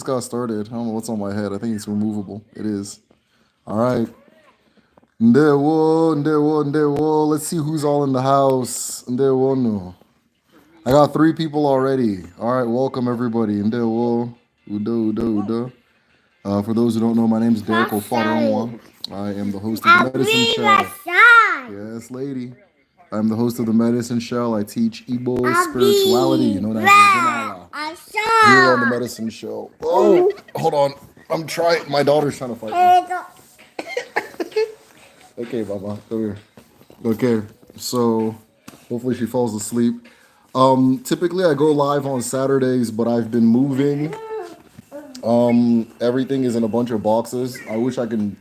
got started. I don't know what's on my head. I think it's removable. It is. All right. Ndewo, ndewo, ndewo. Let's see who's all in the house. Ndewo no. I got three people already. All right, welcome everybody. Ndewo, udo, udo, udo. For those who don't know, my name is Derek Ofaronwa. I am the host of the Medicine Shell. Yes, lady. I'm the host of the Medicine Shell. I teach Igbo spirituality, known as Odinani, here on the Medicine Show. Oh, hold on. I'm trying. My daughter's trying to fight me. Okay, Baba, come here. Okay, so hopefully she falls asleep. Typically I go live on Saturdays, but I've been moving. Everything is in a bunch of boxes. I wish I could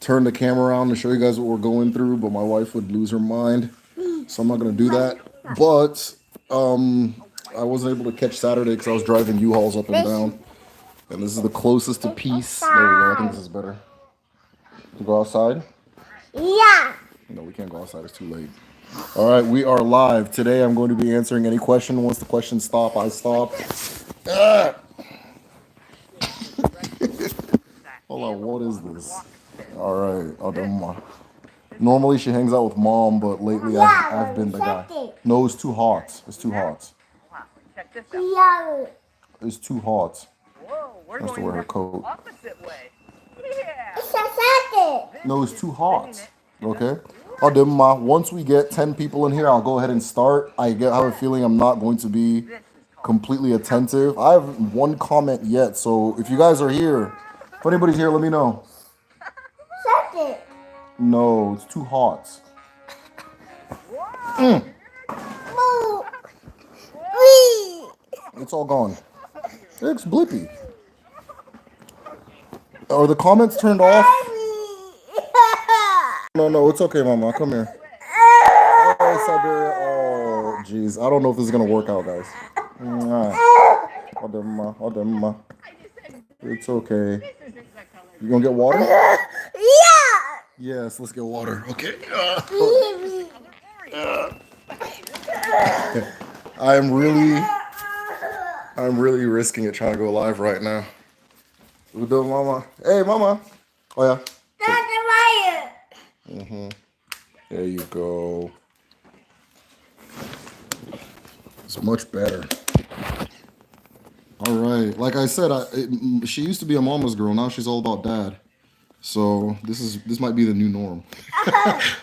turn the camera around to show you guys what we're going through, but my wife would lose her mind, so I'm not gonna do that. But I wasn't able to catch Saturday because I was driving U-Hauls up and down, and this is the closest to peace. There we go. I think this is better. To go outside? Yeah. No, we can't go outside. It's too late. All right, we are live. Today I'm going to be answering any question. Once the questions stop, I stop. Ah! Hold on, what is this? All right, Adama. Normally she hangs out with mom, but lately I've been the guy. No, it's too hot. It's too hot. It's too hot. She has to wear her coat. No, it's too hot. Okay? Adama, once we get 10 people in here, I'll go ahead and start. I have a feeling I'm not going to be completely attentive. I haven't one comment yet, so if you guys are here, if anybody's here, let me know. No, it's too hot. It's all gone. It's blippy. Are the comments turned off? No, it's okay, Mama. Come here. Oh, Siberia. Oh, jeez. I don't know if this is gonna work out, guys. Odemma. It's okay. You gonna get water? Yeah. Yes, let's get water. Okay. I'm really risking it trying to go live right now. Udo, Mama. Hey, Mama. Oh yeah. There you go. It's much better. All right. Like I said, she used to be a mama's girl. Now she's all about dad. So this might be the new norm.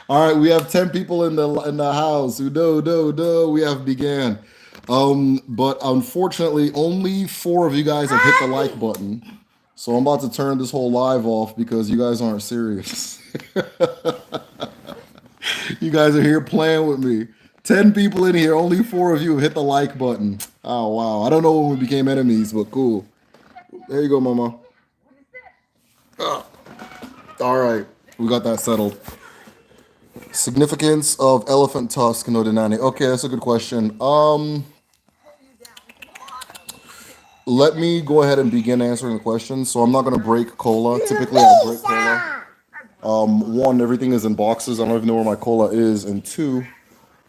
All right, we have 10 people in the house. Udo. We have began. But unfortunately, only 4 of you guys have hit the like button. So I'm about to turn this whole live off because you guys aren't serious. You guys are here playing with me. 10 people in here, only 4 of you have hit the like button. Oh, wow. I don't know when we became enemies, but cool. There you go, Mama. All right. We got that settled. Significance of elephant tusk in Odinani. Okay, that's a good question. Let me go ahead and begin answering the question. So I'm not going to break cola. Typically, I break cola. 1, everything is in boxes. I don't even know where my cola is. And 2,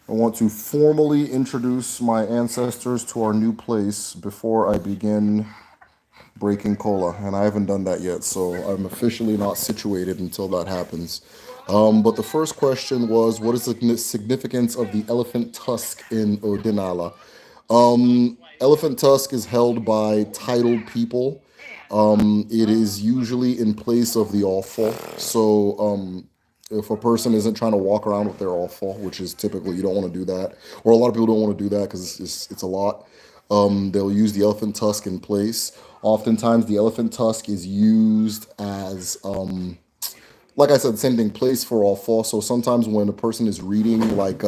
I want to formally introduce my ancestors to our new place before I begin breaking cola. And I haven't done that yet, so I'm officially not situated until that happens. But the first question was, what is the significance of the elephant tusk in Odinala? Elephant tusk is held by titled people. It is usually in place of the awful. So if a person isn't trying to walk around with their awful, which is typically you don't want to do that, or a lot of people don't want to do that because it's a lot, they'll use the elephant tusk in place. Oftentimes the elephant tusk is used as like I said, same thing, place for all fall. So sometimes when a person is reading like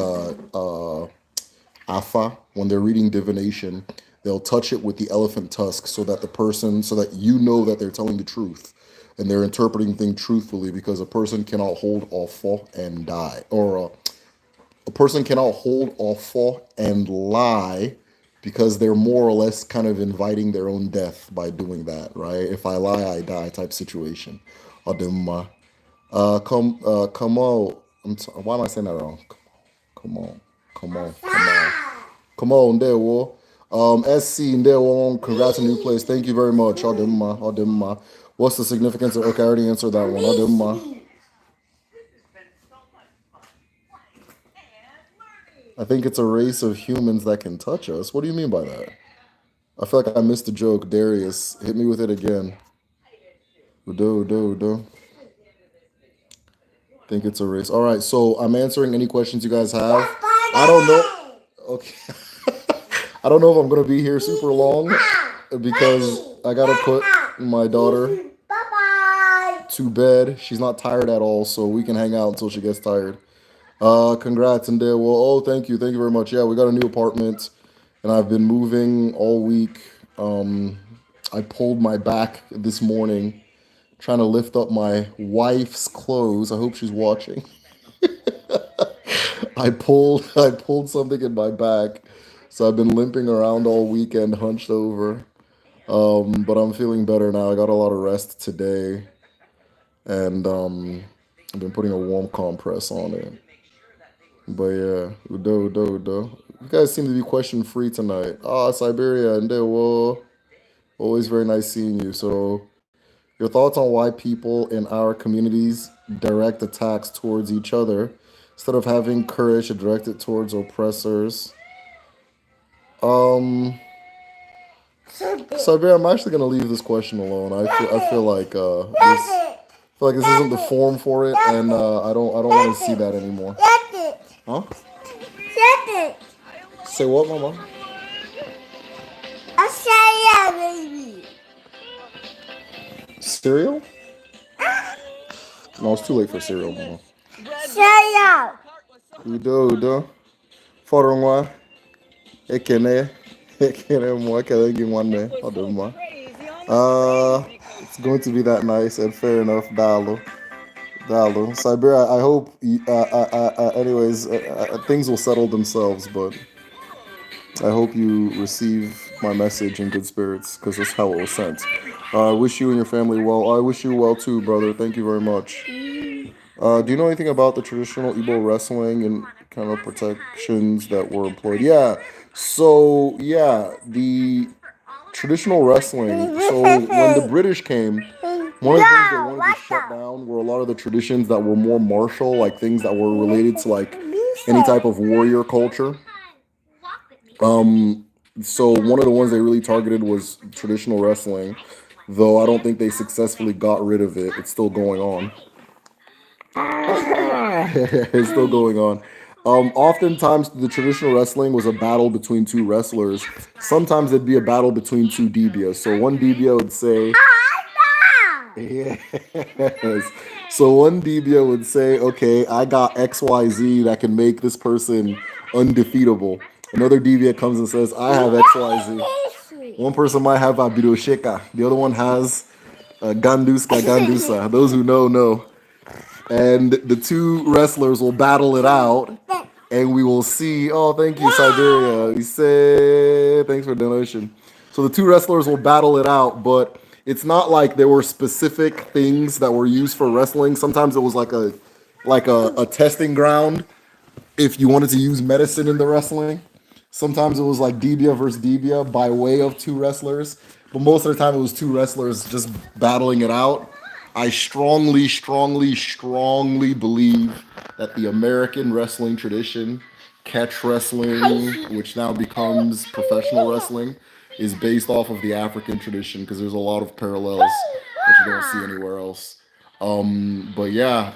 Afa, when they're reading Divination, they'll touch it with the elephant tusk so that you know that they're telling the truth and they're interpreting things truthfully, because a person cannot hold awful and die, or a person cannot hold awful and lie, because they're more or less kind of inviting their own death by doing that, right? If I lie, I die type situation. Ademma. Come on. Why am I saying that wrong? Come on. Come on. There, whoa. SC Ndewon, congrats on new place. Thank you very much. Ademma, Ademma. What's the significance of, okay, I already answered that one. Ademma. I think it's a race of humans that can touch us. What do you mean by that? I feel like I missed the joke. Darius, hit me with it again. Udo, Udo, Udo. Think it's a race. All right, so I'm answering any questions you guys have. I don't know. Okay. I don't know if I'm gonna be here super long because I gotta put my daughter to bed. She's not tired at all, so we can hang out until she gets tired. Congrats and well, oh, thank you very much. Yeah, we got a new apartment, and I've been moving all week. I pulled my back this morning trying to lift up my wife's clothes. I hope she's watching. I pulled something in my back, so I've been limping around all weekend, hunched over. But I'm feeling better now. I got a lot of rest today, and I've been putting a warm compress on it. But yeah, Udo, Udo, Udo. You guys seem to be question free tonight. Ah, Siberia, and they were always very nice seeing you. So, your thoughts on why people in our communities direct attacks towards each other instead of having courage to direct it towards oppressors? Um, Siberia, I'm actually gonna leave this question alone. I feel like this isn't the form for it, and I don't want to see that anymore. Huh? Say what, Mama? Baby. Cereal? No, it's too late for cereal, Mama. Cereal. Udo, Udo. Fọdụ nwa. Ekene. Ekene mwa. Ekele gị nwanne. Ọ dị mma. It's going to be that nice and fair enough. Dalu. Dalu. Siberia, I hope, anyways, things will settle themselves, but I hope you receive my message in good spirits because that's how it was sent. I wish you and your family well. I wish you well too, brother. Thank you very much. Do you know anything about the traditional Igbo wrestling and kind of protections that were employed? Yeah. So, yeah, the traditional wrestling. So, when the British came, one of the things they wanted to shut down were a lot of the traditions that were more martial, like things that were related to like any type of warrior culture. So one of the ones they really targeted was traditional wrestling, though I don't think they successfully got rid of it. It's still going on. It's still going on. Oftentimes, the traditional wrestling was a battle between two wrestlers. Sometimes it'd be a battle between two Dibia. So one Dibia would say, yes. So one Dibia would say, okay, I got XYZ that can make this person undefeatable. Another Dibia comes and says, I have XYZ. One person might have Abidosheka. The other one has Ganduska Gandusa. Those who know. And the two wrestlers will battle it out. And we will see, oh, thank you, Siberia. We say, thanks for the donation. So the two wrestlers will battle it out, but it's not like there were specific things that were used for wrestling. Sometimes it was like a testing ground if you wanted to use medicine in the wrestling. Sometimes it was like Dibia versus Dibia by way of two wrestlers, but most of the time it was two wrestlers just battling it out. I strongly, strongly, strongly believe that the American wrestling tradition, catch wrestling, which now becomes professional wrestling, is based off of the African tradition because there's a lot of parallels that you don't see anywhere else. But yeah,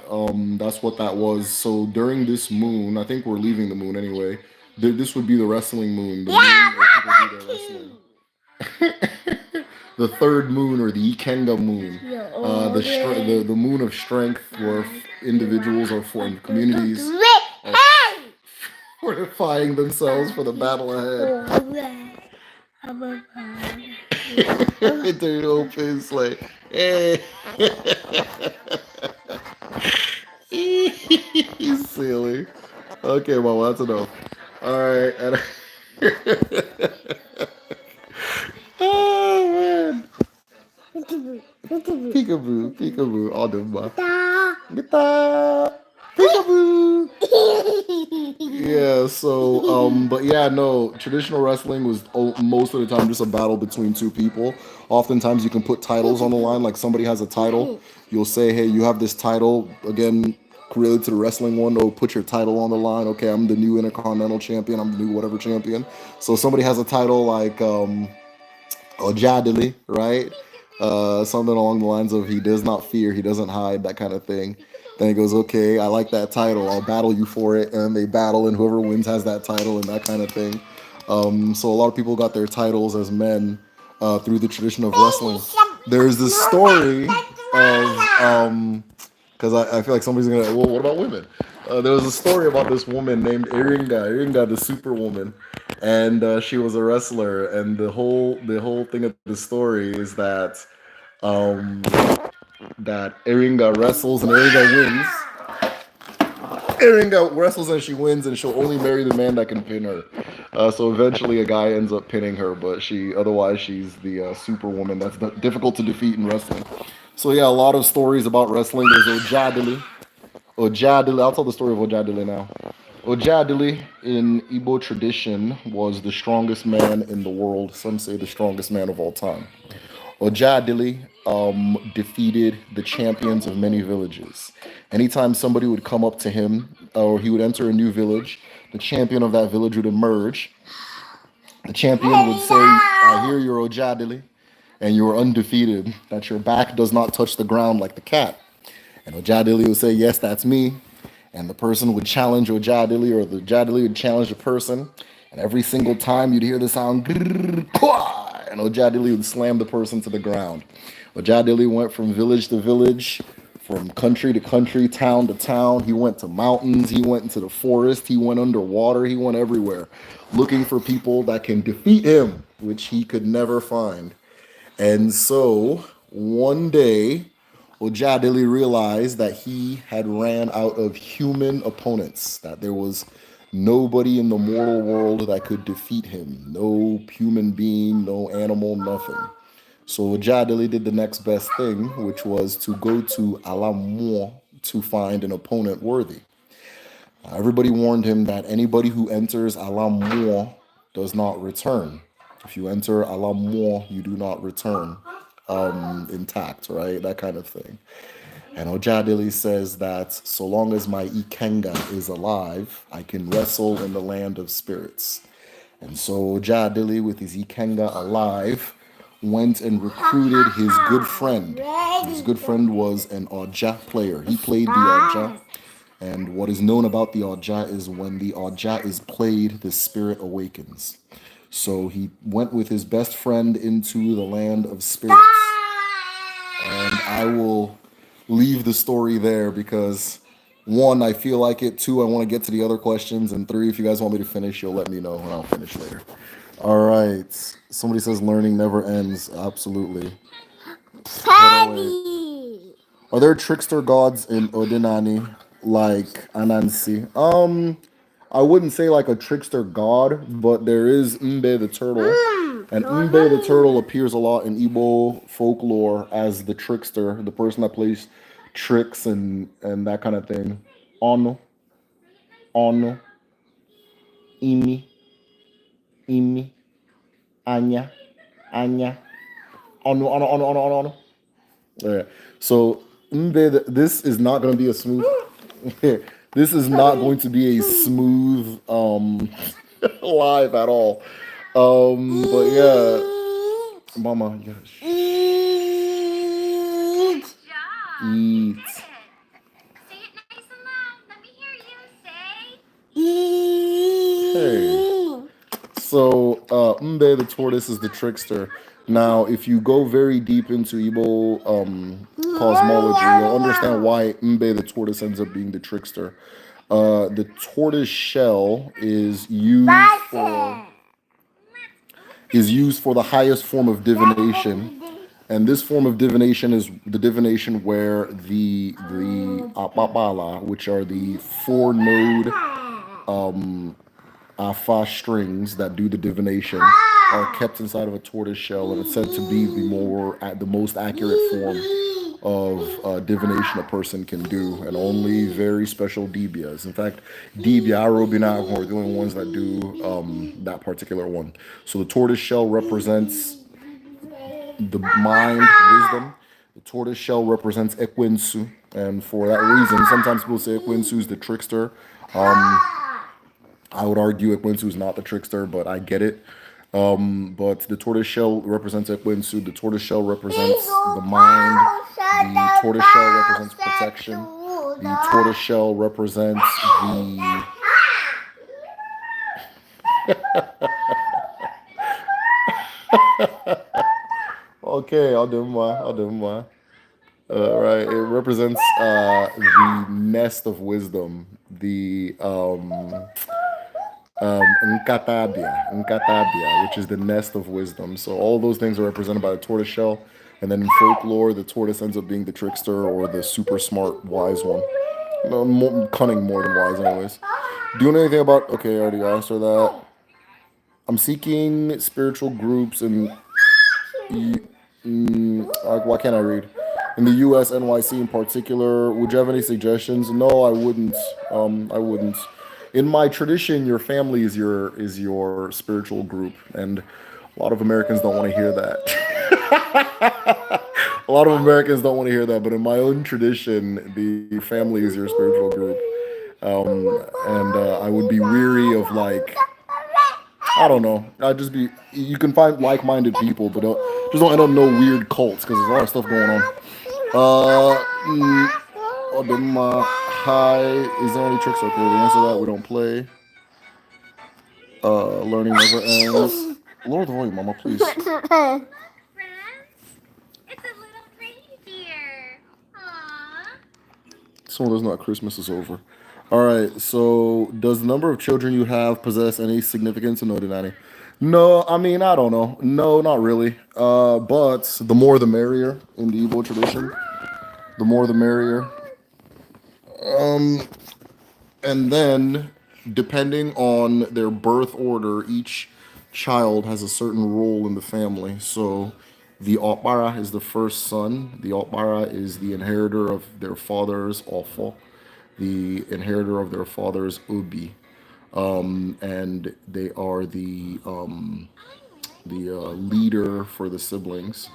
that's what that was. So during this moon, I think we're leaving the moon anyway. This would be the wrestling moon. The moon where people do their wrestling. The third moon or the Ikenga moon, the moon of strength, where individuals or for communities are fortifying themselves for the battle ahead. Dirty old face like, hey. He's silly. Okay, well, that's enough. All right. Oh man. Peekaboo, peekaboo, all the Guitar. Peekaboo. Yeah, so but yeah, no, traditional wrestling was most of the time just a battle between two people. Oftentimes you can put titles on the line, like somebody has a title, you'll say, hey, you have this title, again, related to the wrestling one, oh, put your title on the line. Okay, I'm the new Intercontinental Champion, I'm the new whatever champion. So somebody has a title like Ojadili, right? Something along the lines of he does not fear, he doesn't hide, that kind of thing. Then he goes, okay, I like that title, I'll battle you for it, and they battle, and whoever wins has that title, and that kind of thing. So a lot of people got their titles as men through the tradition of wrestling. There's this story of because I feel like somebody's gonna. Well, what about women? There was a story about this woman named Iringa, the Superwoman, and she was a wrestler. And the whole thing of the story is um, that Iringa wrestles and Iringa wins. Iringa wrestles and she wins, and she'll only marry the man that can pin her. So eventually, a guy ends up pinning her, but she's the Superwoman that's difficult to defeat in wrestling. So yeah, a lot of stories about wrestling. There's Ojadili. Ojadili. I'll tell the story of Ojadili now. Ojadili in Igbo tradition was the strongest man in the world. Some say the strongest man of all time. Ojadili defeated the champions of many villages. Anytime somebody would come up to him or he would enter a new village, the champion of that village would emerge. The champion would say, I hear you're Ojadili and you're undefeated, that your back does not touch the ground like the cat. And Ojadili would say, yes, that's me. And the person would challenge Ojadili, or the Ojadili would challenge the person. And every single time you'd hear the sound, and Ojadili would slam the person to the ground. Ojadili went from village to village, from country to country, town to town. He went to mountains, he went into the forest, he went underwater, he went everywhere, looking for people that can defeat him, which he could never find. And so one day, Ojadili realized that he had ran out of human opponents, that there was nobody in the mortal world that could defeat him. No human being, no animal, nothing. So Ojadili did the next best thing, which was to go to Alamor to find an opponent worthy. Everybody warned him that anybody who enters Alamor does not return. If you enter Alamor, you do not return intact, right? That kind of thing. And Ojadili says that so long as my Ikenga is alive, I can wrestle in the land of spirits. And so Ojadili, with his Ikenga alive, went and recruited his good friend. His good friend was an Oja player. He played the Oja. And what is known about the Oja is when the Oja is played, the spirit awakens. So he went with his best friend into the land of spirits. And I will leave the story there because one, I feel like it. Two, I want to get to the other questions. And three, if you guys want me to finish, you'll let me know and I'll finish later. All right. Somebody says learning never ends. Absolutely. Patty. Are there trickster gods in Odinani like Anansi? I wouldn't say like a trickster god, but there is Mbe the turtle. And Mbe the turtle appears a lot in Igbo folklore as the trickster, the person that plays tricks and that kind of thing. Ono, ono, imi, imi, anya, anya, ono. Yeah. So Mbe, this is not going to be a smooth. This is not going to be a smooth live at all. But yeah, Mama, yeah. Eat. Eat. Say it nice and loud. Let me hear you. Say. Hey. So Mbe the tortoise is the trickster. Now, if you go very deep into Igbo cosmology, you'll understand why Mbe the tortoise ends up being the trickster. The tortoise shell is used for the highest form of divination, and this form of divination is the divination where the apapala, which are the 4-node afa strings that do the divination, are kept inside of a tortoise shell, and it's said to be the most accurate form of divination a person can do, and only very special Dibias. In fact, Dibia, Robina are the only ones that do that particular one. So the tortoise shell represents the mind, wisdom. The tortoise shell represents Ekwinsu, and for that reason, sometimes people say Ekwinsu is the trickster. I would argue Ekwinsu is not the trickster, but I get it. But the tortoise shell represents Ekwinsu. The tortoise shell represents the mind. The tortoise shell represents protection. The tortoise shell represents the. Okay, I'll do mine. I'll do mine. Right, it represents the nest of wisdom, the Nkatabia, which is the nest of wisdom. So all those things are represented by the tortoise shell. And then in folklore, the tortoise ends up being the trickster or the super smart, wise one. No, more, cunning more than wise, anyways. Do you know anything about? Okay, I already answered that. I'm seeking spiritual groups and why can't I read? In the U.S., NYC in particular, would you have any suggestions? No, I wouldn't. I wouldn't. In my tradition, your family is your spiritual group, and a lot of Americans don't want to hear that. A lot of Americans don't want to hear that, but in my own tradition, the family is your spiritual group, and I would be weary of like I don't know. I'd just be. You can find like-minded people, but just don't end up no weird cults because there's a lot of stuff going on. Hi. Is there any tricks? Okay, the answer to that we don't play. Learning never ends. Lower the volume, Mama, please. Friends, it's a little reindeer. Aww. Someone does not. Christmas is over. All right. So, does the number of children you have possess any significance in Odinani? No, I mean I don't know. No, not really. But the more the merrier in the Igbo tradition. The more the merrier. And then, depending on their birth order, each child has a certain role in the family. So, the Otbara is the first son. The Otbara is the inheritor of their father's Ofo, the inheritor of their father's Ubi, and they are the leader for the siblings.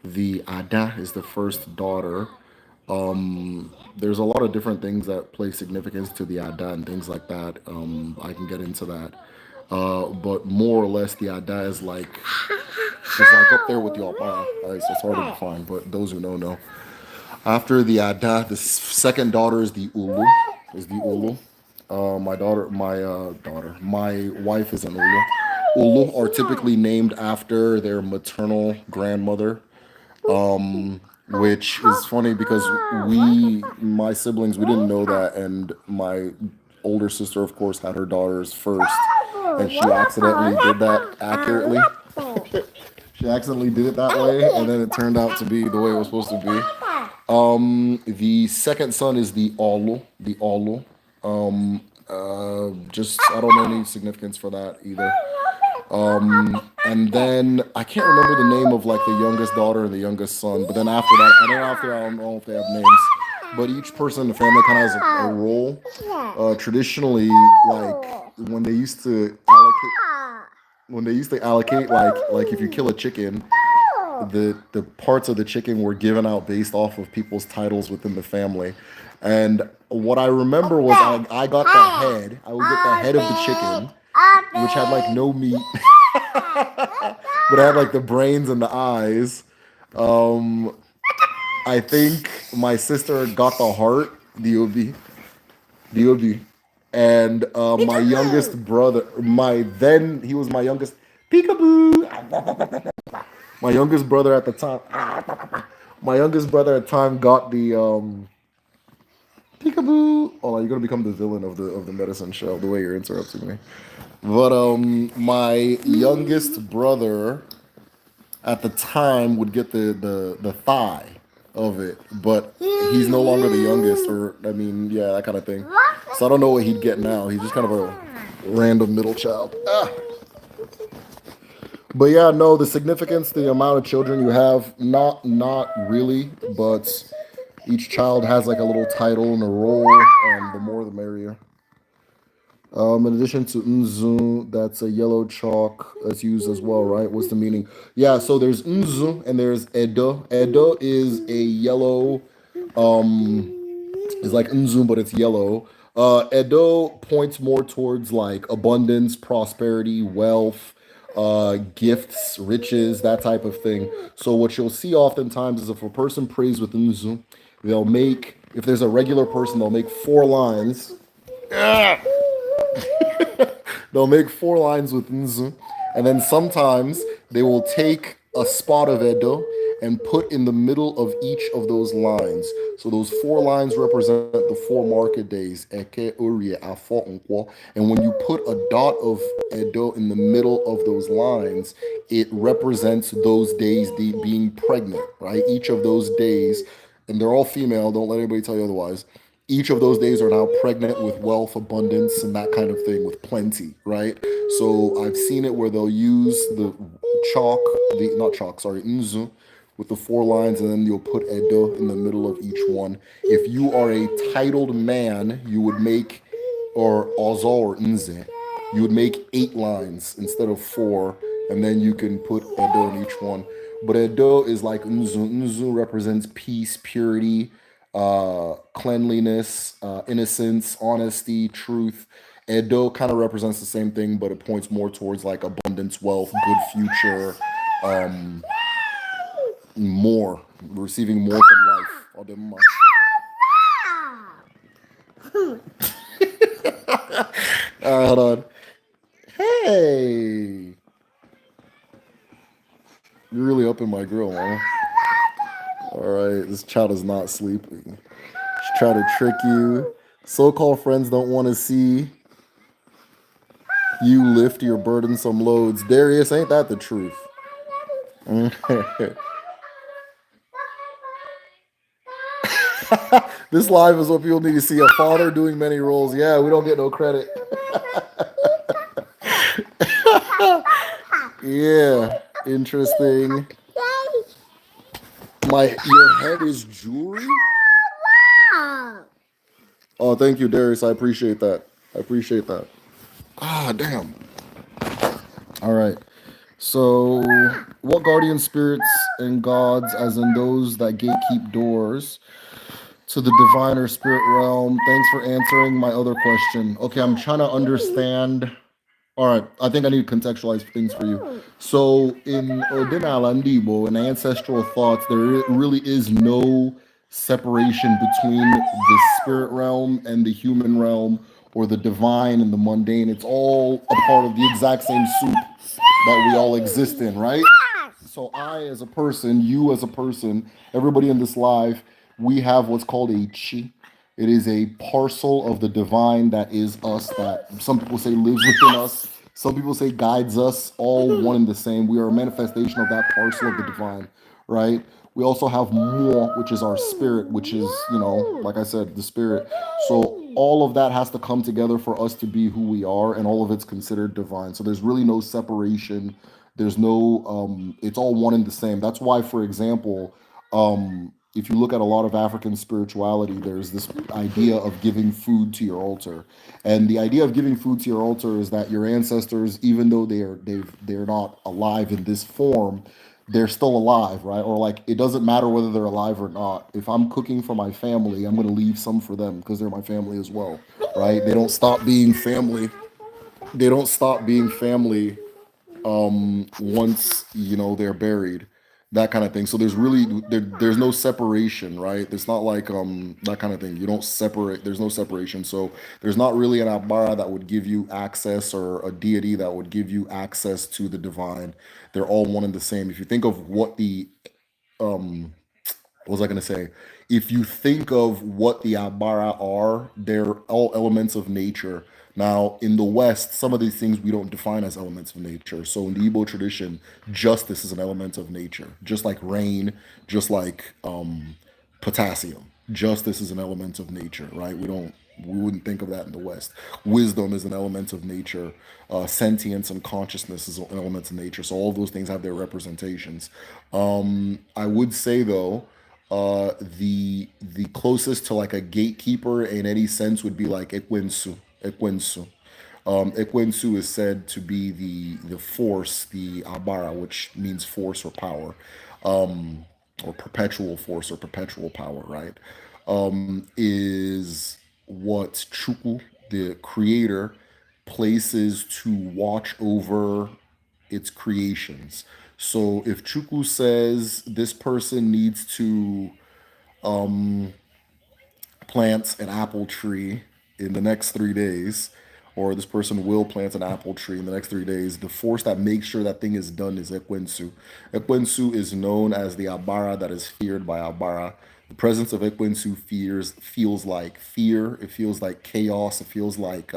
The Ada is the first daughter. There's a lot of different things that play significance to the Ada and things like that. I can get into that. But more or less, the Ada is like up there with the Alpara. So it's hard to define, but those who know. After the Ada, the second daughter is the Ulu. My wife is an Ulu. Ulu are typically named after their maternal grandmother, which is funny because my siblings, we didn't know that, and my older sister, of course, had her daughters first, and she accidentally did that accurately. She accidentally did it that way, and then it turned out to be the way it was supposed to be. The second son is the Olu. The Olu. Just I don't know any significance for that either. And then I can't remember the name of like the youngest daughter and the youngest son. But then after that, I don't know if they have names. But each person in the family kind of has a role. Traditionally, like when they used to allocate like if you kill a chicken, the parts of the chicken were given out based off of people's titles within the family. And what I remember was I got the head. I would get the head of the chicken, which had like no meat, but I had like the brains and the eyes. I think my sister got the heart, the obi, and my youngest brother, he was my youngest peekaboo. My youngest brother at the time, got the peekaboo. Oh, you're gonna become the villain of the medicine show. The way you're interrupting me. But my youngest brother at the time would get the thigh of it, but he's no longer the youngest, or I mean, yeah, that kind of thing. So I don't know what he'd get now. He's just kind of a random middle child. But yeah, no, the significance, the amount of children you have, not really, but each child has like a little title and a role, and the more the merrier. In addition to Nzu, that's a yellow chalk that's used as well, right? What's the meaning? Yeah, so there's Nzu and there's Edo. Edo is a yellow, is like Nzu, but it's yellow. Edo points more towards like abundance, prosperity, wealth, gifts, riches, that type of thing. So what you'll see oftentimes is if a person prays with Nzu, they'll make, if there's a regular person, they'll make 4 lines. They'll make 4 lines with Nzu, and then sometimes they will take a spot of Edo and put in the middle of each of those lines. So those 4 lines represent the 4 market days, Eke, Urie, Afo, Nkwo. And when you put a dot of Edo in the middle of those lines, it represents those days being pregnant, right? Each of those days, and they're all female, don't let anybody tell you otherwise. Each of those days are now pregnant with wealth, abundance, and that kind of thing, with plenty, right? So I've seen it where they'll use the chalk, the not chalk, sorry, Nzu, with the 4 lines, and then you'll put Edo in the middle of each one. If you are a titled man, you would make, or Ozo or Nze, you would make 8 lines instead of 4, and then you can put Edo in each one. But Edo is like Nzu. Nzu represents peace, purity, cleanliness, innocence, honesty, truth. Edo kind of represents the same thing, but it points more towards like abundance, wealth, good future, more, receiving more from life. All them much. All right, hold on. Hey, you're really up in my grill, man. All right, this child is not sleeping. She's trying to trick you. So-called friends don't want to see you lift your burdensome loads. Darius, ain't that the truth? This live is what people need to see. A father doing many roles. Yeah, we don't get no credit. Yeah, interesting. Your head is jewelry? Oh, thank you, Darius. I appreciate that. I appreciate that. Ah, damn. All right. So, what guardian spirits and gods, as in those that gatekeep doors to the divine or spirit realm? Thanks for answering my other question. Okay, I'm trying to understand. All right, I think I need to contextualize things for you. So, in Odinani in ancestral thoughts, there really is no separation between the spirit realm and the human realm, or the divine and the mundane. It's all a part of the exact same soup that we all exist in, right? So I, as a person, you as a person, everybody in this live, we have what's called a chi. It is a parcel of the divine that is us, that some people say lives within us, some people say guides us, all one and the same. We are a manifestation of that parcel of the divine, right? We also have more, which is our spirit, which is, like I said, the spirit. So all of that has to come together for us to be who we are, and all of it's considered divine. So there's really no separation. There's no, it's all one and the same. That's why, for example, if you look at a lot of African spirituality, there's this idea of giving food to your altar. And the idea of giving food to your altar is that your ancestors, even though they're not alive in this form, they're still alive, right? Or like, it doesn't matter whether they're alive or not. If I'm cooking for my family, I'm going to leave some for them because they're my family as well, right? They don't stop being family. They don't stop being family once they're buried, that kind of thing. So there's no separation, right? It's not like that kind of thing. You don't separate. There's no separation. So there's not really an abara that would give you access, or a deity that would give you access to the divine. They're all one and the same. If you think of what was I going to say? If you think of what the Abara are, they're all elements of nature. Now, in the West, some of these things we don't define as elements of nature. So, in the Igbo tradition, justice is an element of nature, just like rain, just like potassium. Justice is an element of nature, right? We don't. We wouldn't think of that in the West. Wisdom is an element of nature. Sentience and consciousness is an element of nature. So all of those things have their representations. I would say though, the closest to like a gatekeeper in any sense would be like Ekwensu. Ekwensu. Ekwensu is said to be the force, the Abara, which means force or power, or perpetual force or perpetual power, right? Is what Chukwu, the creator, places to watch over its creations. So if Chukwu says this person needs to plant an apple tree in the next 3 days, or this person will plant an apple tree in the next 3 days, the force that makes sure that thing is done is Ekwensu. Ekwensu is known as the Abara that is feared by Abara. The presence of Ekwensu feels like fear. It feels like chaos. It feels like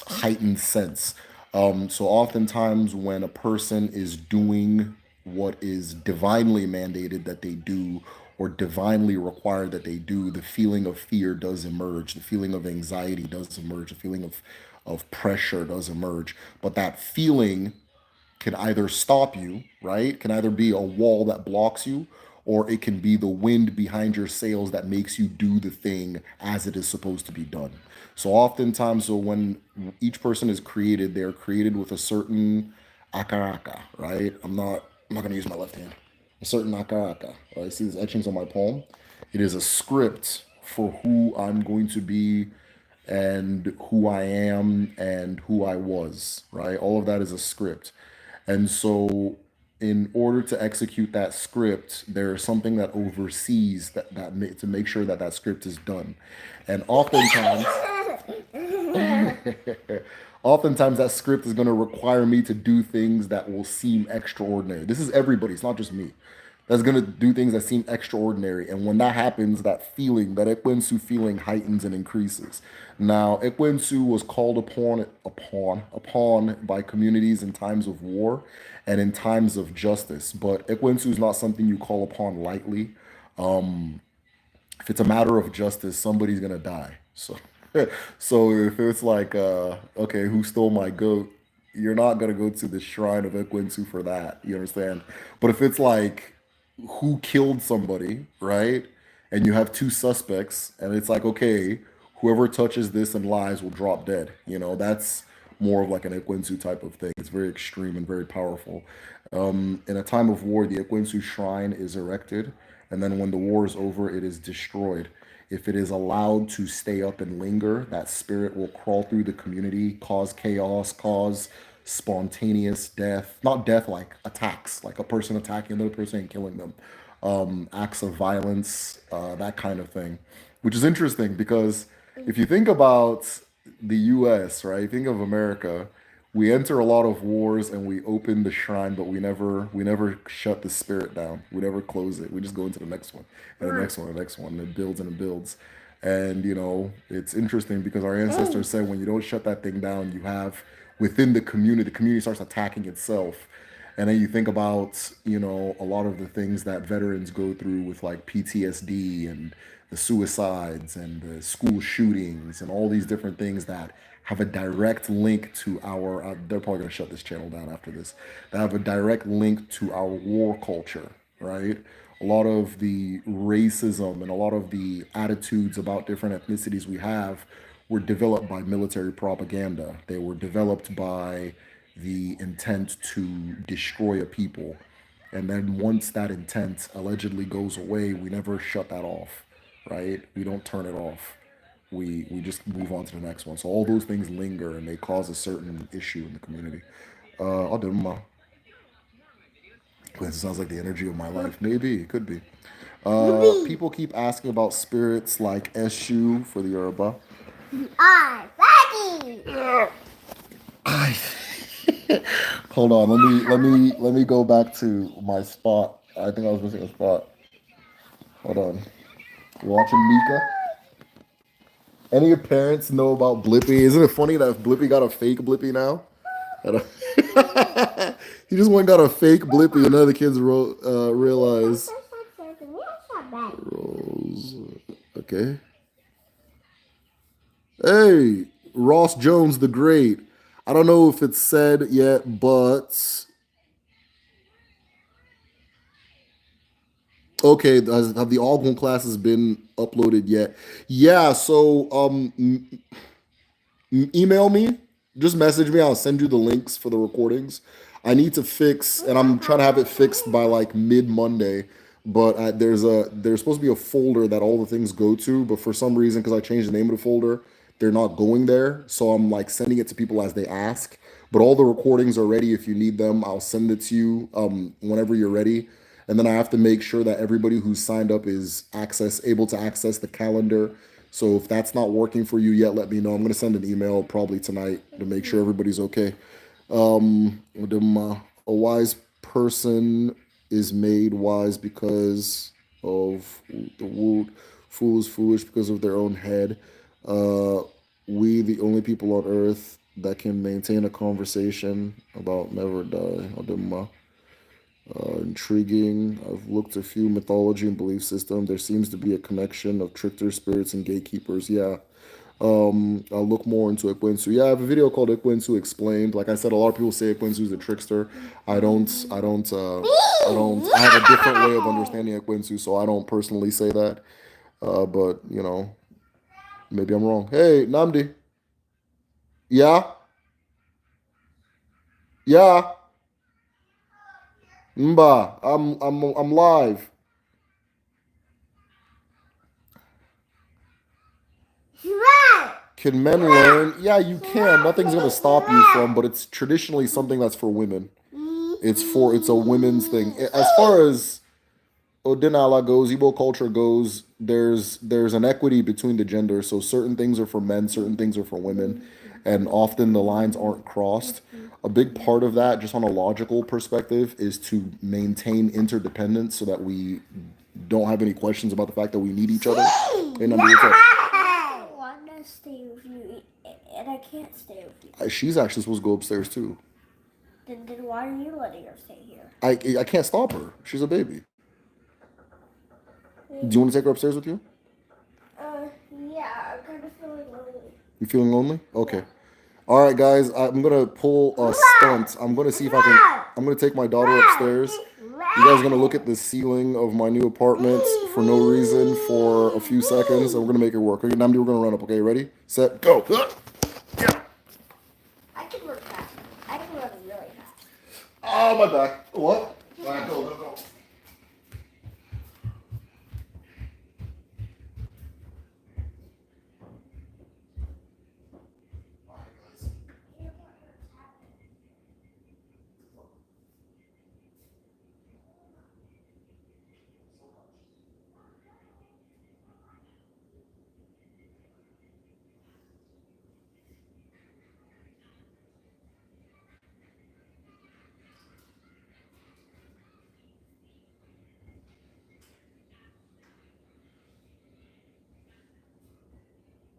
heightened sense. So oftentimes when a person is doing what is divinely mandated that they do or divinely required that they do, the feeling of fear does emerge. The feeling of anxiety does emerge. The feeling of pressure does emerge. But that feeling can either stop you, right? Can either be a wall that blocks you, or it can be the wind behind your sails that makes you do the thing as it is supposed to be done. So oftentimes, so when each person is created, they're created with a certain akaraka, right? I'm not gonna use my left hand. A certain akaraka. Right? See these etchings on my palm? It is a script for who I'm going to be and who I am and who I was, right? All of that is a script. And so in order to execute that script, there's something that oversees to make sure that that script is done. And oftentimes, oftentimes that script is going to require me to do things that will seem extraordinary. This is everybody, it's not just me. That's going to do things that seem extraordinary. And when that happens, that feeling, that Ekwensu feeling heightens and increases. Now, Ekwensu was called upon by communities in times of war and in times of justice. But Ekwensu is not something you call upon lightly. If it's a matter of justice, somebody's gonna die. So, so if it's like, okay, who stole my goat? You're not gonna go to the shrine of Ekwensu for that. You understand? But if it's like, who killed somebody, right? And you have two suspects, and it's like, okay, whoever touches this and lies will drop dead. That's more of like an Ekwensu type of thing. It's very extreme and very powerful. In a time of war, the Ekwensu shrine is erected, and then when the war is over, it is destroyed. If it is allowed to stay up and linger, that spirit will crawl through the community, cause chaos, cause spontaneous death. Not death like attacks, like a person attacking another person and killing them. Acts of violence, that kind of thing. Which is interesting because if you think about the US, right? Think of America. We enter a lot of wars and we open the shrine, but we never shut the spirit down. We never close it. We just go into the next one and the next one, and the next one. And it builds and it builds. And it's interesting because our ancestors said when you don't shut that thing down, you have within the community starts attacking itself. And then you think about, a lot of the things that veterans go through with like PTSD and the suicides and the school shootings and all these different things that have a direct link to our, they're probably going to shut this channel down after this, that have a direct link to our war culture, right? A lot of the racism and a lot of the attitudes about different ethnicities we have were developed by military propaganda. They were developed by the intent to destroy a people. And then once that intent allegedly goes away, we never shut that off, right? We don't turn it off. We just move on to the next one. So all those things linger and they cause a certain issue in the community. I'll do my. It sounds like the energy of my life. Maybe it could be. People keep asking about spirits like Eshu for the Yoruba. I hold on. Let me go back to my spot. I think I was missing a spot. Hold on. You watching Mika? Any of your parents know about Blippi? Isn't it funny that Blippi got a fake Blippi now? He just went and got a fake Blippi, and none of the kids realize. Rose. Okay. Hey, Ross Jones the Great. I don't know if it's said yet, but okay, have the Algon classes been uploaded yet? Yeah, so email me, just message me. I'll send you the links for the recordings. I need to fix, and I'm trying to have it fixed by like mid Monday. But there's supposed to be a folder that all the things go to, but for some reason, because I changed the name of the folder, they're not going there. So I'm like sending it to people as they ask. But all the recordings are ready. If you need them, I'll send it to you whenever you're ready. And then I have to make sure that everybody who's signed up is able to access the calendar. So if that's not working for you yet, let me know. I'm gonna send an email probably tonight to make sure everybody's okay. A wise person is made wise because of the wood. Fool is foolish because of their own head. Uh, we, the only people on earth that can maintain a conversation about never die. Intriguing. I've looked a few mythology and belief system. There seems to be a connection of trickster spirits and gatekeepers. Yeah. I'll look more into Ekwensu. Yeah, I have a video called Ekwensu Explained. Like I said, a lot of people say Ekwensu is a trickster. I don't. I don't. I don't. I have a different way of understanding Ekwensu, so I don't personally say that. But you know, maybe I'm wrong. Hey, Namdi. Yeah, yeah. Mba. I'm live. Can men learn? Yeah, you can. Nothing's gonna stop you from, but it's traditionally something that's for women. It's a women's thing. As far as Odinala goes, Igbo culture goes, there's an equity between the genders. So certain things are for men, certain things are for women, and often the lines aren't crossed. A big part of that, just on a logical perspective, is to maintain interdependence so that we don't have any questions about the fact that we need each other. And I want to stay with you, and I can't stay with you. she's actually supposed to go upstairs too. Then why are you letting her stay here? I can't stop her. She's a baby. Do you want to take her upstairs with you? Yeah, I'm kind of feeling lonely. You feeling lonely? Okay. All right, guys. I'm gonna pull a stunt. I'm gonna see if I can. I'm gonna take my daughter upstairs. You guys are gonna look at the ceiling of my new apartment for no reason for a few seconds, and we're gonna make it work. Okay, Namdi, we're gonna run up. Okay, ready, set, go. I can run fast. I can run really fast. Oh, my back. What? All right, go, go, go.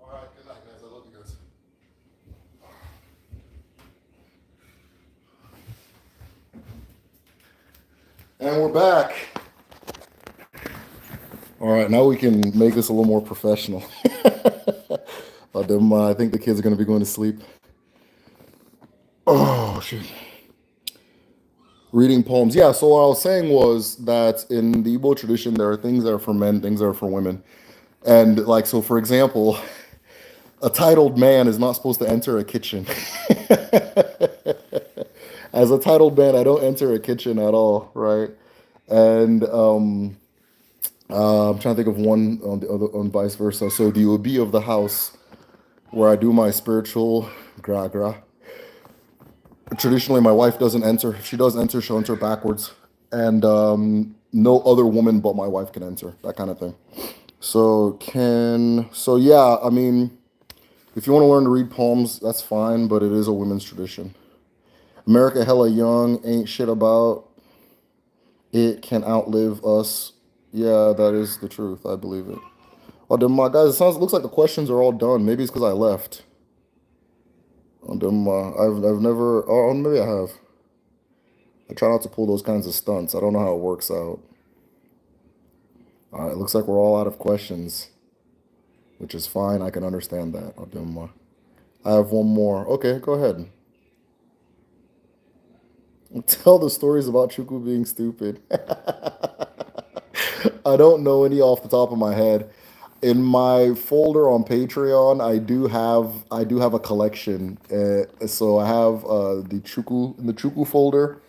All right, good night, guys. I love you guys. And we're back. All right, now we can make this a little more professional. I think the kids are going to be going to sleep. Oh, shit. Reading poems. Yeah, so what I was saying was that in the Igbo tradition, there are things that are for men, things that are for women. And, like, so for example, a titled man is not supposed to enter a kitchen. As a titled man, I don't enter a kitchen at all, right? And I'm trying to think of one on the other, on vice versa. So the obi of the house, where I do my spiritual gra gra. Traditionally, my wife doesn't enter. If she does enter, she'll enter backwards, and no other woman but my wife can enter. That kind of thing. So yeah. I mean, if you want to learn to read poems, that's fine, but it is a women's tradition. America hella young, ain't shit about it, can outlive us. Yeah, that is the truth. I believe it. Oh, then my guys, looks like the questions are all done. Maybe it's because I left. Oh, then I've never. Oh, maybe I have. I try not to pull those kinds of stunts. I don't know how it works out. All right, looks like we're all out of questions. which is fine. I can understand that. I'll do more. I have one more. Okay, go ahead. Tell the stories about Chuku being stupid. I don't know any off the top of my head. In my folder on Patreon, I do have a collection. So I have the Chuku in the Chuku folder,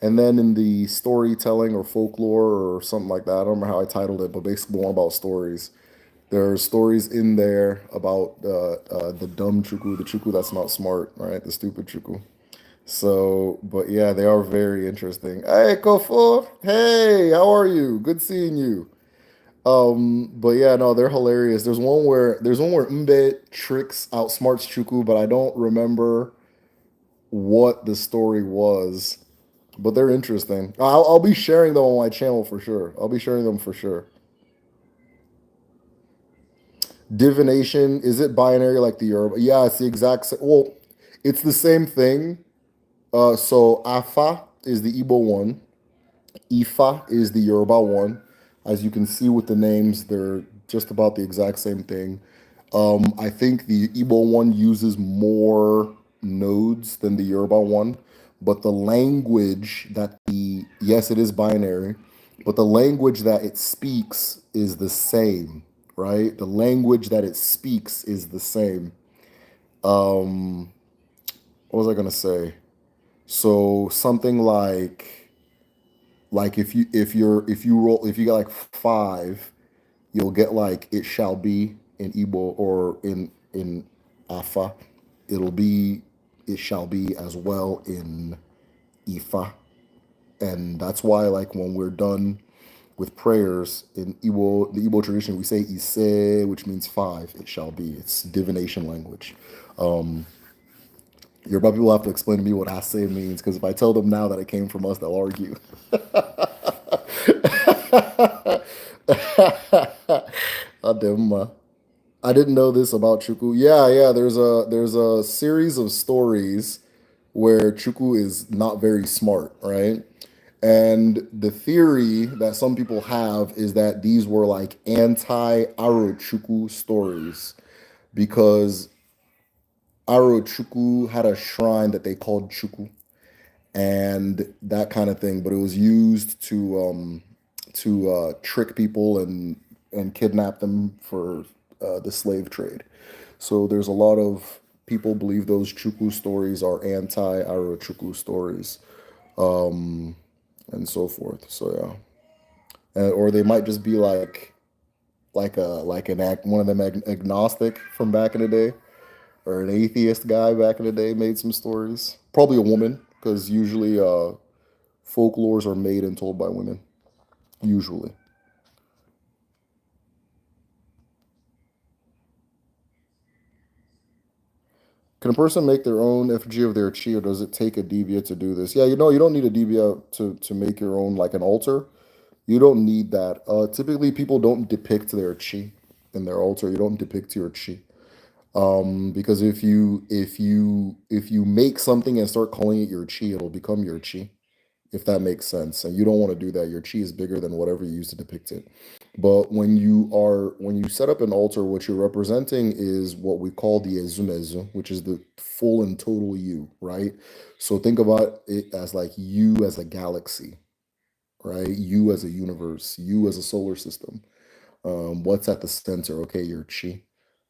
and then in the storytelling or folklore or something like that. I don't remember how I titled it, but basically one about stories. There are stories in there about the dumb Chuku, the Chuku that's not smart, right? The stupid Chuku. So, but yeah, they are very interesting. Hey, Kofo. Hey, how are you? Good seeing you. But yeah, no, they're hilarious. There's one where Mbe tricks outsmarts Chuku, but I don't remember what the story was. But they're interesting. I'll be sharing them on my channel for sure. I'll be sharing them for sure. Divination, is it binary like the Yoruba? Yeah, it's the exact same. Well, it's the same thing. So Afa is the Igbo one. Ifa is the Yoruba one. As you can see with the names, they're just about the exact same thing. I think the Igbo one uses more nodes than the Yoruba one, but the language that yes, it is binary, but the language that it speaks is the same, right? The language that it speaks is the same. Um, what was I gonna say? So something like if you get like five, you'll get like it shall be in Igbo, or in Afa, it'll be it shall be as well in Ifa. And that's why, like, when we're done with prayers in Igbo, the Igbo tradition, we say Ise, which means five. It shall be. It's divination language. Um, Yoruba people have to explain to me what Ase means, because if I tell them now that it came from us, they'll argue. Ademma. I didn't know this about Chuku. Yeah, yeah. There's a series of stories where Chuku is not very smart, right? And the theory that some people have is that these were like anti-Aro Chuku stories, because Aro Chuku had a shrine that they called Chuku and that kind of thing, but it was used to trick people and kidnap them for the slave trade. So there's a lot of people believe those Chuku stories are anti-Aro Chuku stories, um, and so forth. So yeah, or they might just be like one of them agnostic from back in the day, or an atheist guy back in the day made some stories. Probably a woman, because usually folklores are made and told by women. Usually. Can a person make their own effigy of their chi, or does it take a dibia to do this? Yeah, you don't need a dibia to make your own, like an altar. You don't need that. Typically, people don't depict their chi in their altar. You don't depict your chi. Because if you make something and start calling it your chi, it'll become your chi, if that makes sense. And you don't want to do that. Your chi is bigger than whatever you use to depict it. But when you set up an altar, what you're representing is what we call the ezumezu, which is the full and total you, right? So think about it as like you as a galaxy, right? You as a universe, you as a solar system. What's at the center? Okay, your chi.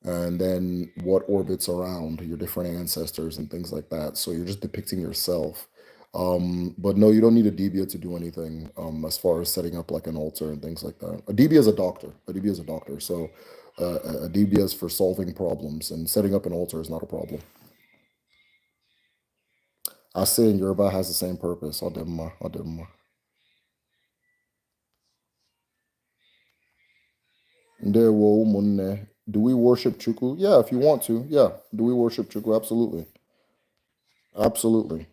And then what orbits around your different ancestors and things like that. So you're just depicting yourself. But no, you don't need a dibia to do anything, as far as setting up like an altar and things like that. A dibia is a doctor. A dibia is a doctor. So a dibia is for solving problems, and setting up an altar is not a problem. I say in Yoruba has the same purpose. I'll do more. Ndewo umunne. Do we worship Chukwu? Yeah, if you want to. Yeah. Do we worship Chukwu? Absolutely. Absolutely.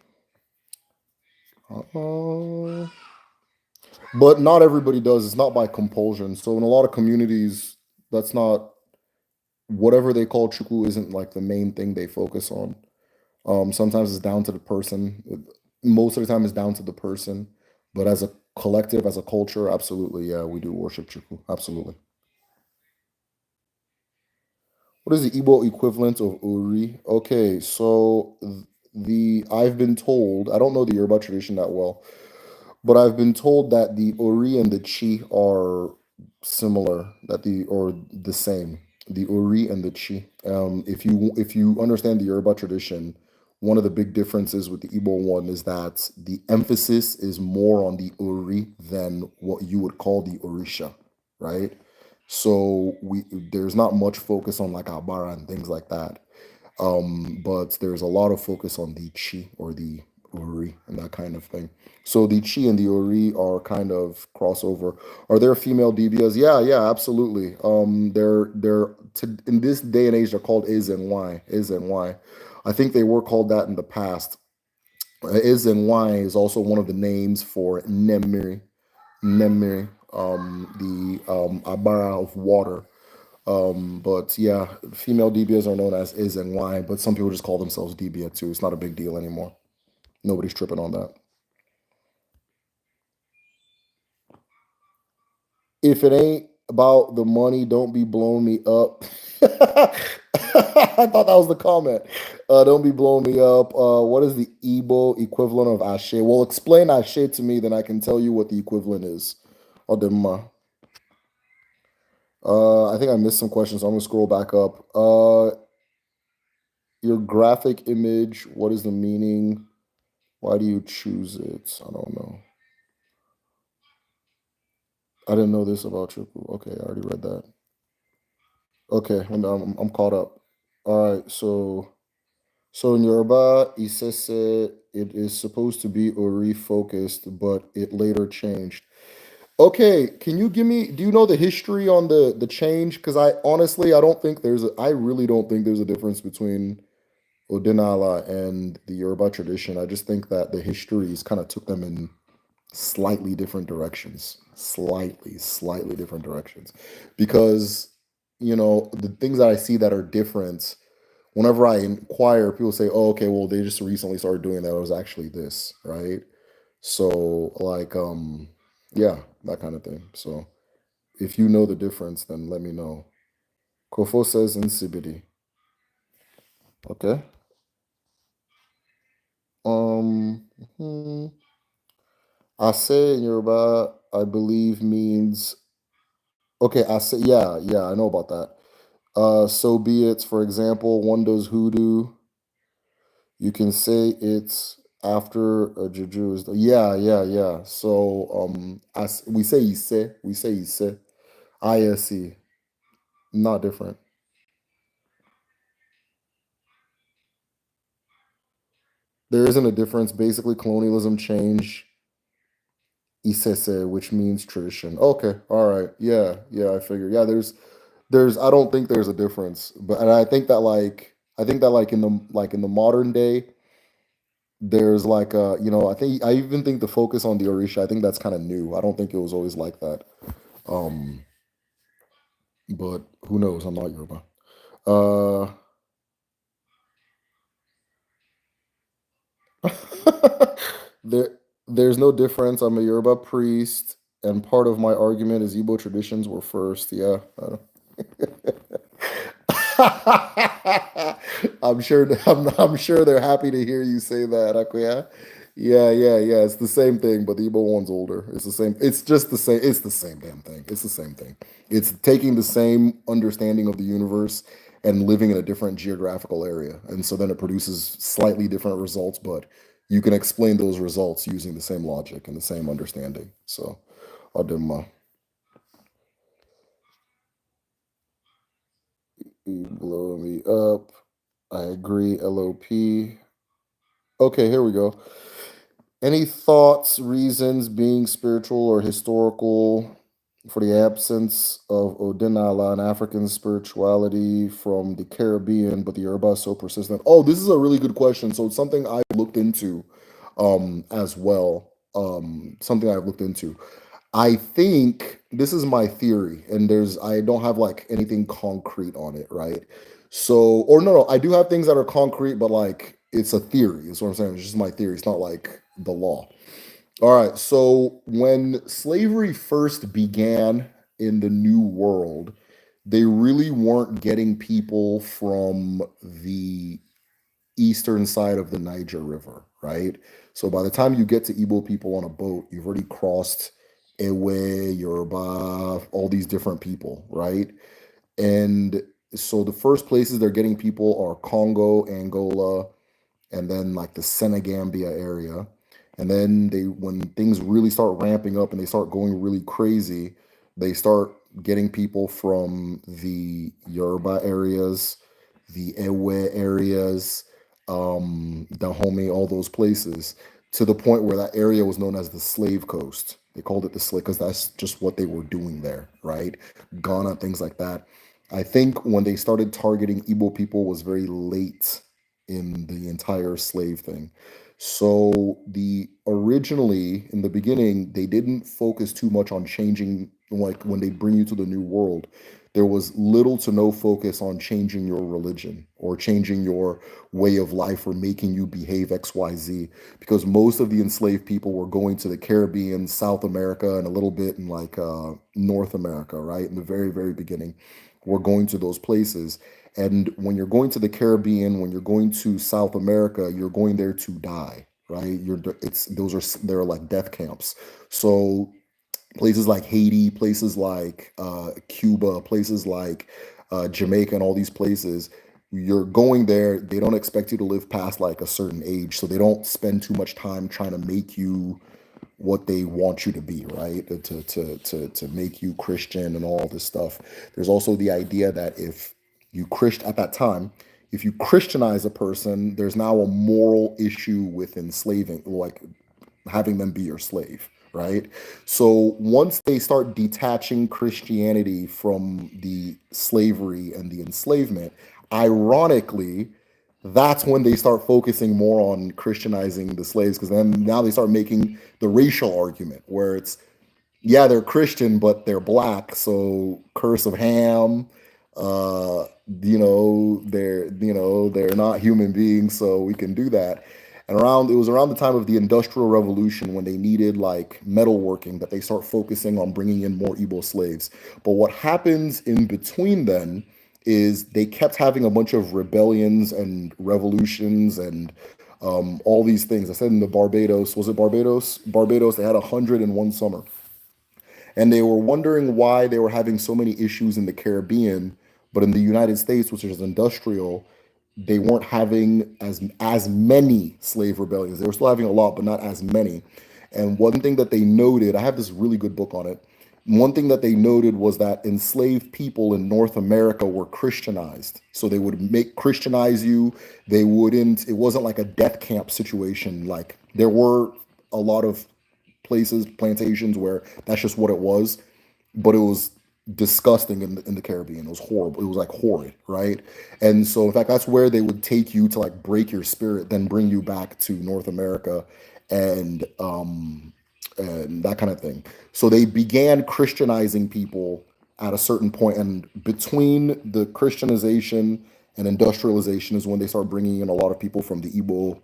Uh, but not everybody does. It's not by compulsion. So in a lot of communities, that's not whatever they call Chukwu isn't like the main thing they focus on. Sometimes it's down to the person. Most of the time, it's down to the person. But as a collective, as a culture, absolutely, yeah, we do worship Chukwu. Absolutely. What is the Igbo equivalent of Ori? Okay, so the I've been told, I don't know the Yoruba tradition that well, but I've been told that the Ori and the Chi are similar, that the or the same. The Ori and the Chi. If you understand the Yoruba tradition, one of the big differences with the Igbo one is that the emphasis is more on the Ori than what you would call the Orisha, right? So we there's not much focus on like Abara and things like that. But there's a lot of focus on the Chi or the Ori and that kind of thing. So the Chi and the Ori are kind of crossover. Are there female Dibias? Yeah, yeah, absolutely. In this day and age they're called Is and Y. Is and Y. I think they were called that in the past. Is and Y is also one of the names for Nemiri. Nemiri, the Abara of water. But yeah, female Dibias are known as Is and Y, but some people just call themselves Dibia too. It's not a big deal anymore. Nobody's tripping on that. If it ain't about the money, don't be blowing me up. I thought that was the comment. Don't be blowing me up. What is the Igbo equivalent of Ashe? Well, explain Ashe to me, then I can tell you what the equivalent is. Odemma. I think I missed some questions, so I'm gonna scroll back up. Your graphic image, what is the meaning? Why do you choose it? I don't know. I didn't know this about Triple. Okay, I already read that. Okay, I'm caught up. All right, so in Yoruba, Isese, it is supposed to be Ori focused, but it later changed. Okay, can you give me? Do you know the history on the change? Because I honestly, I really don't think there's a difference between Odinala and the Yoruba tradition. I just think that the histories kind of took them in slightly different directions, slightly different directions, because the things that I see that are different. Whenever I inquire, people say, "Oh, okay, well, they just recently started doing that. It was actually this, right?" So, like, yeah, that kind of thing. So, if you know the difference, then let me know. Kofo says insipidity. Okay. Um, hmm, Ase in Yoruba, I believe means okay. Ase, yeah, yeah, I know about that. So be it. For example, one does hoodoo. You can say it's after a juju is yeah, yeah, yeah. So as we say ise, ise, not different. There isn't a difference. Basically, colonialism changed isese, which means tradition. Okay, all right, yeah, yeah. I figure. Yeah, there's. I don't think there's a difference, but and I think that like in the modern day, there's like I think I even think the focus on the Orisha, I think that's kind of new. I don't think it was always like that. Um, but who knows? I'm not Yoruba. Uh, there's no difference. I'm a Yoruba priest, and part of my argument is Igbo traditions were first. Yeah, I'm sure. I'm sure they're happy to hear you say that, Akuya. Yeah, yeah, yeah. It's the same thing, but the Igbo one's older. It's the same. It's just the same. It's the same damn thing. It's the same thing. It's taking the same understanding of the universe and living in a different geographical area, and so then it produces slightly different results, but you can explain those results using the same logic and the same understanding. So, Adema, you blow me up. I agree. LOP. Okay, here we go. Any thoughts, reasons being spiritual or historical for the absence of Odinala and African spirituality from the Caribbean, but the Yoruba is so persistent? Oh, this is a really good question. So it's something I looked into as well. Something I've looked into. I think this is my theory, and I don't have like anything concrete on it, right? So, or no, I do have things that are concrete, but like it's a theory, is what I'm saying. It's just my theory. It's not like the law. All right. So when slavery first began in the New World, they really weren't getting people from the eastern side of the Niger River, right? So by the time you get to Igbo people on a boat, you've already crossed Ewe, Yoruba, all these different people, right? And so the first places they're getting people are Congo, Angola, and then like the Senegambia area. And then they, when things really start ramping up and they start going really crazy, they start getting people from the Yoruba areas, the Ewe areas, Dahomey, all those places, to the point where that area was known as the Slave Coast. They called it the slave because that's just what they were doing there, right? Ghana, things like that. I think when they started targeting Igbo people was very late in the entire slave thing. So the originally in the beginning they didn't focus too much on changing, like when they bring you to the new world. There was little to no focus on changing your religion or changing your way of life or making you behave XYZ, because most of the enslaved people were going to the Caribbean, South America, and a little bit in like North America, right? In the very, very beginning, were going to those places. And when you're going to the Caribbean, when you're going to South America, you're going there to die, right? It's those are they're like death camps. So places like Haiti, places like Cuba, places like Jamaica, and all these places, you're going there. They don't expect you to live past like a certain age, so they don't spend too much time trying to make you what they want you to be, right? To make you Christian and all this stuff. There's also the idea that if you Christ at that time, if you Christianize a person, there's now a moral issue with enslaving, like having them be your slave, right? So once they start detaching Christianity from the slavery and the enslavement, ironically, that's when they start focusing more on Christianizing the slaves, because then now they start making the racial argument where it's, yeah, they're Christian, but they're black. So curse of Ham, uh, they're not human beings, so we can do that. And around it was around the time of the Industrial Revolution when they needed like metalworking that they start focusing on bringing in more Igbo slaves. But what happens in between then is they kept having a bunch of rebellions and revolutions and all these things. I said in the Barbados, was it Barbados? Barbados, they had 101 summer, and they were wondering why they were having so many issues in the Caribbean, but in the United States, which is industrial, they weren't having as many slave rebellions. They were still having a lot, but not as many. And one thing that they noted, I have this really good book on it. One thing that they noted was that enslaved people in North America were Christianized. So they would make Christianize you. They wouldn't, it wasn't like a death camp situation. Like there were a lot of places, plantations where that's just what it was, but it was disgusting in the Caribbean. It was horrible. It was like horrid, right? And so, in fact, that's where they would take you to like break your spirit, then bring you back to North America, and that kind of thing. So they began Christianizing people at a certain point, and between the Christianization and industrialization is when they start bringing in a lot of people from the Igbo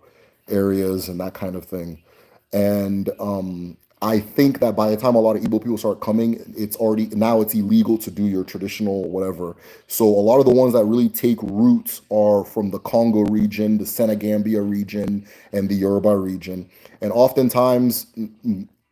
areas and that kind of thing. And I think that by the time a lot of Igbo people start coming, it's already now it's illegal to do your traditional whatever. So a lot of the ones that really take roots are from the Congo region, the Senegambia region, and the Yoruba region. And oftentimes,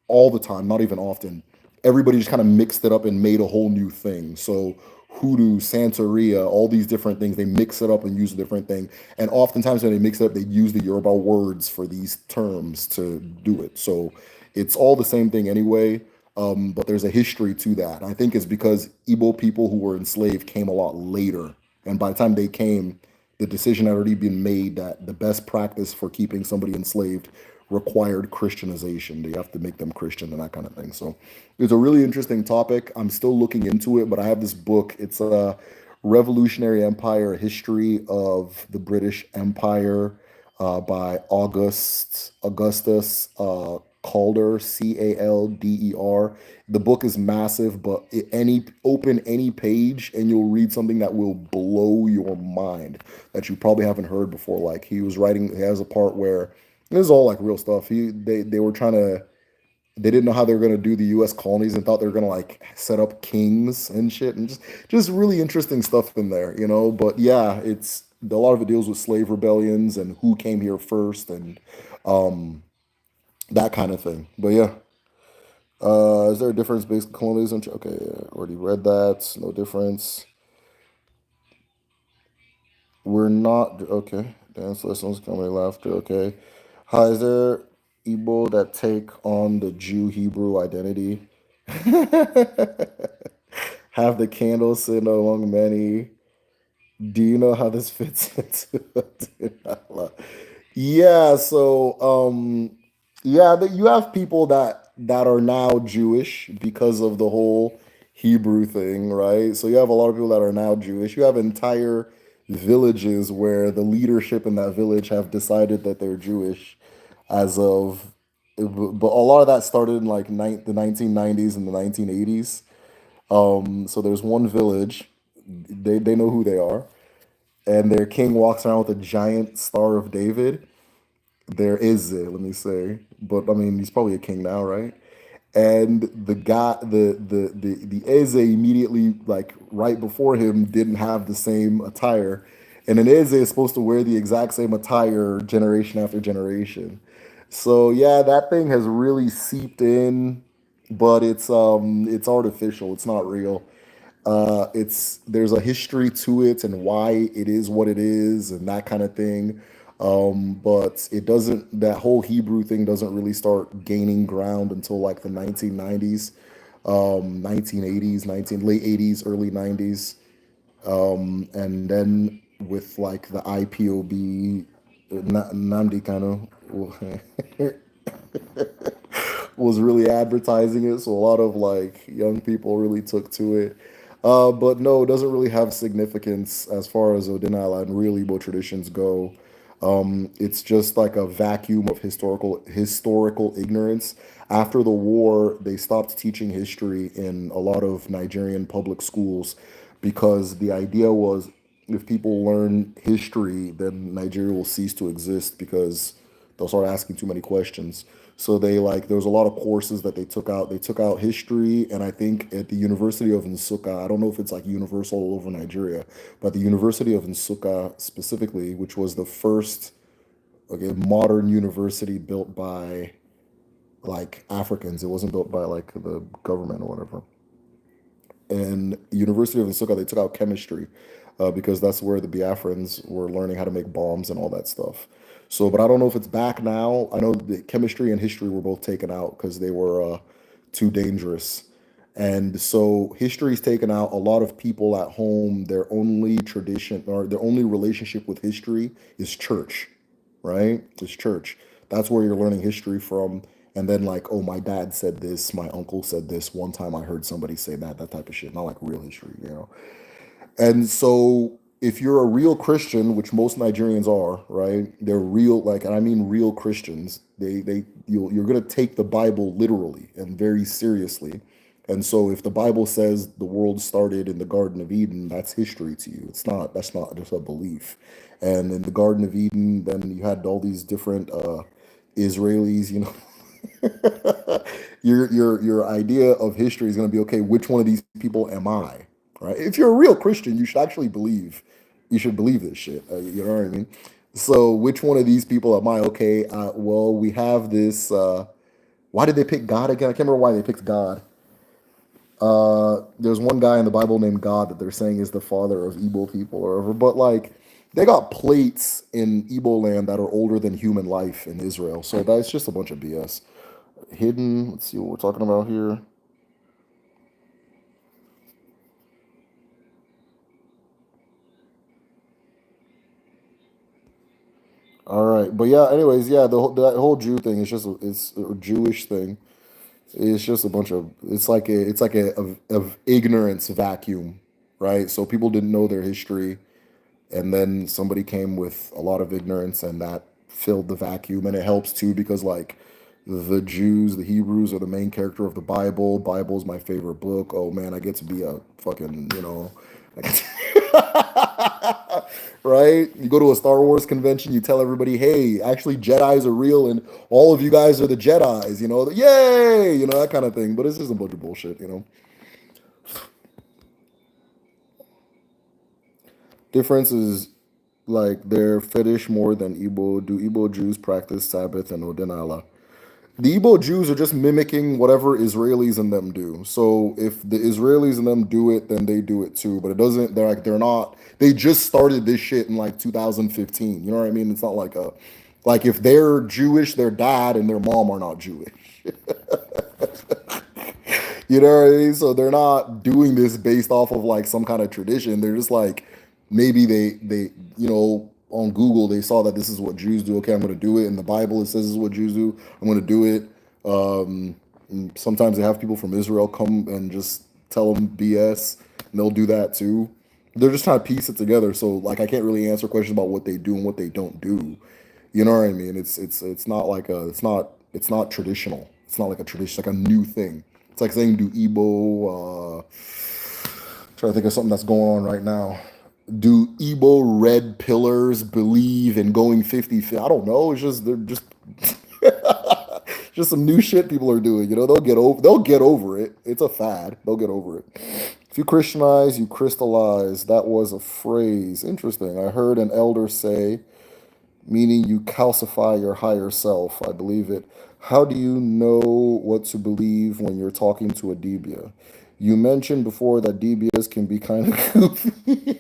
all the time, not even often, everybody just kind of mixed it up and made a whole new thing. So hoodoo, Santeria, all these different things, they mix it up and use a different thing. And oftentimes when they mix it up, they use the Yoruba words for these terms to do it. So it's all the same thing anyway. But there's a history to that. I think it's because Igbo people who were enslaved came a lot later. And by the time they came, the decision had already been made that the best practice for keeping somebody enslaved required Christianization. They have to make them Christian and that kind of thing. So it's a really interesting topic. I'm still looking into it, but I have this book. It's a Revolutionary Empire, a history of the British Empire by Augustus Calder, Calder. The book is massive, but open any page and you'll read something that will blow your mind that you probably haven't heard before. Like he was writing, he has a part where this is all like real stuff. They were trying to they didn't know how they were gonna do the U.S. colonies and thought they were gonna like set up kings and shit, and just really interesting stuff in there, you know. But yeah, it's a lot of it deals with slave rebellions and who came here first and that kind of thing. But yeah, is there a difference based on colonialism? Okay, yeah, already read that. No difference. We're not okay. Dance lessons, comedy, laughter. Okay. Hi, is there Igbo that take on the Jew Hebrew identity? Have the candle sin among many. Do you know how this fits into yeah, so yeah, you have people that are now Jewish because of the whole Hebrew thing, right? So you have a lot of people that are now Jewish. You have entire villages where the leadership in that village have decided that they're Jewish as of but a lot of that started in like the 1990s and the 1980s. So there's one village, they know who they are, and their king walks around with a giant Star of David. There is it, let me say, but I mean he's probably a king now, right? And the guy, the Eze immediately, like right before him, didn't have the same attire, and an Eze is supposed to wear the exact same attire generation after generation. So yeah, that thing has really seeped in, but it's artificial. It's not real. It's there's a history to it and why it is what it is and that kind of thing. But it doesn't. That whole Hebrew thing doesn't really start gaining ground until like the 1990s, 1980s, 19 late 80s, early 90s, and then with like the IPOB, Namdi kind of was really advertising it, so a lot of like young people really took to it. But no, it doesn't really have significance as far as Odinala and really what traditions go. It's just like a vacuum of historical ignorance. After the war, they stopped teaching history in a lot of Nigerian public schools because the idea was if people learn history, then Nigeria will cease to exist because they'll start asking too many questions. So they like there was a lot of courses that they took out. They took out history, and I think at the University of Nsukka, I don't know if it's like universal all over Nigeria, but the University of Nsukka specifically, which was the first modern university built by like Africans. It wasn't built by like the government or whatever. And University of Nsukka, they took out chemistry because that's where the Biafrans were learning how to make bombs and all that stuff. So, but I don't know if it's back now. I know the chemistry and history were both taken out because they were too dangerous. And so history's taken out. A lot of people at home, their only tradition or their only relationship with history is church, right? It's church. That's where you're learning history from. And then like, oh, my dad said this, my uncle said this. One time I heard somebody say that, that type of shit. Not like real history, you know. And so if you're a real Christian, which most Nigerians are, right? They're real, like, and I mean real Christians. You're gonna take the Bible literally and very seriously. And so if the Bible says the world started in the Garden of Eden, that's history to you. That's not just a belief. And in the Garden of Eden, then you had all these different Israelis, you know. Your idea of history is going to be okay, which one of these people am I, right? If you're a real Christian, you should actually believe, you should believe this shit, you know what I mean? So which one of these people am I? Okay, well, we have this why did they pick God again? I can't remember why they picked God. There's one guy in the Bible named God that they're saying is the father of Igbo people or whatever, but like they got plates in Igbo land that are older than human life in Israel, so that's just a bunch of BS. Hidden. Let's see what we're talking about here. All right, but yeah. Anyways, yeah, that whole Jew thing is just it's a Jewish thing. It's just a bunch of it's like of ignorance vacuum, right? So people didn't know their history, and then somebody came with a lot of ignorance, and that filled the vacuum. And it helps too because like the Jews, the Hebrews are the main character of the Bible. Bible's my favorite book. Oh man, I get to be a fucking, you know, I get to, Right? You go to a Star Wars convention, you tell everybody, hey, actually Jedis are real and all of you guys are the Jedis, yay, that kind of thing. But it's just a bunch of bullshit. Difference is like they're fetish more than Igbo. Do Igbo Jews practice Sabbath and Odinala? The Igbo Jews are just mimicking whatever Israelis and them do. So if the Israelis and them do it, then they do it too. But it doesn't. They're not. They just started this shit in like 2015. You know what I mean? It's not like if they're Jewish, their dad and their mom are not Jewish. You know what I mean? So they're not doing this based off of like some kind of tradition. They're just like maybe they on Google they saw that this is what Jews do. Okay, I'm going to do it. In the Bible it says this is what Jews do. I'm going to do it. And sometimes they have people from Israel come and just tell them BS, and they'll do that too. They're just trying to piece it together. So like I can't really answer questions about what they do and what they don't do. You know what I mean? It's not like it's not traditional. It's not like a tradition, like a new thing. It's like saying do Igbo. Trying to think of something that's going on right now. Do Igbo red pillars believe in going 50? I don't know. It's just they're just just some new shit people are doing. They'll get over it. It's a fad. They'll get over it. If you Christianize, you crystallize. That was a phrase. Interesting. I heard an elder say, meaning you calcify your higher self. I believe it. How do you know what to believe when you're talking to a Dibia? You mentioned before that Dibias can be kind of goofy.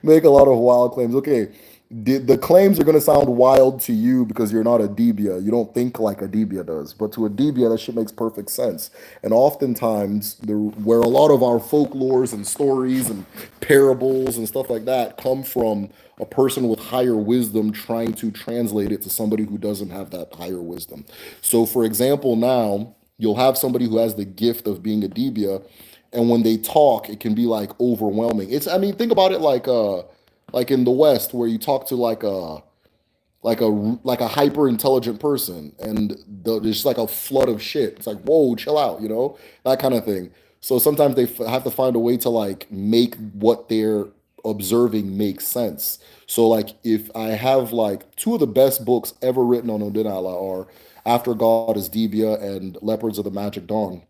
Make a lot of wild claims. Okay, the claims are going to sound wild to you because you're not a Dibia. You don't think like a Dibia does. But to a Dibia, that shit makes perfect sense. And oftentimes, where a lot of our folklores and stories and parables and stuff like that come from a person with higher wisdom trying to translate it to somebody who doesn't have that higher wisdom. So, for example, now you'll have somebody who has the gift of being a Dibia, and when they talk, it can be like overwhelming. Think about it like in the West where you talk to like a hyper intelligent person and there's just like a flood of shit. It's like, whoa, chill out, that kind of thing. So sometimes they have to find a way to like make what they're observing make sense. So like if I have like two of the best books ever written on Odinala are After God is Dibia and Leopards of the Magic Dawn,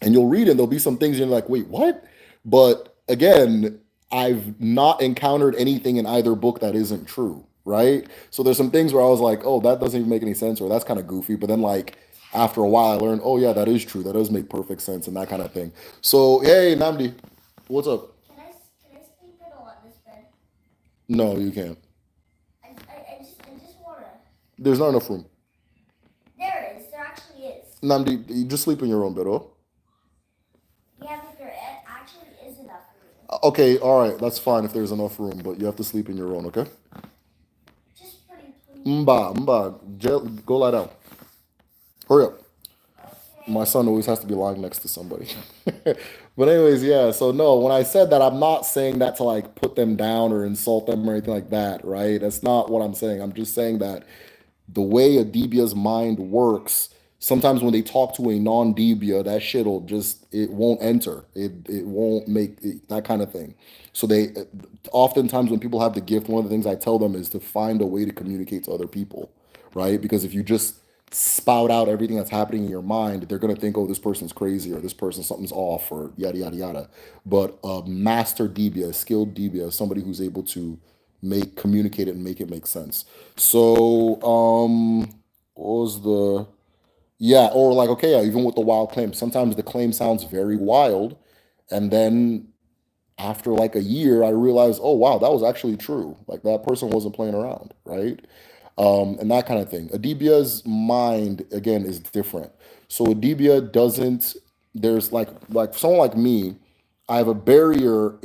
and you'll read it and there'll be some things you're like, wait, what? But again, I've not encountered anything in either book that isn't true, right? So there's some things where I was like, oh, that doesn't even make any sense, or that's kind of goofy. But then like after a while I learned, oh yeah, that is true, that does make perfect sense, and that kind of thing. So hey, Namdi, what's up? Can I sleep in on this bed? No, you can't. I just wanna. There's not enough room. There is. There actually is. Namdi, you just sleep in your own bed, oh? Yeah, but there actually is enough room. Okay, all right, that's fine if there's enough room, but you have to sleep in your own, okay? Just pretty please. Go lie down. Hurry up. Okay. My son always has to be lying next to somebody. But anyways, yeah. So no, when I said that, I'm not saying that to like put them down or insult them or anything like that, right? That's not what I'm saying. I'm just saying that the way a Dibia's mind works, sometimes when they talk to a non-Dibia, that shit'll just it won't enter. It won't make that kind of thing. So they oftentimes when people have the gift, one of the things I tell them is to find a way to communicate to other people, right? Because if you just spout out everything that's happening in your mind, they're gonna think, oh, this person's crazy or this person something's off or yada yada yada. But a master Dibia, a skilled Dibia, is somebody who's able to communicate it and make it make sense. So what was the yeah, or like okay, yeah, even with the wild claim, sometimes the claim sounds very wild, and then after like a year, I realized, oh wow, that was actually true. Like that person wasn't playing around, right? And that kind of thing. Adibia's mind again is different. So Adibia doesn't. There's like someone like me. I have a barrier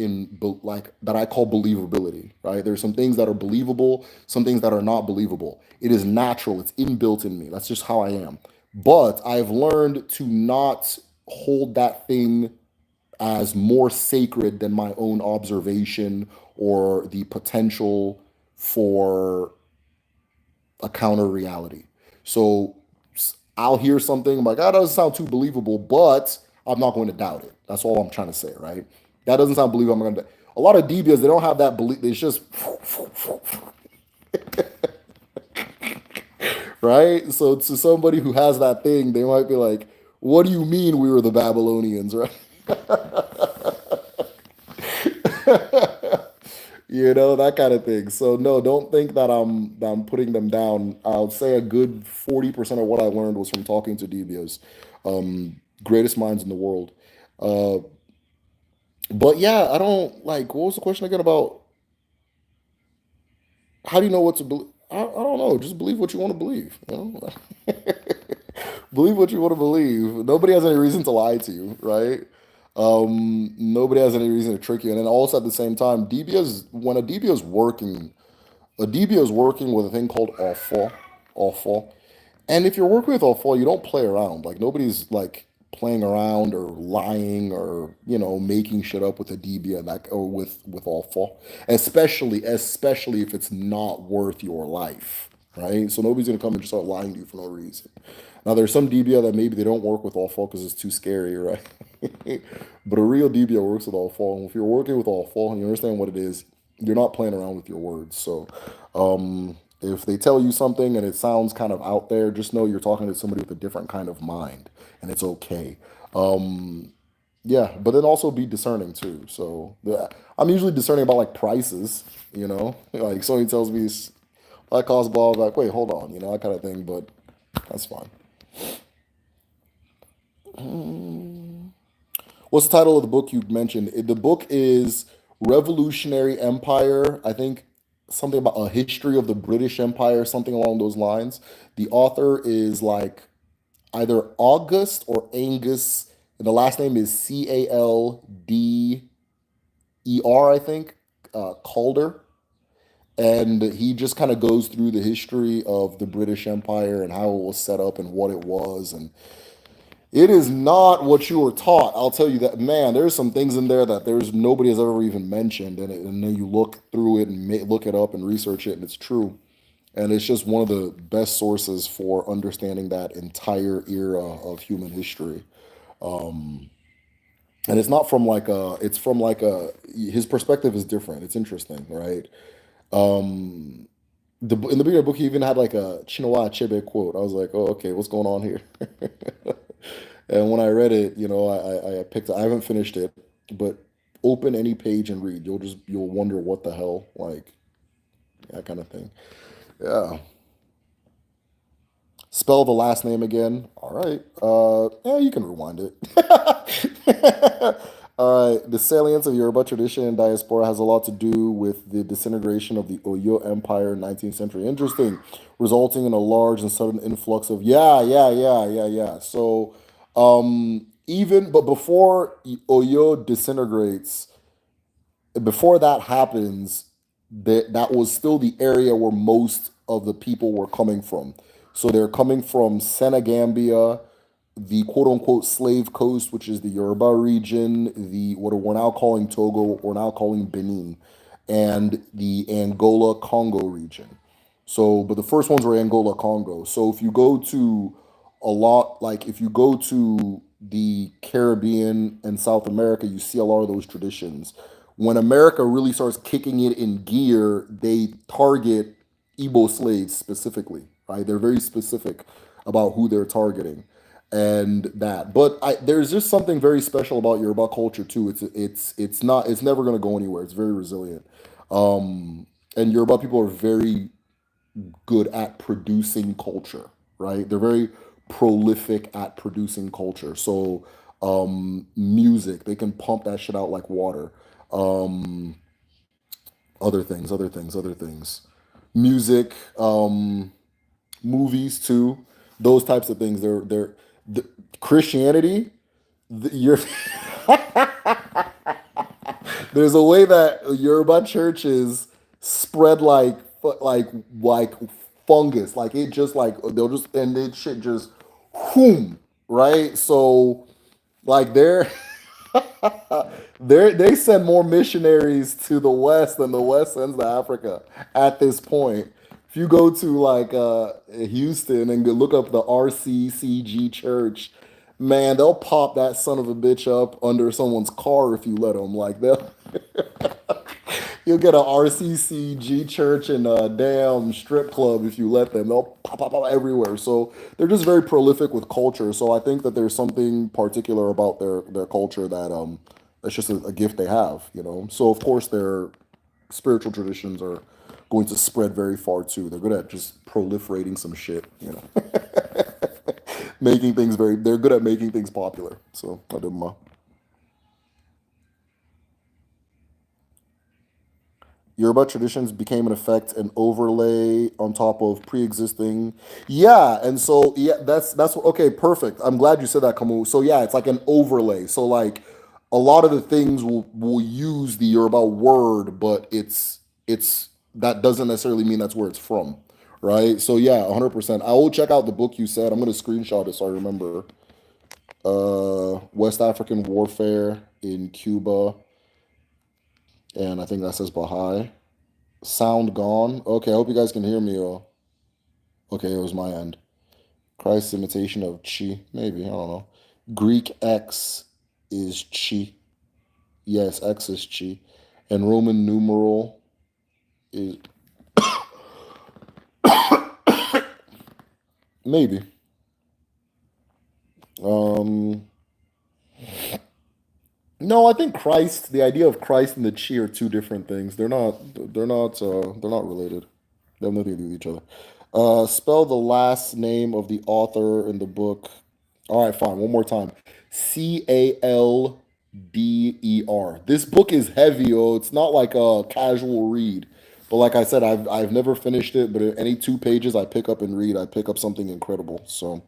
like that I call believability, right? There's some things that are believable, some things that are not believable. It is natural, it's inbuilt in me. That's just how I am. But I've learned to not hold that thing as more sacred than my own observation or the potential for a counter reality. So I'll hear something I'm like, oh, that doesn't sound too believable, but I'm not going to doubt it. That's all I'm trying to say, right? That doesn't sound believable. I'm going to. A lot of Dibias, they don't have that belief. It's just right. So to somebody who has that thing, they might be like, "What do you mean we were the Babylonians?" Right? That kind of thing. So no, don't think that I'm putting them down. I'll say a good 40% of what I learned was from talking to DBOs, greatest minds in the world. Uh, but yeah, I don't like. What was the question again about how do you know what to believe? I don't know. Just believe what you want to believe. Believe what you want to believe. Nobody has any reason to lie to you, right? Nobody has any reason to trick you. And then also at the same time, when a DBA is working with a thing called awful. And if you're working with awful, you don't play around. Like nobody's like playing around or lying or making shit up with a DBA like or with awful. Especially if it's not worth your life, right? So nobody's gonna come and just start lying to you for no reason. Now there's some DBA that maybe they don't work with awful because it's too scary, right? But a real DBA works with awful. And if you're working with awful and you understand what it is, you're not playing around with your words. So if they tell you something and it sounds kind of out there, just know you're talking to somebody with a different kind of mind, and it's okay. Yeah, but then also be discerning too. So I'm usually discerning about like prices, like somebody tells me that costs blah, like wait, hold on, that kind of thing. But that's fine. What's the title of the book you mentioned? The book is Revolutionary Empire. I think something about a history of the British Empire, something along those lines. The author is like either August or Angus, and the last name is Calder, I think, Calder. And he just kind of goes through the history of the British Empire and how it was set up and what it was, and it is not what you were taught. I'll tell you that, man. There's some things in there that there's nobody has ever even mentioned, and then you look through it and look it up and research it, and it's true. And it's just one of the best sources for understanding that entire era of human history. And it's not from like a, it's from like a, his perspective is different. It's interesting, right? In the beginning of the book, he even had like a Chinawa Achebe quote. I was like, oh, okay, what's going on here? And when I read it, I picked. I haven't finished it, but open any page and read. You'll wonder what the hell, like that kind of thing. Yeah. Spell the last name again. All right. Yeah, you can rewind it. All right. The salience of Yoruba tradition and diaspora has a lot to do with the disintegration of the Oyo Empire in 19th century. Interesting, resulting in a large and sudden influx of yeah. So, even but before Oyo disintegrates, before that happens, that was still the area where most of the people were coming from. So they're coming from Senegambia, the quote unquote slave coast, which is the Yoruba region, the what we're now calling Togo, what we're now calling Benin, and the Angola Congo region. So, but the first ones were Angola Congo. So if you go to if you go to the Caribbean and South America, you see a lot of those traditions. When America really starts kicking it in gear, they target Igbo slaves specifically, right? They're very specific about who they're targeting and that. But there's just something very special about Yoruba culture too. It's never going to go anywhere. It's very resilient. And Yoruba people are very good at producing culture, right? They're very prolific at producing culture. So music, they can pump that shit out like water. Um, other things. Music, movies too. Those types of things. The, Christianity. You're there's a way that Yoruba churches spread like fungus. Like it just like they'll just and it shit just whoom, right? So like they send more missionaries to the West than the West sends to Africa at this point. If you go to like Houston and go look up the RCCG church, Man, they'll pop that son of a bitch up under someone's car if you let them. Like they'll you'll get a RCCG church and a damn strip club if you let them. They'll pop up everywhere. So they're just very prolific with culture. So I think that there's something particular about their culture that that's just a gift they have, you know. So of course their spiritual traditions are going to spread very far too. They're good at just proliferating some shit, you know. Making things very they're good at making things popular. So I do my Yoruba traditions became in effect an overlay on top of pre-existing. Yeah, and so yeah, that's okay, perfect. I'm glad you said that, Kamu. So yeah, it's like an overlay. So like a lot of the things will use the Yoruba word, but it's that doesn't necessarily mean that's where it's from, right? So yeah, 100%. I will check out the book you said. I'm gonna screenshot it so I remember. West African warfare in Cuba, and I think that says Baha'i. Sound gone. Okay, I hope you guys can hear me. Okay, it was my end. Christ's imitation of chi. Maybe, I don't know. Greek X is chi. Yes, X is chi. And Roman numeral is maybe. Um no, I think Christ, the idea of Christ and the chi are two different things. They're not related. They have nothing to do with each other. Spell the last name of the author in the book. All right, fine. One more time. Calder. This book is heavy, oh. It's not like a casual read. But like I said, I've never finished it. But any 2 pages I pick up and read, I pick up something incredible. So,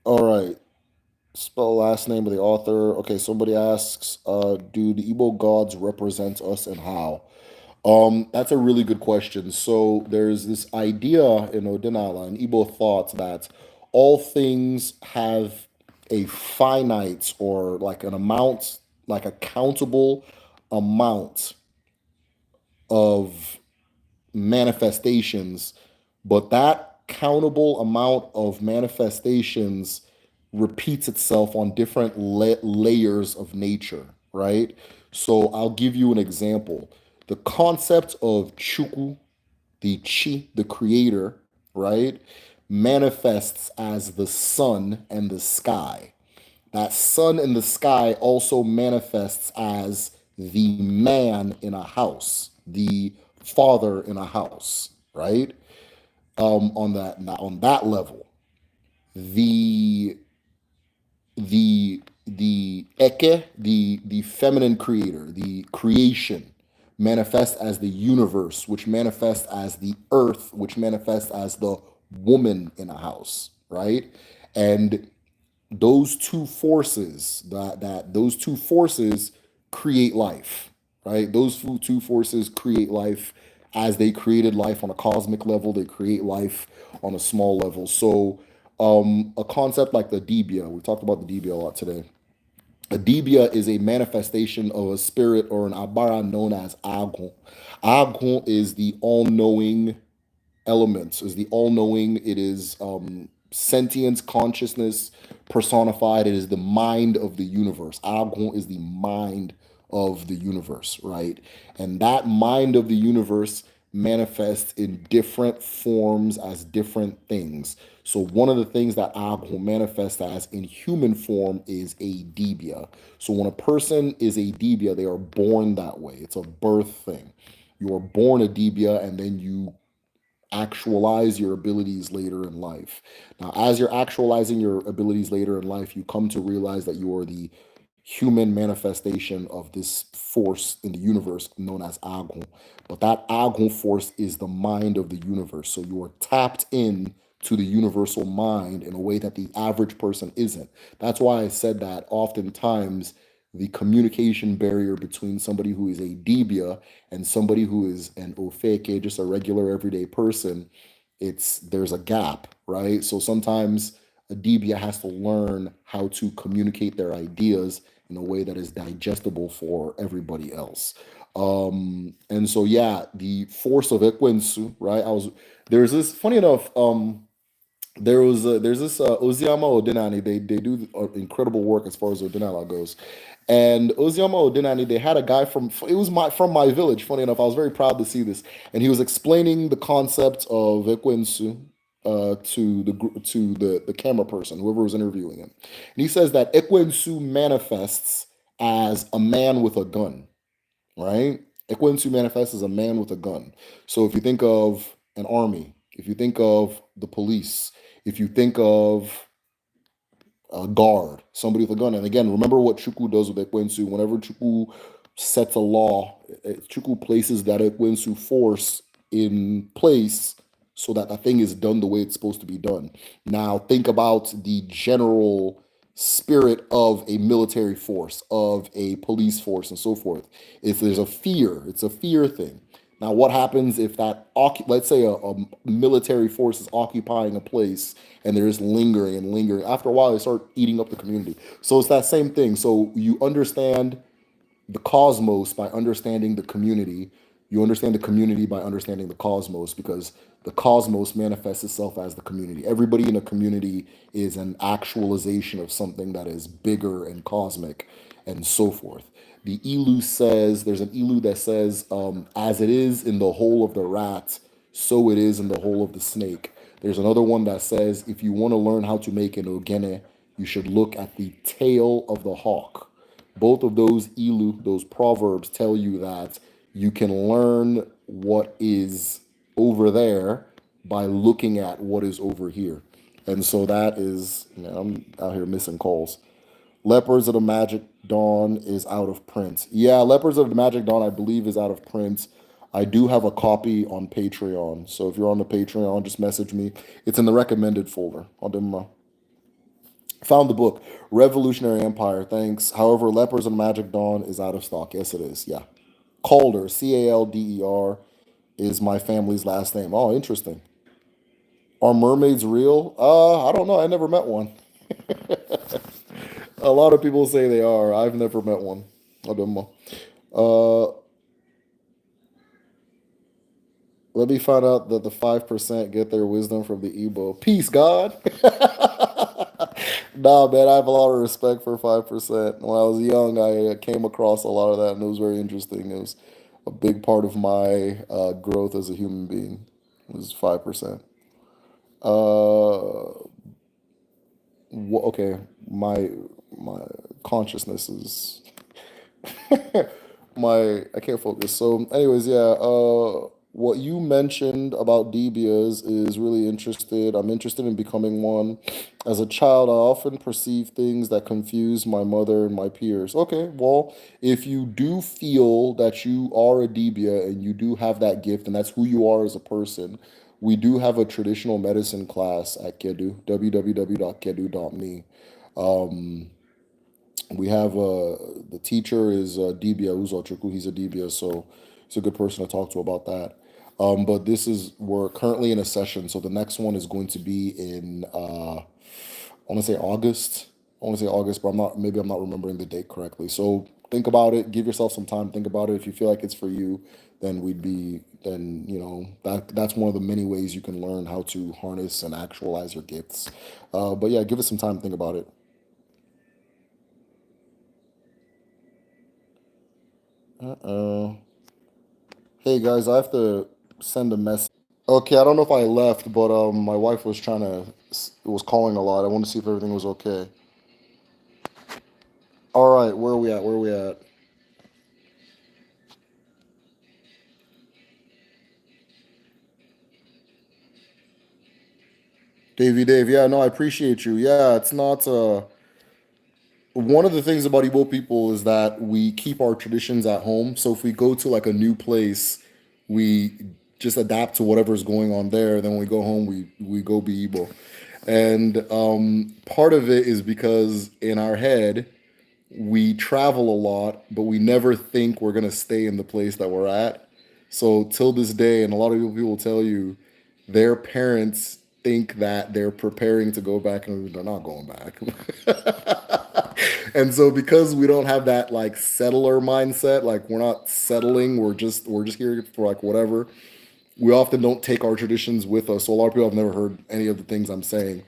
all right. Spell last name of the author. Okay, somebody asks, do the Igbo gods represent us and how? That's a really good question. So there's this idea in Odinala and Igbo thought that all things have a finite or like an amount, like a countable amount of manifestations, but that countable amount of manifestations repeats itself on different layers of nature, right? So I'll give you an example. The concept of Chuku, the Chi, the creator, right, manifests as the sun and the sky. That sun in the sky also manifests as the man in a house, the father in a house, right? On that level, the the eke, the feminine creator, the creation, manifests as the universe, which manifests as the earth, which manifests as the woman in a house, right? And those two forces that those two forces create life, right? Those two forces create life. As they created life on a cosmic level, they create life on a small level. So a concept like the Dibia, we talked about the Dibia a lot today. A Dibia is a manifestation of a spirit or an abara known as Agun. Agun is the all-knowing elements, is the all-knowing. It is sentience, consciousness personified. It is the mind of the universe. Agun is the mind of the universe, right? And that mind of the universe manifests in different forms as different things. So one of the things that Agun manifests as in human form is a dibia. So when a person is a dibia, they are born that way. It's a birth thing. You are born a dibia and then you actualize your abilities later in life. Now, as you're actualizing your abilities later in life, you come to realize that you are the human manifestation of this force in the universe known as Agun. But that Agun force is the mind of the universe. So you are tapped in to the universal mind in a way that the average person isn't. That's why I said that oftentimes the communication barrier between somebody who is a dibia and somebody who is an ofeke, just a regular everyday person, there's a gap, right? So sometimes a dibia has to learn how to communicate their ideas in a way that is digestible for everybody else. And so yeah, the force of Ekwensu, right? There's this funny enough, there's this Oziama Odinani. They do incredible work as far as Odinala goes. And Oziama Odinani, they had a guy from my village. Funny enough, I was very proud to see this, and he was explaining the concept of Ekwensu to the camera person, whoever was interviewing him. And he says that Ekwensu manifests as a man with a gun, right? Ekwensu manifests as a man with a gun. So if you think of an army, if you think of the police, if you think of a guard, somebody with a gun. And again, remember what Chuku does with Ekwensu. Whenever Chuku sets a law, Chuku places that Ekwensu force in place so that the thing is done the way it's supposed to be done. Now, think about the general spirit of a military force, of a police force, and so forth. If there's a fear, it's a fear thing. Now, what happens if let's say a military force is occupying a place and they're just lingering and lingering? After a while, they start eating up the community. So it's that same thing. So you understand the cosmos by understanding the community. You understand the community by understanding the cosmos, because the cosmos manifests itself as the community. Everybody in a community is an actualization of something that is bigger and cosmic and so forth. The Ilu says, there's an Ilu that says, as it is in the hole of the rat, so it is in the hole of the snake. There's another one that says, if you want to learn how to make an ogene, you should look at the tail of the hawk. Both of those ilu, those proverbs, tell you that you can learn what is over there by looking at what is over here. And so that is, man, I'm out here missing calls. Leopards of the Magic Dawn is out of print. Yeah, Leopards of the Magic Dawn, I believe, is out of print. I do have a copy on Patreon. So if you're on the Patreon, just message me. It's in the recommended folder. I'll do my Found the book, Revolutionary Empire. Thanks. However, Lepers and Magic Dawn is out of stock. Yes, it is. Yeah. Calder, Calder, is my family's last name. Oh, interesting. Are mermaids real? I don't know. I never met one. A lot of people say they are. I've never met one. I don't know. Uh, Let me find out that the 5% get their wisdom from the Igbo. Peace, God. Nah, man, I have a lot of respect for 5%. When I was young, I came across a lot of that, and it was very interesting. It was a big part of my growth as a human being. It was 5%. Uh, okay, my consciousness is I can't focus. So, anyways, yeah. What you mentioned about Dibias is really interested. I'm interested in becoming one. As a child, I often perceive things that confuse my mother and my peers. Okay, well, if you do feel that you are a Dibia and you do have that gift and that's who you are as a person, we do have a traditional medicine class at Kedu, www.kedu.me. We have the teacher is Dibia Uzochukwu. He's a Dibia, so he's a good person to talk to about that. But we're currently in a session, so the next one is going to be in I want to say August. I want to say August, but I'm not remembering the date correctly. So think about it. Give yourself some time. Think about it. If you feel like it's for you, then that's one of the many ways you can learn how to harness and actualize your gifts. But yeah, give it some time. Think about it. Uh-oh. Hey guys, I have to send a message. Okay, I don't know if I left, but my wife was was calling a lot. I wanted to see if everything was okay. All right, where are we at? Where are we at? Davey Dave, yeah, no, I appreciate you. Yeah, it's not one of the things about Igbo people is that we keep our traditions at home. So if we go to like a new place, we just adapt to whatever's going on there. Then when we go home, we go be Igbo. And part of it is because in our head, we travel a lot, but we never think we're gonna stay in the place that we're at. So till this day, and a lot of people will tell you, their parents think that they're preparing to go back, and they're not going back. And so because we don't have that like settler mindset, like we're not settling, we're just here for like whatever. we often don't take our traditions with us. So a lot of people have never heard any of the things I'm saying,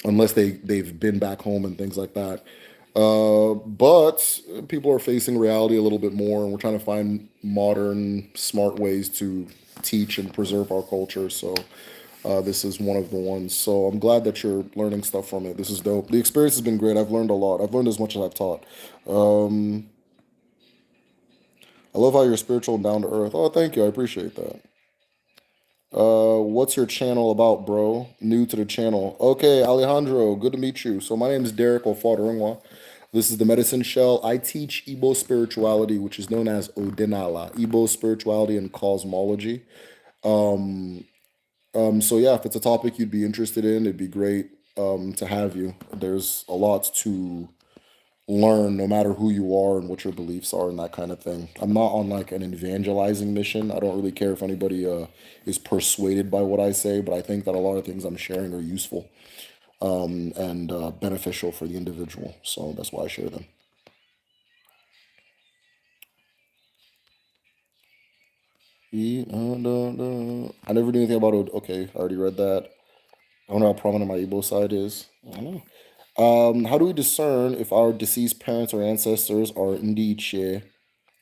unless they've been back home and things like that. But people are facing reality a little bit more, and we're trying to find modern, smart ways to teach and preserve our culture. So this is one of the ones. So I'm glad that you're learning stuff from it. This is dope. The experience has been great. I've learned a lot. I've learned as much as I've taught. I love how you're spiritual and down to earth. Oh, thank you. I appreciate that. What's your channel about, bro? New to the channel. Okay, Alejandro, good to meet you. So my name is Derek Ofadarungwa. This is the Medicine Shell. I teach Igbo spirituality, which is known as Odinala, Igbo spirituality and cosmology. So yeah, if it's a topic you'd be interested in, it'd be great to have you. There's a lot to learn no matter who you are and what your beliefs are and that kind of thing. I'm not on like an evangelizing mission. I don't really care if anybody is persuaded by what I say, but I think that a lot of things I'm sharing are useful and beneficial for the individual. So that's why I share them. I never knew anything about it. Okay, I already read that. I don't know how prominent my Igbo side is. I don't know. How do we discern if our deceased parents or ancestors are indeed share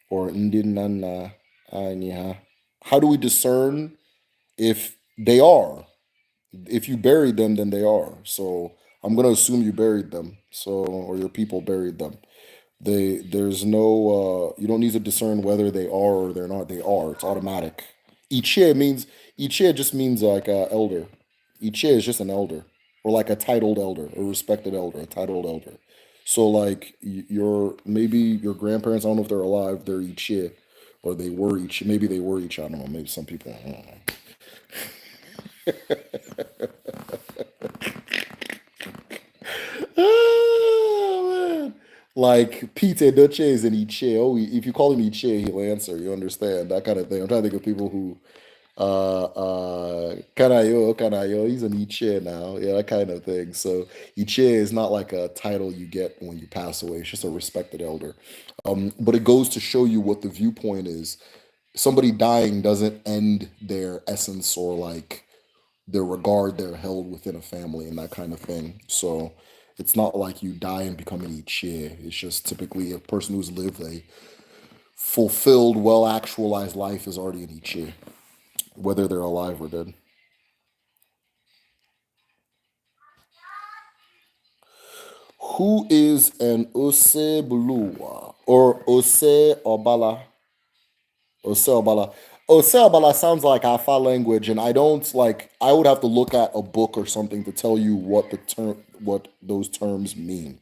or Ndinana Anya? How do we discern if they are? If you buried them, then they are. So I'm gonna assume you buried them. So or your people buried them. There's no you don't need to discern whether they are or they're not. They are. It's automatic. Ichie just means like elder. Ichie is just an elder or like a titled elder, a respected elder, a titled elder. So like your maybe your grandparents, I don't know if they're alive, they're Ichie or they were Ichie. Maybe they were Ichie. I don't know. Maybe some people. I don't know. Oh, man. Like Peter Duce is an Ichie. Oh, if you call him Ichie, he'll answer. You understand that kind of thing. I'm trying to think of people who Kanayo, he's an Ichie now. Yeah, that kind of thing. So Ichie is not like a title you get when you pass away. It's just a respected elder. But it goes to show you what the viewpoint is. Somebody dying doesn't end their essence or like the regard they're held within a family and that kind of thing. So it's not like you die and become an Ichie. It's just typically a person who's lived a fulfilled, well actualized life is already an Ichie, whether they're alive or dead. Who is an Ose Bulua or Ose Obala? Ose Obala. Ose Obala sounds like Afa language, and I don't like. I would have to look at a book or something to tell you what those terms mean.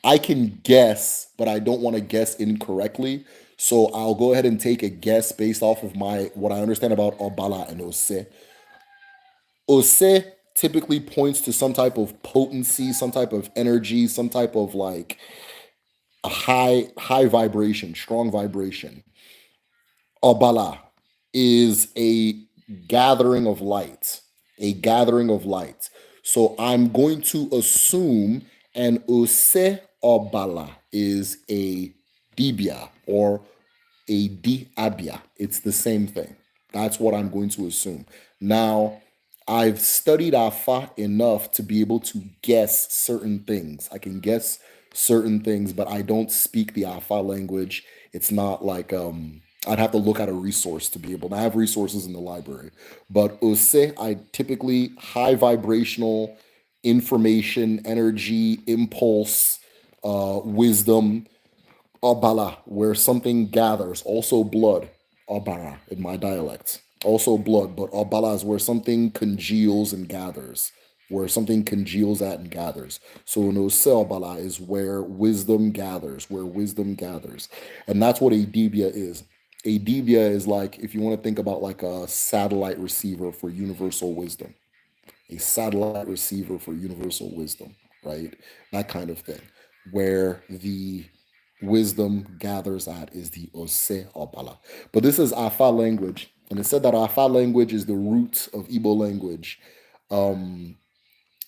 I can guess, but I don't want to guess incorrectly. So I'll go ahead and take a guess based off of my what I understand about Obala and Ose. Ose typically points to some type of potency, some type of energy, some type of like a high vibration, strong vibration. Obala is a gathering of light, a gathering of light. So I'm going to assume an Ose Obala is a Dibia or a Diabia. It's the same thing. That's what I'm going to assume. Now, I've studied Afa enough to be able to guess certain things. I can guess certain things, but I don't speak the Afa language. It's not like I'd have to look at a resource to be able to have resources in the library. But Ose, I typically high vibrational information, energy, impulse, wisdom, Obala, where something gathers, also blood, Obara in my dialect. Also blood, but Obala is where something congeals and gathers, where something congeals at and gathers. So Nose Obala is where wisdom gathers, where wisdom gathers. And that's what a Dibia is. A Dibia is like, if you want to think about like a satellite receiver for universal wisdom, a satellite receiver for universal wisdom, right? That kind of thing, where the wisdom gathers at is the Ose Obala. But this is Afa language, and it said that Afa language is the root of Igbo language,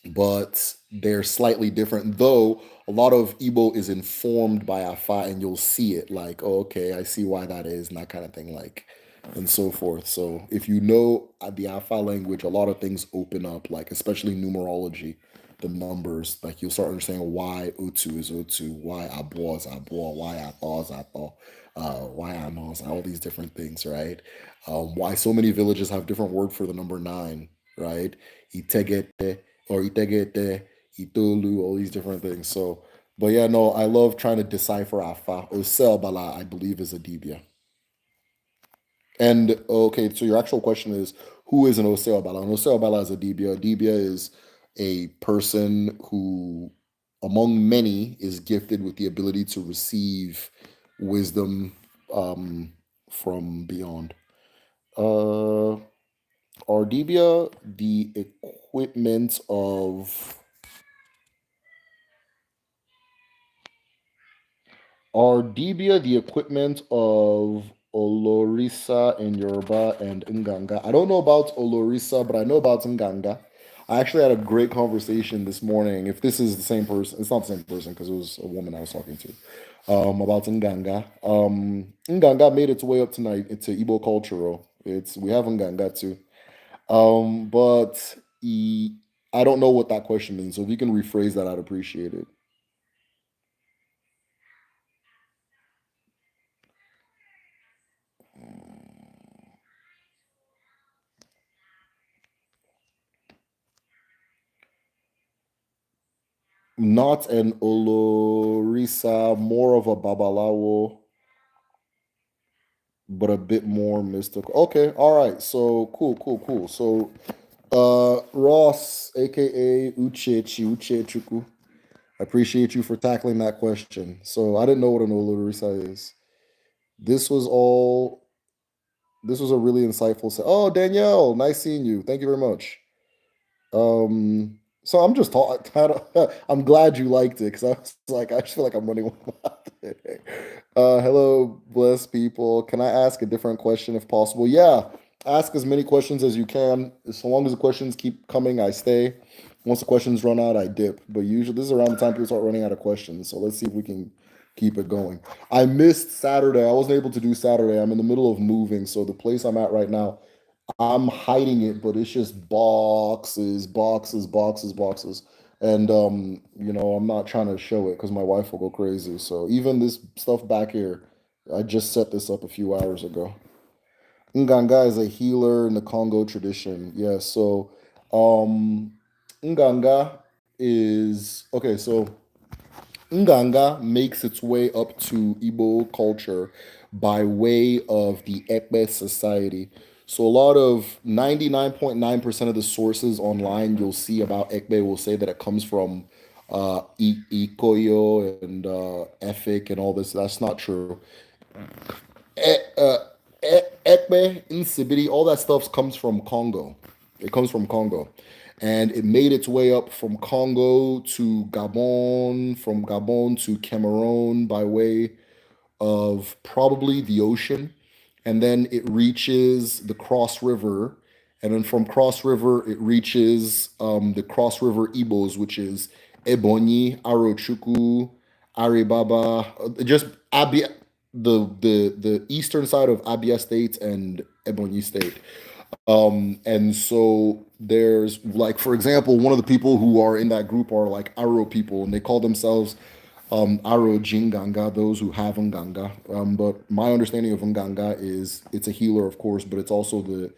but they're slightly different, though a lot of Igbo is informed by Afa, and you'll see it like, oh, okay, I see why that is, and that kind of thing. Like, and so forth. So if you know the Alpha language, a lot of things open up, like especially numerology, the numbers. Like you'll start understanding why Otu is Otu, why Abo is Abo, why Atho is Atho, why Ano is all these different things, right? Why so many villages have different word for the number nine, right? Itegete or Itegete, Itolu, all these different things. So, but yeah, no, I love trying to decipher Alpha. Osel Bala, I believe, is a Dibia. And okay, so your actual question is who is an Oseo Bala? An Oseo Bala is a Dibia. Dibia is a person who, among many, is gifted with the ability to receive wisdom from beyond. Uh, are Dibia the equipment of Are Dibia the equipment of Olorisa in Yoruba and Nganga? I don't know about Olorisa, but I know about Nganga. I actually had a great conversation this morning. If this is the same person, it's not the same person because it was a woman I was talking to about Nganga. Nganga made its way up tonight into Igbo cultural. It's we have Nganga too, but I don't know what that question means. So if you can rephrase that, I'd appreciate it. Not an Olorisa, more of a Babalawo, but a bit more mystical. Okay, all right. So cool. So Ross, aka Uche Chuku, I appreciate you for tackling that question. So I didn't know what an Olorisa is. This was all this was a really insightful Oh, Danielle, nice seeing you. Thank you very much. So I'm just talking. I'm glad you liked it because I was like, I just feel like I'm running one mouth today. Hello, blessed people. Can I ask a different question if possible? Yeah, ask as many questions as you can. So long as the questions keep coming, I stay. Once the questions run out, I dip. But usually, this is around the time people start running out of questions. So let's see if we can keep it going. I missed Saturday. I wasn't able to do Saturday. I'm in the middle of moving, so the place I'm at right now I'm hiding it, but it's just boxes. And I'm not trying to show it because my wife will go crazy. So even this stuff back here, I just set this up a few hours ago. Nganga is a healer in the Congo tradition. Yeah, so um Nganga is okay, so Nganga makes its way up to Igbo culture by way of the Ekpe society. So a lot of 99.9% of the sources online you'll see about Ekpe will say that it comes from Ikoyo and Efik and all this. That's not true. Ekpe, Insibidi, all that stuff comes from Congo. It comes from Congo. And it made its way up from Congo to Gabon, from Gabon to Cameroon by way of probably the ocean. And then it reaches the Cross River. And then from Cross River, it reaches the Cross River Igbos, which is Ebonyi, Arochukwu, Aribaba, just Abia, the eastern side of Abia State and Ebonyi State. And so there's like, for example, one of the people who are in that group are like Aro people, and they call themselves Aro Jinganga, those who have Nganga. But my understanding of Nganga is it's a healer, of course, but it's also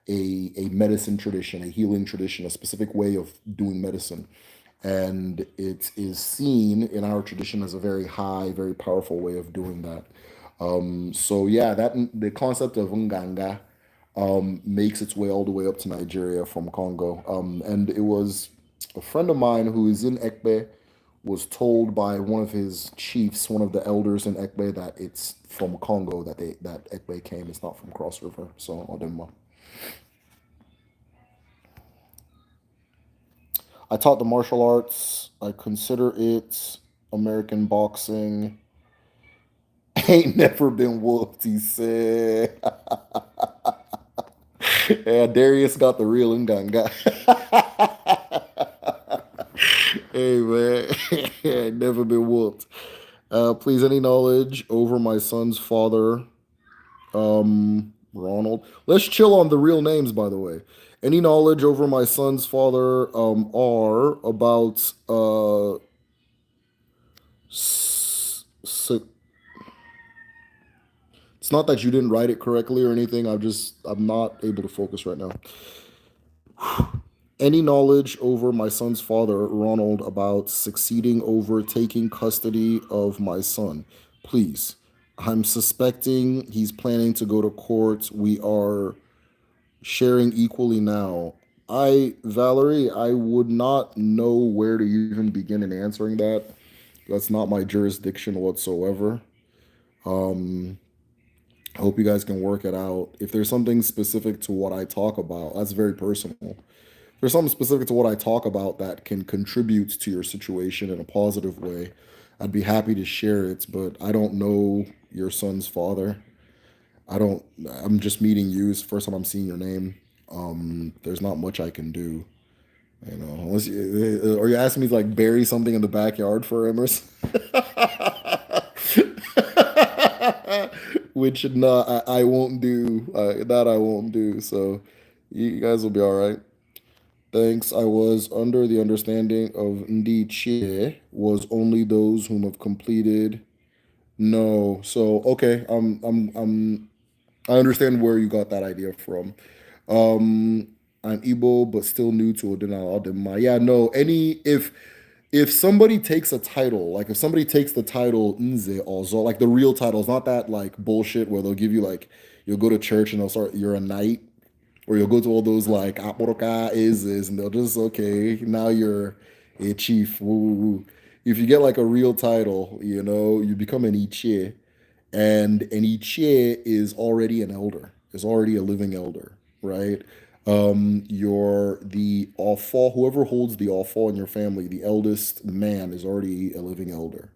a medicine tradition, a healing tradition, a specific way of doing medicine. And it is seen in our tradition as a very high, very powerful way of doing that. So yeah, that the concept of Nganga makes its way all the way up to Nigeria from Congo. And it was a friend of mine who is in Ekbe was told by one of his chiefs, one of the elders in Ekbe, that it's from Congo that Ekbe came. It's not from Cross River. So Odemma. I taught the martial arts. I consider it American boxing. Ain't never been whooped, he said. Yeah, Darius got the real Nganga. Hey man, never been whooped. Please, any knowledge over my son's father. Ronald. Let's chill on the real names, by the way. Any knowledge over my son's father are about s- it's not that you didn't write it correctly or anything. I'm not able to focus right now. Any knowledge over my son's father, Ronald, about succeeding over taking custody of my son? Please. I'm suspecting he's planning to go to court. We are sharing equally now. Valerie, I would not know where to even begin in answering that. That's not my jurisdiction whatsoever. I hope you guys can work it out. If there's something specific to what I talk about, that's very personal. If there's something specific to what I talk about that can contribute to your situation in a positive way, I'd be happy to share it, but I don't know your son's father. I don't, I'm just meeting you. It's the first time I'm seeing your name. There's not much I can do. Unless are you asking me to like bury something in the backyard for him or something? Which no, I won't do. That I won't do. So you guys will be all right. Thanks. I was under the understanding of Ndi Chie was only those whom have completed. No. So okay. I understand where you got that idea from. Um, I'm Igbo, but still new to Odinani. Yeah, no. If somebody takes a title, like if somebody takes the title Nze Ozo, like the real titles, not that like bullshit where they'll give you like you'll go to church and they'll start you're a knight, or you'll go to all those like Aporoka is, and they'll just okay now you're a chief. Woo, woo, woo. If you get like a real title, you become an Ichie, and an Ichie is already an elder, is already a living elder, right? You're the Ofal, whoever holds the Ofal in your family, the eldest man is already a living elder.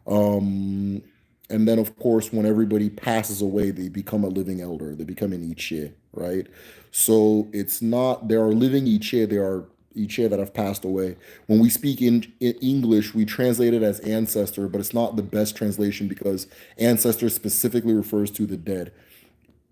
Um, and then, of course, when everybody passes away, they become a living elder. They become an Ichie, right? So it's not, there are living Ichie, there are Ichie that have passed away. When we speak in English, we translate it as ancestor, but it's not the best translation because ancestor specifically refers to the dead.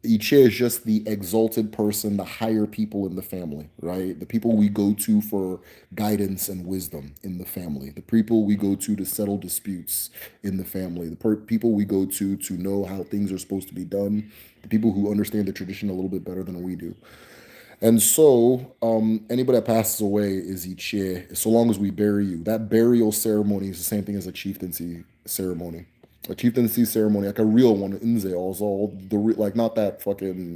Ichie is just the exalted person, the higher people in the family, right? The people we go to for guidance and wisdom in the family, the people we go to settle disputes in the family, the people we go to know how things are supposed to be done, the people who understand the tradition a little bit better than we do. And so, anybody that passes away is Ichie, so long as we bury you. That burial ceremony is the same thing as a chieftaincy ceremony. A chieftaincy ceremony, like a real one, Inze, also like not that fucking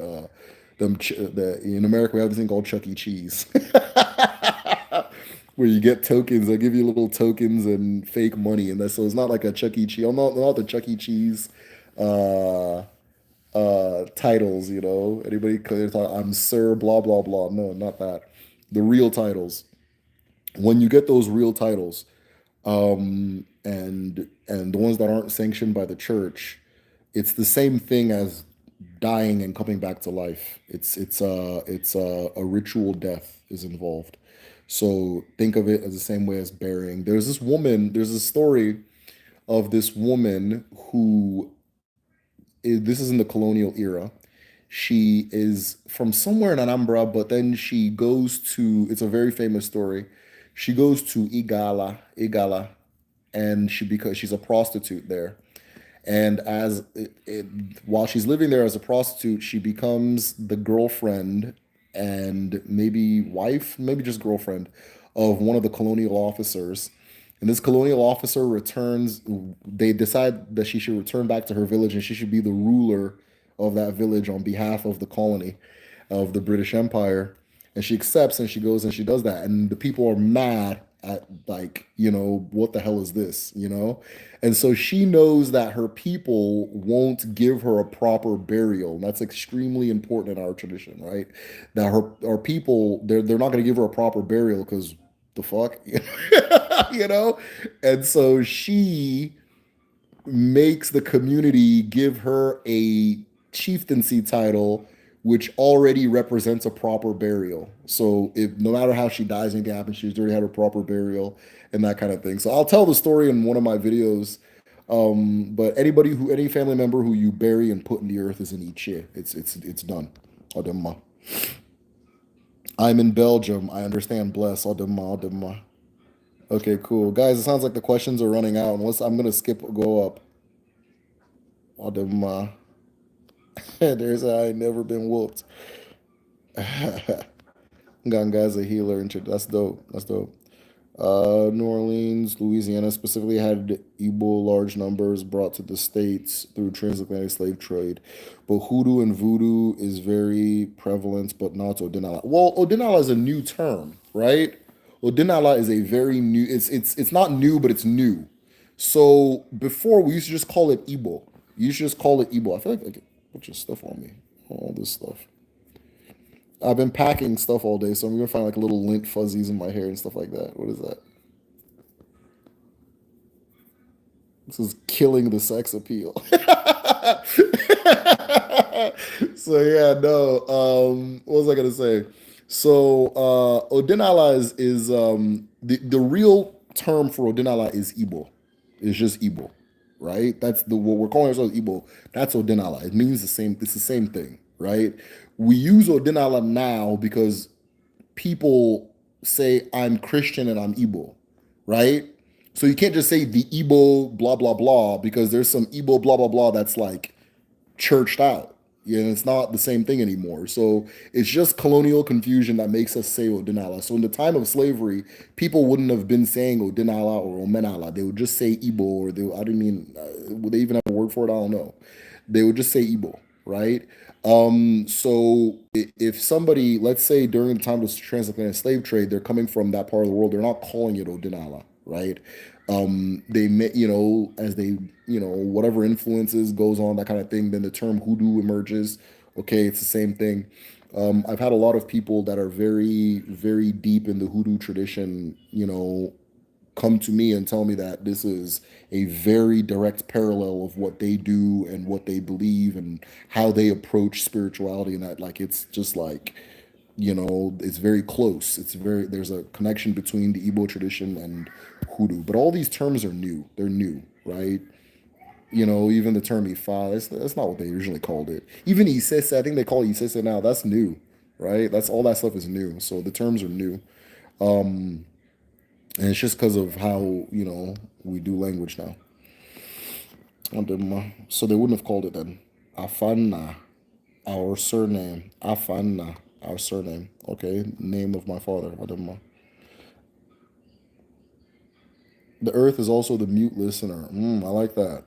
in America we have this thing called Chuck E. Cheese, where you get tokens. They give you little tokens and fake money, and that so it's not like a Chuck E. Cheese. I'm not the Chuck E. Cheese uh titles, anybody could talk, I'm sir blah blah blah. No, not that. The real titles. When you get those real titles, and the ones that aren't sanctioned by the church, it's the same thing as dying and coming back to life. It's a ritual death is involved. So think of it as the same way as burying. There's a story of this woman who this is in the colonial era. She is from somewhere in Anambra, but then she goes to, it's a very famous story. She goes to Igala, and because she's a prostitute there. And while she's living there as a prostitute, she becomes the girlfriend and maybe wife, maybe just girlfriend of one of the colonial officers. And this colonial officer returns, they decide that she should return back to her village and she should be the ruler of that village on behalf of the colony of the British Empire. And she accepts and she goes and she does that. And the people are mad at, like, what the hell is this? And so she knows that her people won't give her a proper burial. And that's extremely important in our tradition, right? That our people, they're not going to give her a proper burial because the fuck, you know? And so she makes the community give her a chieftaincy title, which already represents a proper burial. So if no matter how she dies, anything happens, she's already had a proper burial and that kind of thing. So I'll tell the story in one of my videos But any family member who you bury and put in the earth is in each year. It's done. Odemma. I'm in Belgium. I understand. Bless. Odemma. Odemma. Okay, cool, guys. It sounds like the questions are running out. Unless I'm gonna skip, go up. Odemma. There's I ain't never been whooped. Ganga's a healer. That's dope. That's dope. New Orleans, Louisiana specifically had Igbo large numbers brought to the states through transatlantic slave trade, but hoodoo and voodoo is very prevalent, but not Odinala. Well, Odinala is a new term, right? Odinala is a very new. It's not new, but it's new. So before we used to just call it Igbo. You should just call it Igbo. I feel like I get a bunch of stuff on me. All this stuff. I've been packing stuff all day, so I'm gonna find like little lint fuzzies in my hair and stuff like that. What is that? This is killing the sex appeal. So yeah, no. What was I gonna say? So Odinala is the real term for Odinala is Igbo. It's just Igbo, right? That's the what we're calling ourselves Igbo. That's Odinala. It means the same. It's the same thing, right? We use Odinala now because people say I'm Christian and I'm Igbo, right? So you can't just say the Igbo blah blah blah because there's some Igbo blah blah blah that's like churched out. Yeah, and it's not the same thing anymore. So it's just colonial confusion that makes us say Odinala. So in the time of slavery, people wouldn't have been saying Odinala or Omenala. They would just say Igbo, or I didn't mean, would they even have a word for it? I don't know. They would just say Igbo, right? So if somebody, let's say during the time of the transatlantic slave trade, they're coming from that part of the world, they're not calling it Odinala, right? They may, as they, whatever influences goes on, that kind of thing, then the term hoodoo emerges. Okay, it's the same thing. I've had a lot of people that are very, very deep in the hoodoo tradition, come to me and tell me that this is a very direct parallel of what they do and what they believe and how they approach spirituality, and that like it's just like it's very close. There's a connection between the Igbo tradition and hoodoo. But all these terms are new. They're new, right? Even the term Ifa, that's not what they originally called it. Even Isese, I think they call it Isese now. That's new, right? That's all that stuff is new. So the terms are new. And it's just because of how, we do language now. So they wouldn't have called it then. Afana, our surname. Afana, our surname. Okay, name of my father. The earth is also the mute listener. I like that.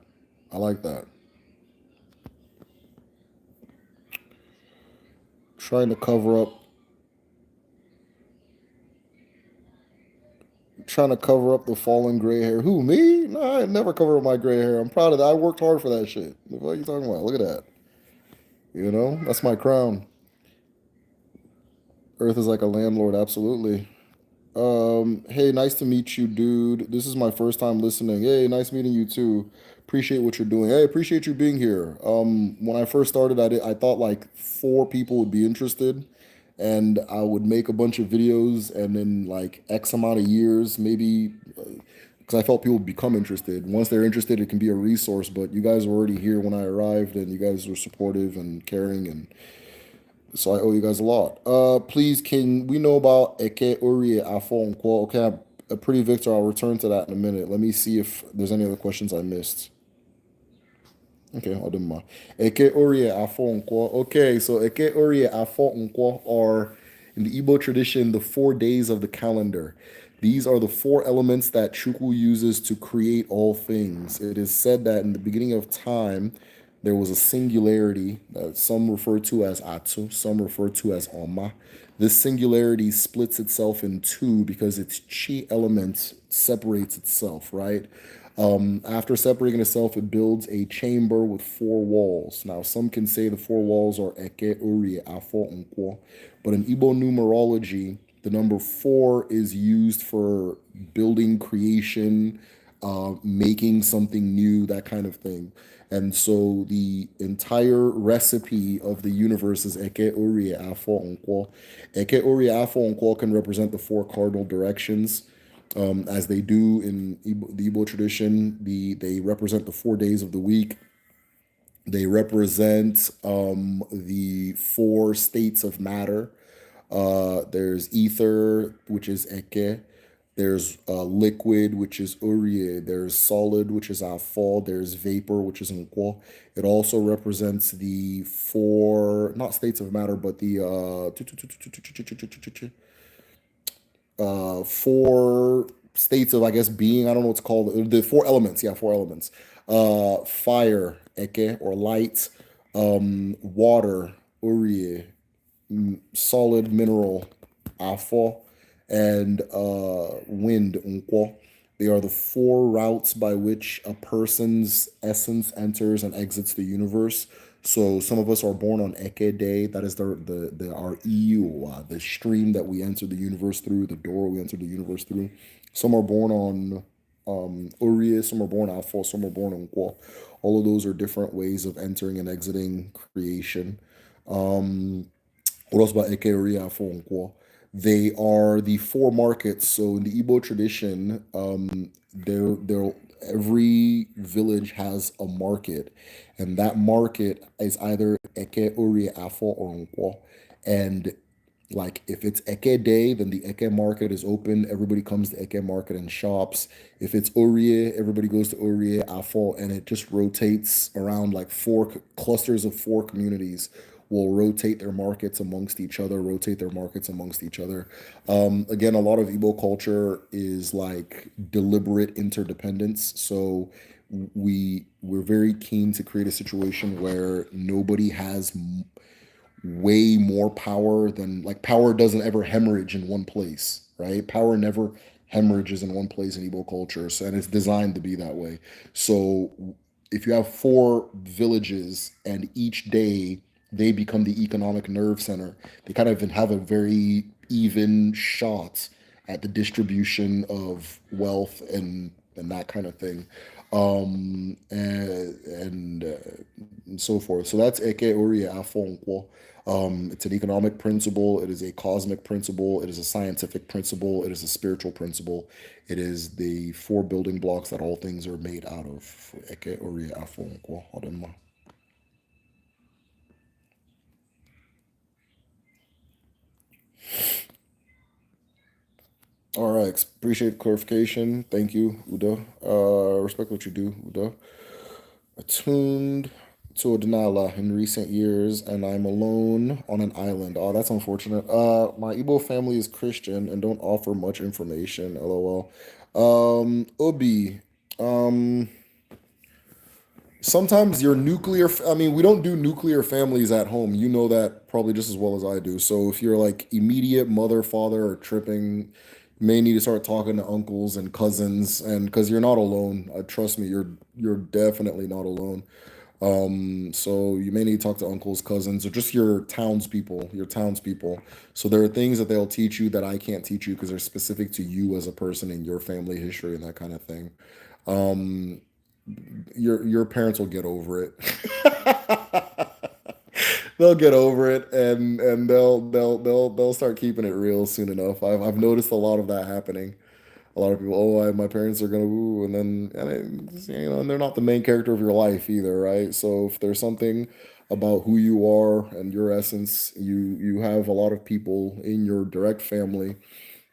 I like that. Trying to cover up the fallen gray hair. Who, me? No, I never cover up my gray hair. I'm proud of that. I worked hard for that shit. What are you talking about? Look at that. That's my crown. Earth is like a landlord, absolutely. Hey, nice to meet you, dude. This is my first time listening. Hey, nice meeting you too. Appreciate what you're doing. Hey, appreciate you being here. When I first started, I thought like 4 people would be interested, and I would make a bunch of videos, and then like X amount of years, maybe, because I felt people would become interested. Once they're interested, it can be a resource. But you guys were already here when I arrived, and you guys were supportive and caring, and so I owe you guys a lot. Please, can we know about Eke Orie Afo Nkwo? Okay, a pretty Victor. I'll return to that in a minute. Let me see if there's any other questions I missed. Okay, Odemma. Eke Orie Afo Nkwo. Okay, so Eke Orie Afo Nkwo are, in the Igbo tradition, the 4 days of the calendar. These are the 4 elements that Chukwu uses to create all things. It is said that in the beginning of time, there was a singularity that some refer to as Atu, some refer to as Oma. This singularity splits itself in 2 because its chi element separates itself, right? After separating itself, it builds a chamber with 4 walls. Now, some can say the 4 walls are Eke, Uri, Afo, Nkwo, but in Igbo numerology, the number 4 is used for building creation, making something new, that kind of thing. And so the entire recipe of the universe is Eke, Uri, Afo, Nkwo. Eke, Uri, Afo, Nkwo can represent the 4 cardinal directions. as they do in the Igbo tradition. They represent the 4 days of the week. They represent the four states of matter. There's ether, which is Eke. There's liquid, which is Urie. There's solid, which is Afal. There's vapor, which is Nkwo. It also represents the four, not states of matter, but the four states of, I guess, being. I don't know what's called. The four elements. Yeah, four elements. Fire, Eke, or light. Water, Urie. Solid mineral, Afo, and wind, Nkwo. They are the four routes by which a person's essence enters and exits the universe. So some of us are born on Eke Day. That is the our Iwa, the stream that we enter the universe through, the door we enter the universe through. Some are born on Uriye, some are born Afo, some are born on Nkwo. All of those are different ways of entering and exiting creation. What else about Eke, Uriye, Afo, Nkwo? They are the four markets. So in the Igbo tradition, there every village has a market, and that market is either Eke, Uri, Afo, or Nkwo. And like if it's Eke Day, then the Eke market is open. Everybody comes to Eke market and shops. If it's Uriye, everybody goes to Uriye, Afo, and it just rotates around like four clusters of four communities will rotate their markets amongst each other, rotate their markets amongst each other. Again, a lot of Igbo culture is like deliberate interdependence. So we're very keen to create a situation where nobody has way more power than, like, power doesn't ever hemorrhage in one place, right? Power never hemorrhages in one place in Igbo culture, so, and it's designed to be that way. So if you have four villages and each day they become the economic nerve center, they kind of have a very even shot at the distribution of wealth and that kind of thing, and so forth. So that's Eke Uri Afonko. It's an economic principle. It is a cosmic principle. It is a scientific principle. It is a spiritual principle. It is the four building blocks that all things are made out of. Eke Uri Afonko. All right, appreciate the clarification. Thank you, Uda. Respect what you do, Uda. Attuned to a Denala in recent years, and I'm alone on an island. Oh, that's unfortunate. My Igbo family is Christian and don't offer much information. LOL. Obi. Um, Sometimes your I mean, we don't do nuclear families at home. You know that probably just as well as I do. So if you're like immediate mother, father, or tripping, you may need to start talking to uncles and cousins, and because you're not alone. Trust me, you're definitely not alone. So you may need to talk to uncles, cousins, or just your townspeople, So there are things that they'll teach you that I can't teach you because they're specific to you as a person and your family history and that kind of thing. Um, your parents will get over it. They'll get over it, and they'll start keeping it real soon enough. I've noticed a lot of that happening. A lot of people, oh, my parents are gonna woo, and then and they're not the main character of your life either, right? So if there's something about who you are and your essence, you have a lot of people in your direct family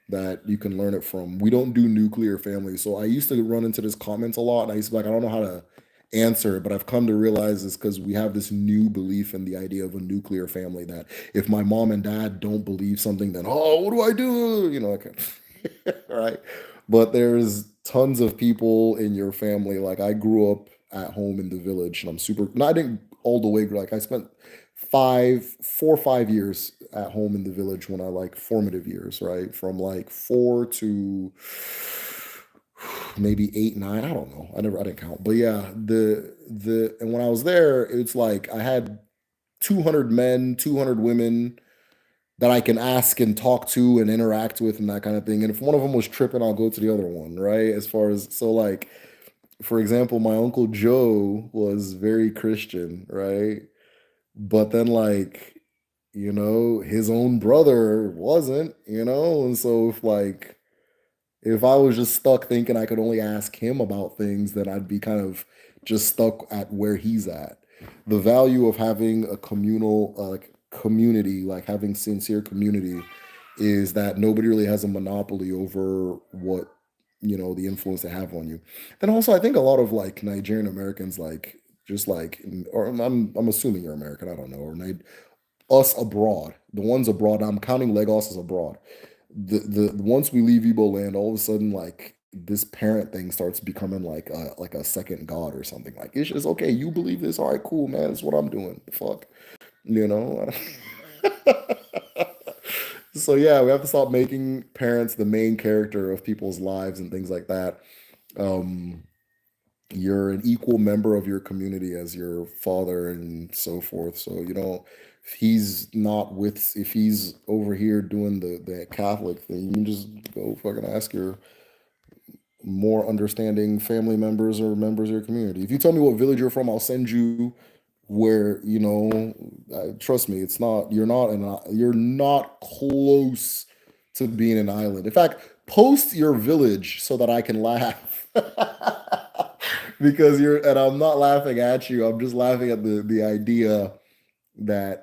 that you can learn it from. We don't do nuclear families. So I used to run into this comment a lot, and I used to be like, I don't know how to answer it, but I've come to realize this because we have this new belief in the idea of a nuclear family that if my mom and dad don't believe something, then, oh, what do I do? Okay. Right. But there's tons of people in your family. Like I grew up at home in the village, and I'm super, no, I didn't all the way, like I spent 4 or 5 years at home in the village when I, like, formative years, right? From like 4 to maybe 8, 9. I don't know. I didn't count. But yeah, and when I was there, it's like I had 200 men, 200 women that I can ask and talk to and interact with and that kind of thing. And if one of them was tripping, I'll go to the other one, right? As far as, so like, for example, my uncle Joe was very Christian, right? But then, like, his own brother wasn't, and so if, like, If I was just stuck thinking I could only ask him about things, then I'd be kind of just stuck at where he's at. The value of having a communal like community, like having sincere community, is that nobody really has a monopoly over what the influence they have on you. Then also, I think a lot of like Nigerian Americans, like just like, or I'm assuming you're American, I don't know, or us abroad, the ones abroad. I'm counting Lagos as abroad. The once we leave Igbo land, all of a sudden, like this parent thing starts becoming like a second god or something. Like it's just okay. You believe this? All right, cool, man. That's what I'm doing. The fuck, you know. So yeah, we have to stop making parents the main character of people's lives and things like that. Um, you're an equal member of your community as your father and so forth. So if he's over here doing the Catholic thing, you can just go fucking ask your more understanding family members or members of your community. If you tell me what village you're from, I'll send you where trust me, it's not you're not close to being an island. In fact, post your village so that I can laugh. Because you're and I'm not laughing at you, I'm just laughing at the idea that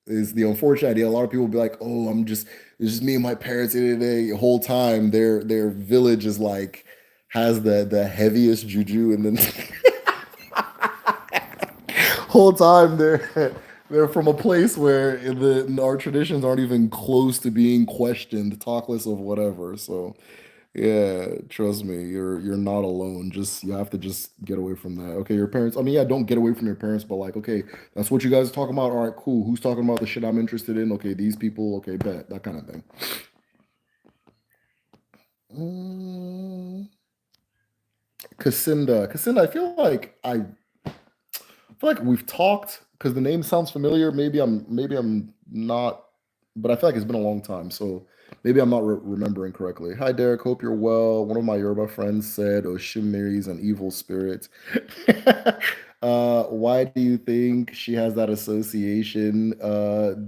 is the unfortunate idea. A lot of people will be like, oh, it's just me and my parents the whole time their village is like has the heaviest juju, and then whole time they're from a place where our traditions aren't even close to being questioned, talk less of whatever. So yeah, trust me, you're not alone. Just you have to just get away from that. Okay, your parents. I mean, yeah, don't get away from your parents, but like, okay, that's what you guys are talking about. All right, cool. Who's talking about the shit I'm interested in? Okay, these people. Okay, bet that kind of thing. Mm, Casinda. I feel like we've talked because the name sounds familiar. Maybe I'm not, but I feel like it's been a long time, so maybe I'm not remembering correctly. Hi Derek, hope you're well. One of my Yoruba friends said Oshimiri is an evil spirit. Why do you think she has that association?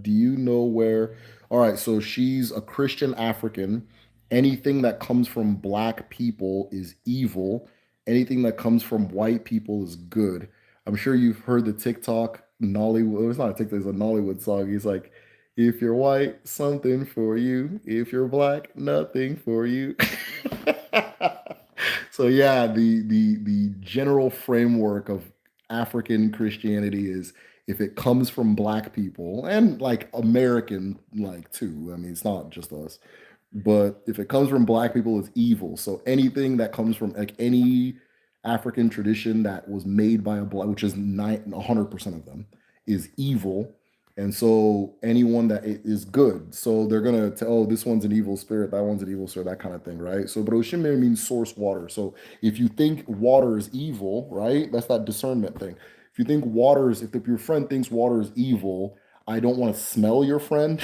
Do you know where? All right, so she's a Christian African. Anything that comes from black people is evil. Anything that comes from white people is good. I'm sure you've heard the TikTok Nollywood. It's not a TikTok, it's a Nollywood song. He's like, if you're white, something for you. If you're black, nothing for you. So yeah, the general framework of African Christianity is if it comes from black people and like American like too. I mean, it's not just us. But if it comes from black people, it's evil. So anything that comes from like any African tradition that was made by a black, which is 100% of them, is evil. And so anyone that is good, so they're gonna tell, oh, this one's an evil spirit, that one's an evil spirit, that kind of thing, right? So, but Oshimiri means source water. So if you think water is evil, right, that's that discernment thing. If you think if your friend thinks water is evil, I don't want to smell your friend.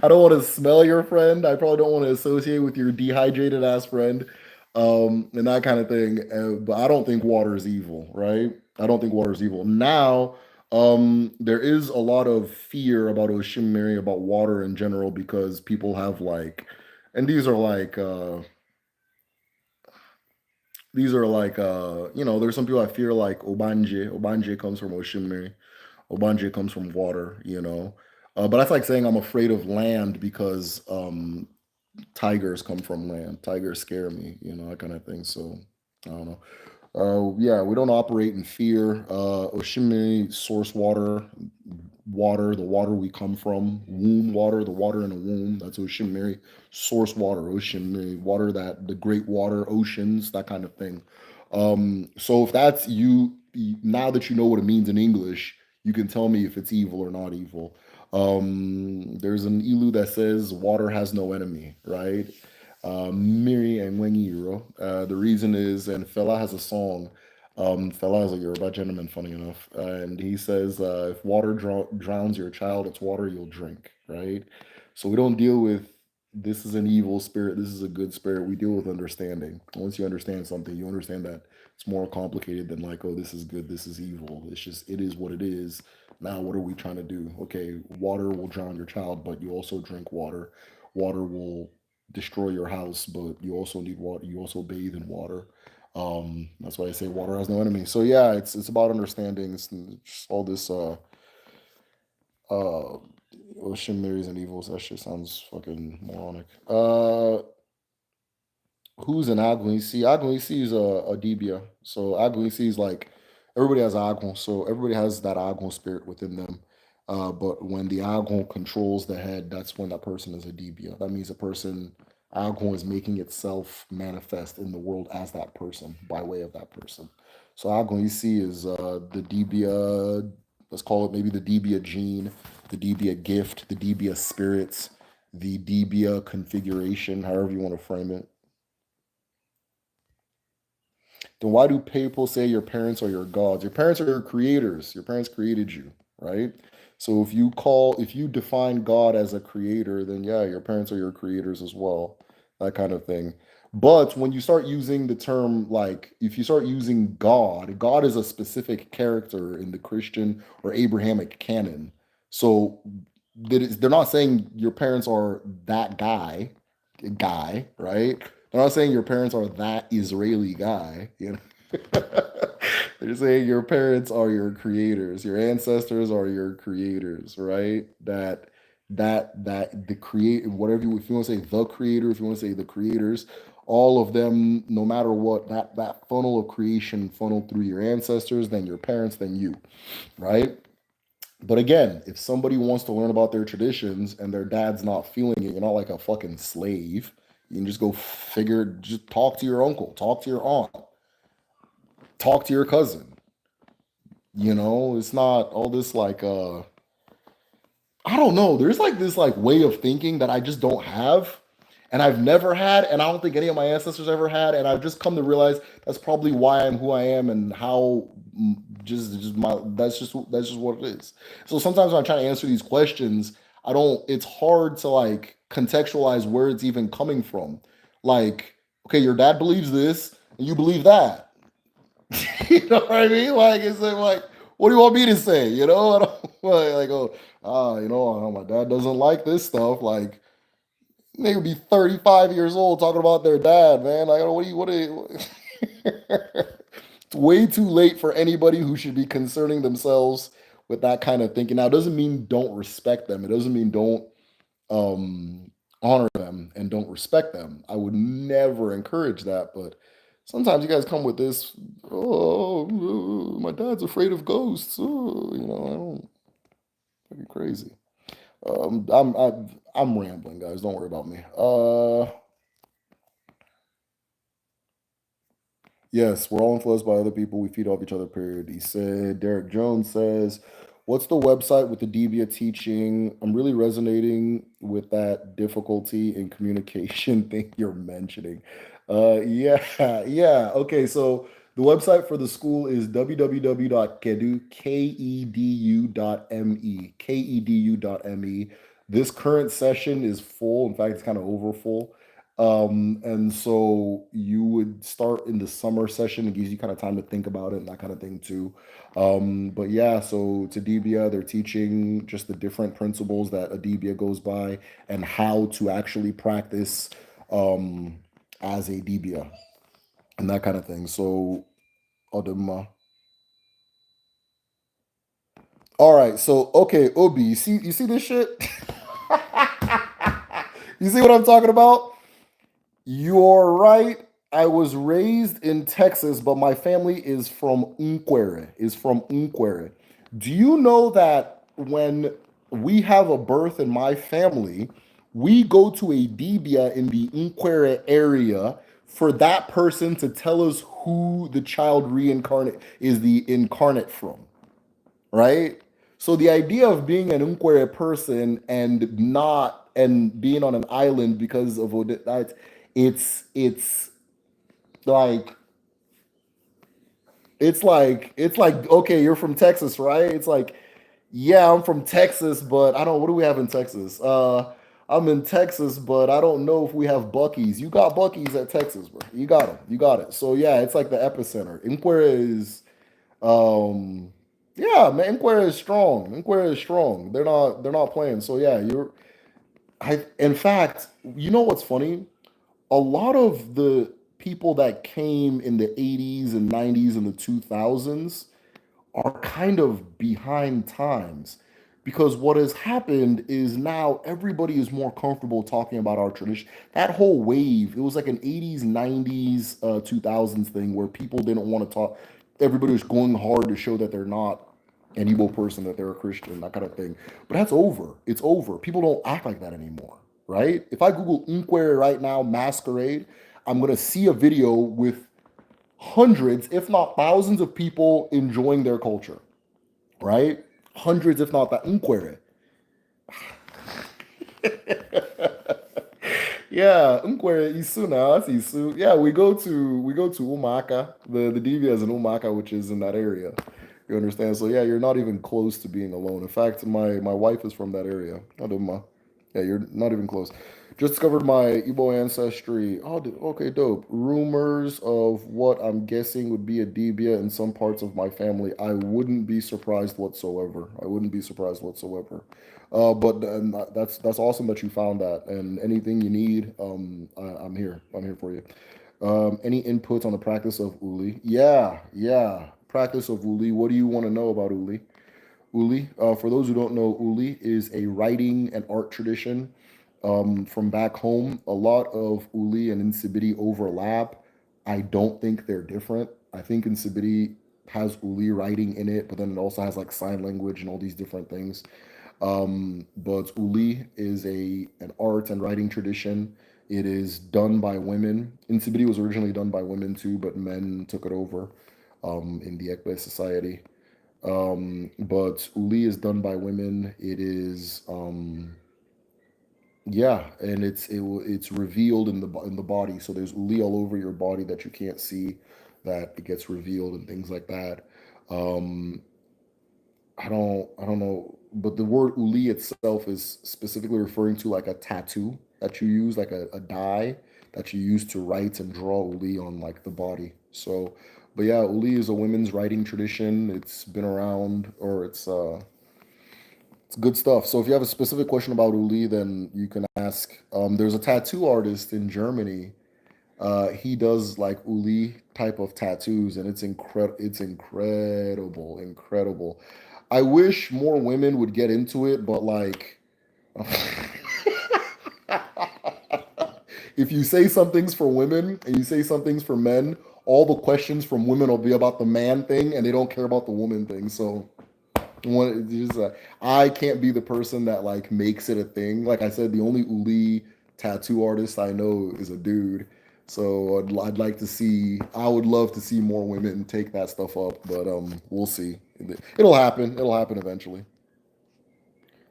I don't want to smell your friend. I probably don't want to associate with your dehydrated ass friend, and that kind of thing. But I don't think water is evil, right? I don't think water is evil. Now, there is a lot of fear about Oshimiri, about water in general, because people have like, and these are like, there's some people that fear like Obanje. Obanje comes from Oshimiri. Obanje comes from water. But that's like saying I'm afraid of land because tigers come from land. Tigers scare me, that kind of thing. So I don't know. Yeah, we don't operate in fear. Oshimiri, source water, the water we come from, womb water, the water in the womb. That's Oshimiri, source water, Oshimiri, water that the great water, oceans, that kind of thing. So if that's you, now that you know what it means in English, you can tell me if it's evil or not evil. There's an ilu that says water has no enemy, right? Miri and Wengiro. The reason is, and Fela has a song. Fela is a Yoruba gentleman, funny enough, and he says, "If water drowns your child, it's water you'll drink." Right. So we don't deal with this is an evil spirit, this is a good spirit. We deal with understanding. Once you understand something, you understand that it's more complicated than like, oh, this is good, this is evil. It's just it is what it is. Now, what are we trying to do? Okay, water will drown your child, but you also drink water. water will destroy your house, but you also need water. You also bathe in water. That's why I say water has no enemy. So yeah, it's about understanding. It's just all this uh ocean theories and evils. That shit sounds fucking moronic. Who's an Agunisi? Agunisi is a Dibia. So Agunisi is like everybody has Agun, so everybody has that Agun spirit within them. But when the Agun controls the head, that's when that person is a Dibia. That means a person Agun is making itself manifest in the world as that person by way of that person. So Agunisi is the Dibia. Let's call it maybe the Dibia gene, the Dibia gift, the Dibia spirits, the Dibia configuration, however you want to frame it. Then why do people say your parents are your gods? Your parents are your creators. Your parents created you, right? So if you define God as a creator, then yeah, your parents are your creators as well. That kind of thing. But when you start using the term, like if you start using God, God is a specific character in the Christian or Abrahamic canon. So they're not saying your parents are that guy, right? They're not saying your parents are that Israeli guy, you know. They're saying your parents are your creators, your ancestors are your creators, right? That the create whatever you if you want to say the creator, if you want to say the creators, all of them, no matter what, that funnel of creation funneled through your ancestors, then your parents, then you, right? But again, if somebody wants to learn about their traditions and their dad's not feeling it, you're not like a fucking slave. You can just go figure, just talk to your uncle, talk to your aunt, talk to your cousin. You know, it's not all this like I don't know. There's like this like way of thinking that I just don't have. And I've never had, and I don't think any of my ancestors ever had. And I've just come to realize that's probably why I'm who I am and how just my that's just what it is. So sometimes when I'm trying to answer these questions, I don't. It's hard to like contextualize where it's even coming from. Like, okay, your dad believes this, and you believe that. You know what I mean? Like, it's like, what do you want me to say? You know, I don't like, oh, you know, my dad doesn't like this stuff. Like, they would be 35 years old talking about their dad, man. Like, what do you, it's way too late for anybody who should be concerning themselves with that kind of thinking. Now, it doesn't mean don't respect them. It doesn't mean don't honor them and don't respect them. I would never encourage that, but sometimes you guys come with this, oh, my dad's afraid of ghosts. Oh, you know, I don't fucking crazy. I'm rambling, guys. Don't worry about me. Yes, we're all influenced by other people. We feed off each other, period. He said, Derek Jones says, what's the website with the Dibia teaching? I'm really resonating with that difficulty in communication thing you're mentioning. Yeah, yeah. Okay, so the website for the school is www.kedu.me. Kedu.me. This current session is full. In fact, it's kind of over full. And so you would start in the summer session. It gives you kind of time to think about it and that kind of thing too. But yeah, so to Dibia, they're teaching just the different principles that a Dibia goes by and how to actually practice as a Dibia and that kind of thing. So, Odema. All right, so okay, Obi, you see this shit? You see what I'm talking about? You're right. I was raised in Texas, but my family is from Unquere. Is from Unquere. Do you know that when we have a birth in my family, we go to a dibia in the Unquere area for that person to tell us who the child reincarnate is the incarnate from, right? So the idea of being an Unquere person and not and being on an island because of that, it's like it's like okay, you're from Texas, right? It's like yeah, I'm from Texas, but I don't. What do we have in Texas? I'm in Texas, but I don't know if we have Bucky's. You got Bucky's at Texas, bro. You got them. You got it. So yeah, it's like the epicenter. Inquire is um yeah, man, Inquire is strong. Inquire is strong. They're not playing. So yeah, you're In fact, you know what's funny? A lot of the people that came in the 80s and 90s and the 2000s are kind of behind times because what has happened is now everybody is more comfortable talking about our tradition. That whole wave, it was like an 80s, 90s, 2000s thing where people didn't want to talk. Everybody was going hard to show that they're not an Igbo person, that they're a Christian, that kind of thing. But that's over. It's over. People don't act like that anymore, right? If I Google Inquiry right now, masquerade, I'm going to see a video with hundreds, if not thousands, of people enjoying their culture, right? Hundreds, if not that. Inquiry. Yeah, Nkwere Isu now. That's Isu. Yeah, we go to Umaka. The Dibia is in Umaka, which is in that area. You understand? So yeah, you're not even close to being alone. In fact, my wife is from that area. Adoma. Yeah, you're not even close. Just discovered my Igbo ancestry. Oh, okay, dope. Rumors of what I'm guessing would be a Dibia in some parts of my family. I wouldn't be surprised whatsoever. I wouldn't be surprised whatsoever. But that's awesome that you found that. And anything you need, I'm here. I'm here for you. Any inputs on the practice of Uli? Yeah, yeah. Practice of Uli. What do you want to know about Uli? Uli, for those who don't know, Uli is a writing and art tradition from back home. A lot of Uli and Nsibidi overlap. I don't think they're different. I think Nsibidi has Uli writing in it, but then it also has like sign language and all these different things. But Uli is an art and writing tradition. It is done by women. Nsibidi was originally done by women too, but men took it over in the Ekbe society. But Uli is done by women. It is yeah, and it's revealed in the body. So there's Uli all over your body that you can't see, that it gets revealed and things like that. Um, I don't know, but the word Uli itself is specifically referring to like a tattoo that you use, like a dye that you use to write and draw Uli on like the body. So, but yeah, Uli is a women's writing tradition. It's been around, or it's good stuff. So if you have a specific question about Uli, then you can ask. There's a tattoo artist in Germany. He does like Uli type of tattoos, and it's incredible, incredible. I wish more women would get into it, but like, if you say some things for women and you say some things for men, all the questions from women will be about the man thing, and they don't care about the woman thing. So I can't be the person that like makes it a thing. Like I said, the only Uli tattoo artist I know is a dude. So I'd like to see. I would love to see more women take that stuff up, but we'll see. It'll happen. It'll happen eventually.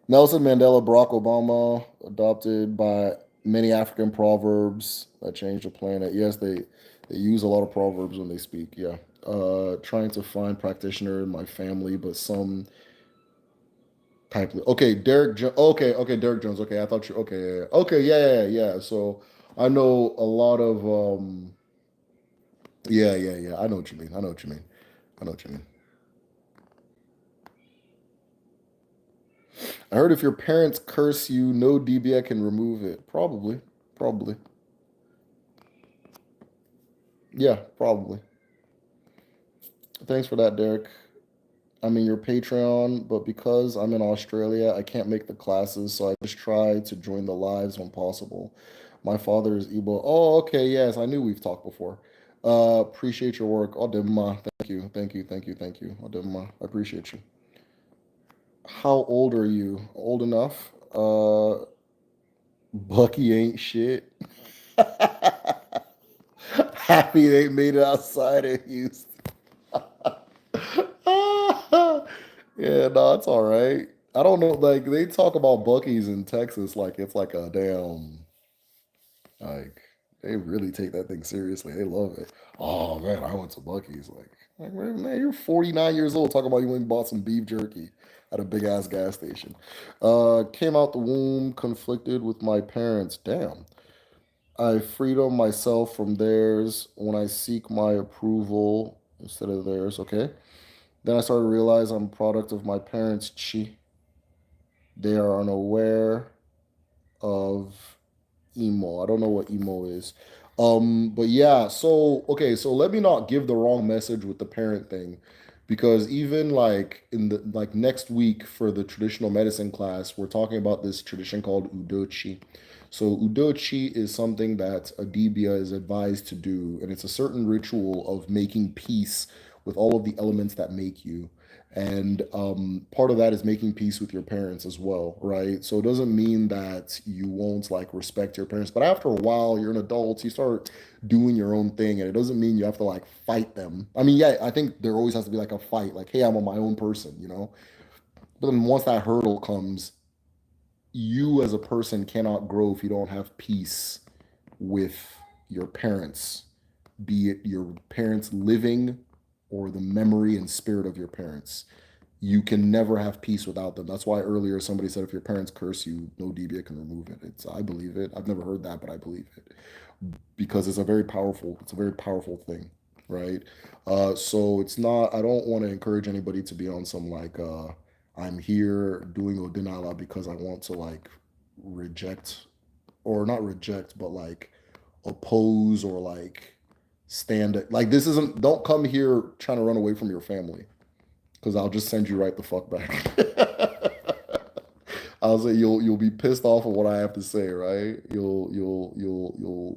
Nelson Mandela, Barack Obama, adopted by many African proverbs that change the planet. Yes, they use a lot of proverbs when they speak. Yeah. Trying to find practitioner in my family, but some type. Okay, Derek. Okay, okay, Derek Jones. Okay, I thought you. Okay, yeah, yeah. Okay, yeah, yeah, yeah. So I know a lot of. Yeah, yeah, yeah. I know what you mean. I know what you mean. I know what you mean. I heard if your parents curse you, no DBA can remove it. Probably, probably. Yeah, probably. Thanks for that, Derek. I'm in your Patreon, but because I'm in Australia, I can't make the classes, so I just try to join the lives when possible. My father is Igbo. Oh, okay, yes, I knew we've talked before. Appreciate your work. Odemma. Thank you, thank you, thank you, thank you. Odemma. I appreciate you. How old are you? Old enough? Bucky ain't shit. Happy they made it outside of Houston. Yeah, no, it's all right. I don't know. Like they talk about Bucky's in Texas like it's like a damn like they really take that thing seriously. They love it. Oh man, I went to Bucky's. Like man, you're 49 years old. Talking about you went and bought some beef jerky at a big ass gas station. Came out the womb conflicted with my parents. Damn. I freedom myself from theirs when I seek my approval instead of theirs. Okay. Then I started to realize I'm a product of my parents' chi. They are unaware of emo. I don't know what emo is. But yeah, so okay, so let me not give the wrong message with the parent thing, because even like in the like next week for the traditional medicine class, we're talking about this tradition called udochi. So udochi is something that a dibia is advised to do, and it's a certain ritual of making peace with all of the elements that make you. And part of that is making peace with your parents as well, right? So it doesn't mean that you won't like respect your parents, but after a while, you're an adult, you start doing your own thing, and it doesn't mean you have to like fight them. I mean, yeah, I think there always has to be like a fight, like, hey, I'm on my own person, you know? But then once that hurdle comes, you as a person cannot grow if you don't have peace with your parents, be it your parents living or the memory and spirit of your parents. You can never have peace without them. That's why earlier somebody said if your parents curse you, no Dibia can remove it. It's I believe it. I've never heard that, but I believe it because it's a very powerful thing, right? So it's not. I don't want to encourage anybody to be on some like I'm here doing Odinala because I want to like reject or not reject, but like oppose or like stand like this isn't. Don't come here trying to run away from your family because I'll just send you right the fuck back. I'll say you'll be pissed off at what I have to say, right? You'll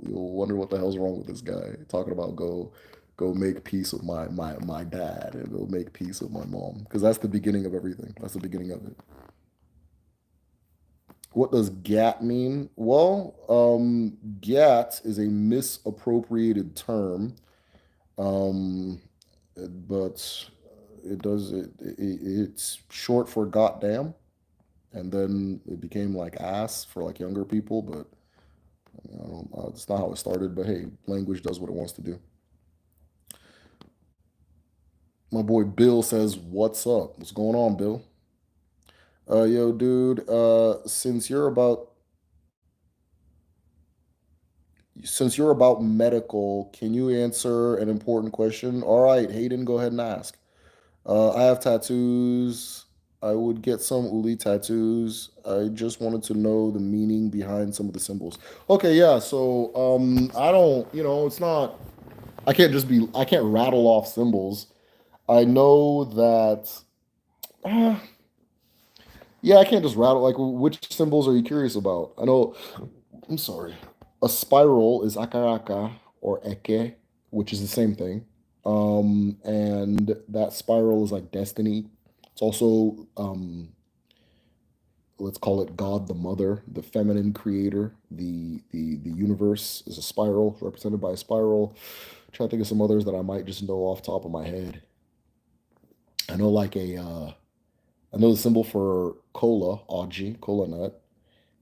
wonder what the hell's wrong with this guy talking about go make peace with my dad and go make peace with my mom because that's the beginning of everything. That's the beginning of it. What does gat mean? Well, gat is a misappropriated term, um, but it's short for goddamn, and then it became like ass for like younger people. But I don't, it's not how it started. But hey, language does what it wants to do. My boy Bill says, "What's up? What's going on, Bill?" Yo, dude. Since you're about medical, can you answer an important question? All right, Hayden, go ahead and ask. I have tattoos. I would get some uli tattoos. I just wanted to know the meaning behind some of the symbols. Okay, yeah. So, I don't, it's not. I can't rattle off symbols. I know that. Uh, yeah, I can't just rattle. Like, which symbols are you curious about? I know. I'm sorry. A spiral is akaraka or eke, which is the same thing. And that spiral is like destiny. It's also let's call it God the Mother, the feminine creator. The universe is a spiral represented by a spiral. Trying to think of some others that I might just know off top of my head. I know like I know the symbol for cola, aji, cola nut,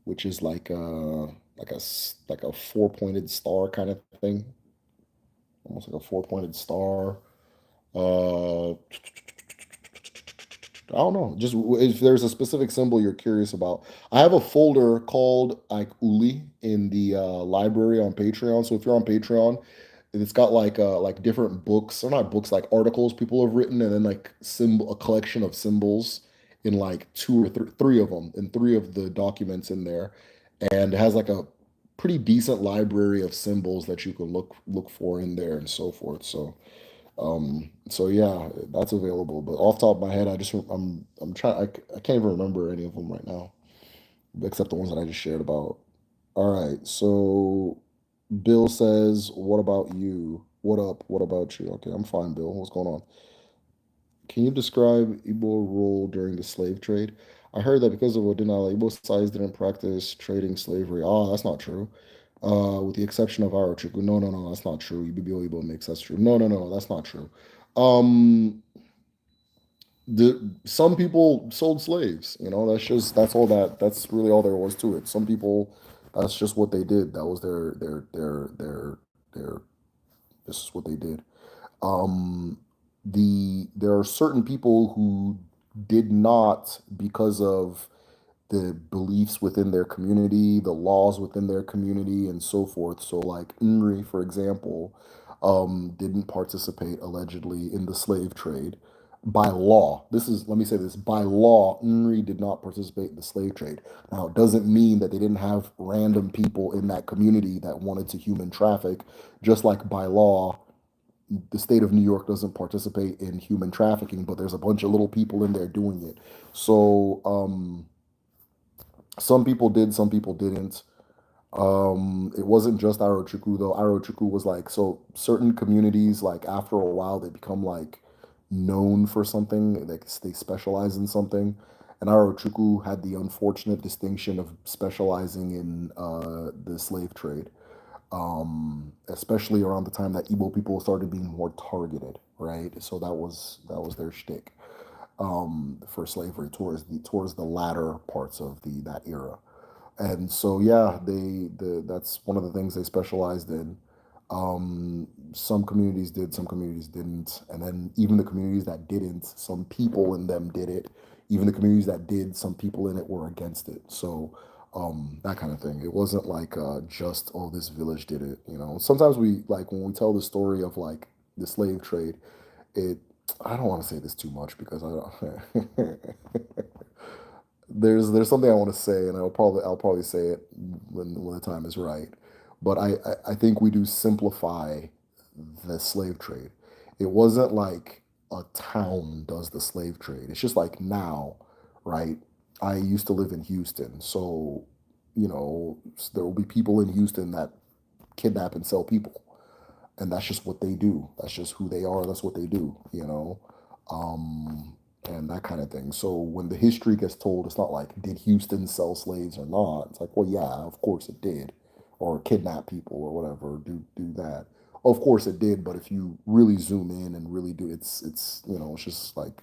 which is like a four-pointed star kind of thing, almost like a four-pointed star. I don't know. Just if there's a specific symbol you're curious about, I have a folder called like Uli in the library on Patreon. So if you're on Patreon, it's got like different books, or not books, like articles people have written, and then like symbol a collection of symbols in like two or three of them, in three of the documents in there, and it has like a pretty decent library of symbols that you can look for in there and so forth. So yeah, that's available. But off the top of my head, I'm trying. I can't even remember any of them right now, except the ones that I just shared about. All right. So Bill says, "What about you? What up? What about you?" Okay, I'm fine, Bill. What's going on? Can you describe Igbo role during the slave trade? I heard that because of Odinala, Igbo sides didn't practice trading slavery. Oh, that's not true. With the exception of Arochukwu. No, no, no, that's not true. Ibibio Igbo makes that's true. No, no, no, that's not true. Um, some people sold slaves. That's really all there was to it. Some people, that's just what they did. That was their this is what they did. Um, there are certain people who did not, because of the beliefs within their community, the laws within their community, and so forth. So, like Nri, for example, didn't participate allegedly in the slave trade. by law, this is, let me say this, by law, Nri did not participate in the slave trade. Now, it doesn't mean that they didn't have random people in that community that wanted to human traffic, just like by law, the state of New York doesn't participate in human trafficking, but there's a bunch of little people in there doing it. So, some people did, some people didn't. It wasn't just Arochukwu though. Arochukwu was like, so certain communities, like after a while, they become like known for something. Like they specialize in something. And Arochukwu had the unfortunate distinction of specializing in the slave trade, especially around the time that Igbo people started being more targeted, right? So that was their shtick, for slavery towards the latter parts of the that era. And so yeah, that's one of the things they specialized in. Some communities did, some communities didn't, and then even the communities that didn't, some people in them did it. Even the communities that did, some people in it were against it. So that kind of thing. It wasn't like just, oh, this village did it. You know, sometimes we like when we tell the story of like the slave trade, it. I don't want to say this too much because I don't. There's something I want to say, and I'll probably say it when the time is right. But I think we do simplify the slave trade. It wasn't like a town does the slave trade. It's just like now, right? I used to live in Houston, so there will be people in Houston that kidnap and sell people, and that's just what they do. That's just who they are. That's what they do, and that kind of thing. So when the history gets told, it's not like, did Houston sell slaves or not? It's like, well, yeah, of course it did, or kidnap people or whatever, do that. Of course it did, but if you really zoom in and really do, it's it's just like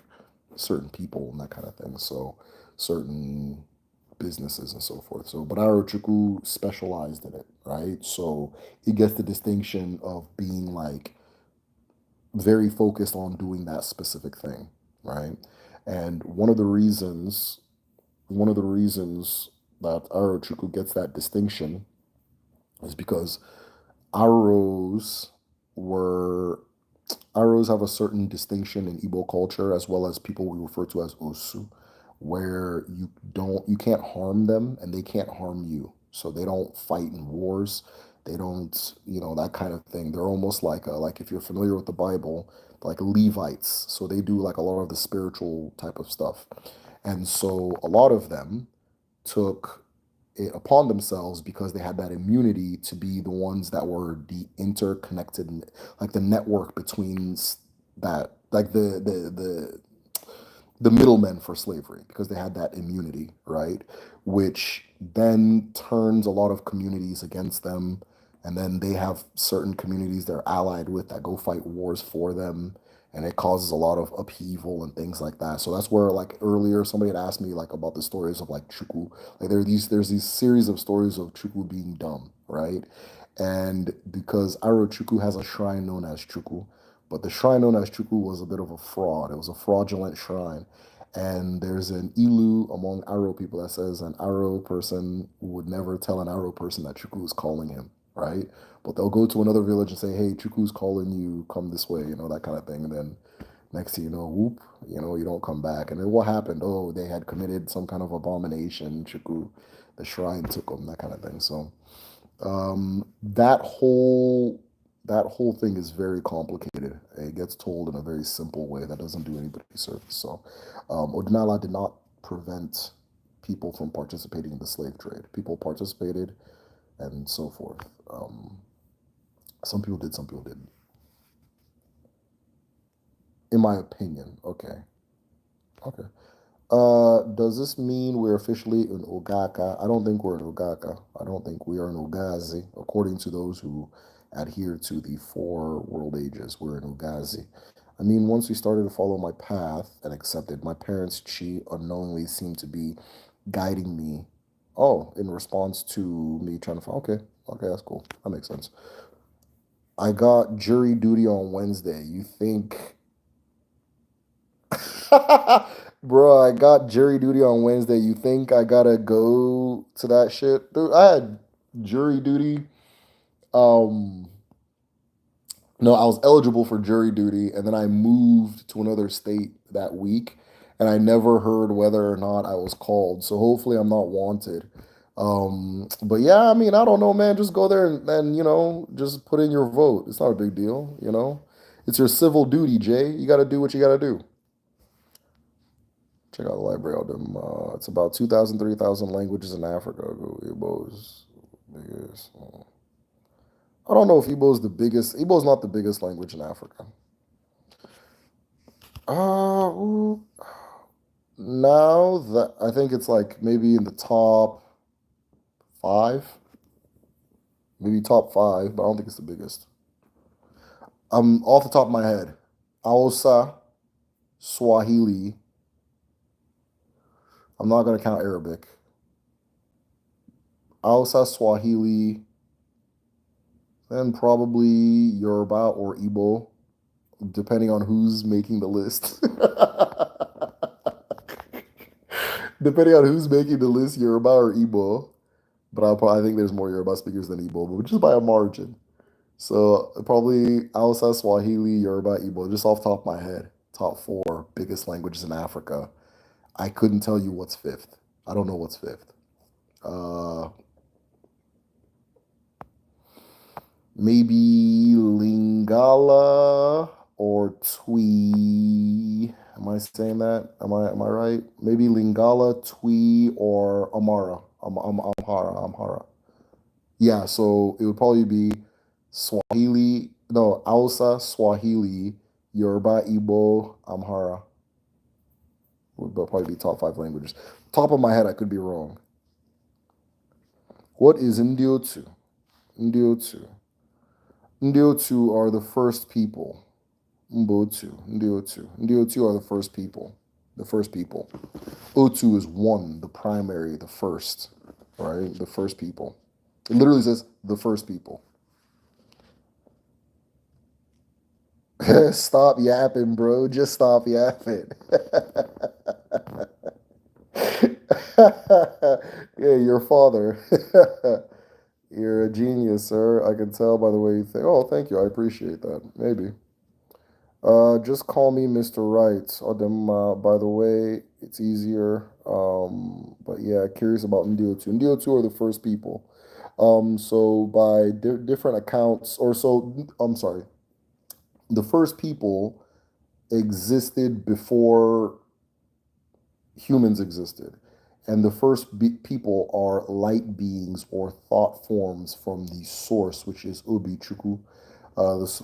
certain people and that kind of thing. So certain businesses and so forth. So, but Arochukwu specialized in it, right? So he gets the distinction of being like very focused on doing that specific thing, right? And one of the reasons that Arochukwu gets that distinction is because Aros were Aros have a certain distinction in Igbo culture as well as people we refer to as Osu, where you can't harm them and they can't harm you. So they don't fight in wars. They don't, that kind of thing. They're almost like if you're familiar with the Bible, like Levites. So they do like a lot of the spiritual type of stuff. And so a lot of them took it upon themselves because they had that immunity to be the ones that were the interconnected, like the network between that, like the middlemen for slavery, because they had that immunity, right? Which then turns a lot of communities against them. And then they have certain communities they're allied with that go fight wars for them. And it causes a lot of upheaval and things like that. So that's where, like earlier, somebody had asked me like about the stories of like Chuku. Like there's these series of stories of Chuku being dumb, right? And because Aro Chuku has a shrine known as Chuku, but the shrine known as Chuku was a bit of a fraud. It was a fraudulent shrine. And there's an ilu among Aro people that says an Aro person would never tell an Aro person that Chuku is calling him, right? But they'll go to another village and say, hey, Chuku's calling you, come this way, that kind of thing. And then next thing you know, whoop, you don't come back. And then what happened? Oh, they had committed some kind of abomination. Chuku, the shrine took them, that kind of thing. So that whole thing is very complicated. It gets told in a very simple way that doesn't do anybody service. So, Odinala did not prevent people from participating in the slave trade. People participated, and so forth. Some people did, some people didn't. In my opinion, okay, okay. Does this mean we're officially in Ogaka? I don't think we're in Ogaka. I don't think we are in Ogazi. According to those who adhere to the four world ages, we're in Ogazi. I mean, once we started to follow my path and accepted, my parents' chi unknowingly seemed to be guiding me. Oh, in response to me trying to find, okay, okay, that's cool. That makes sense. I got jury duty on Wednesday. You think Bro, I got jury duty on Wednesday. You think I gotta go to that shit? Dude, I had jury duty. Um, No, I was eligible for jury duty, and then I moved to another state that week, and I never heard whether or not I was called. So hopefully, I'm not wanted. But yeah, I mean, I don't know, man. Just go there and just put in your vote. It's not a big deal, you know. It's your civil duty, Jay. You got to do what you got to do. Check out the library of them. It's about 2,000, 3,000 languages in Africa. Igbo is biggest. I don't know if Igbo is the biggest. Igbo is not the biggest language in Africa. Ooh, now that I think it's like maybe in the top five, maybe top five, but I don't think it's the biggest. Off the top of my head, Hausa, Swahili. I'm not gonna count Arabic. Hausa, Swahili, then probably Yoruba or Igbo, depending on who's making the list. Depending on who's making the list, Yoruba or Igbo. But I think there's more Yoruba speakers than Igbo, but just by a margin. So probably Hausa, Swahili, Yoruba, Igbo, just off the top of my head. Top four biggest languages in Africa. I couldn't tell you what's fifth. I don't know what's fifth. Uh, Maybe Lingala or Twi. Am I saying that? Am I right? Maybe Lingala, Twi, or Amara. Amhara. Yeah, so it would probably be Swahili, no, Hausa, Swahili, Yoruba, Igbo, Amhara. Would probably be top five languages. Top of my head, I could be wrong. What is Indiotu? Indiotu. Ndiotu are the first people. Mbotu, Ndiotu. Ndiotu are the first people. The first people. Otu is one, the primary, the first, right? The first people. It literally says the first people. Stop yapping, bro. Just stop yapping. Yeah, your father. You're a genius, sir. I can tell by the way you think. Oh, thank you. I appreciate that. Maybe. Just call me Mr. Right. Odem, by the way, it's easier. But yeah, curious about Ndio 2. Ndio 2 are the first people. So by different accounts, or so, I'm sorry, the first people existed before humans existed. And the first people are light beings or thought forms from the source, which is Obi Chukwu,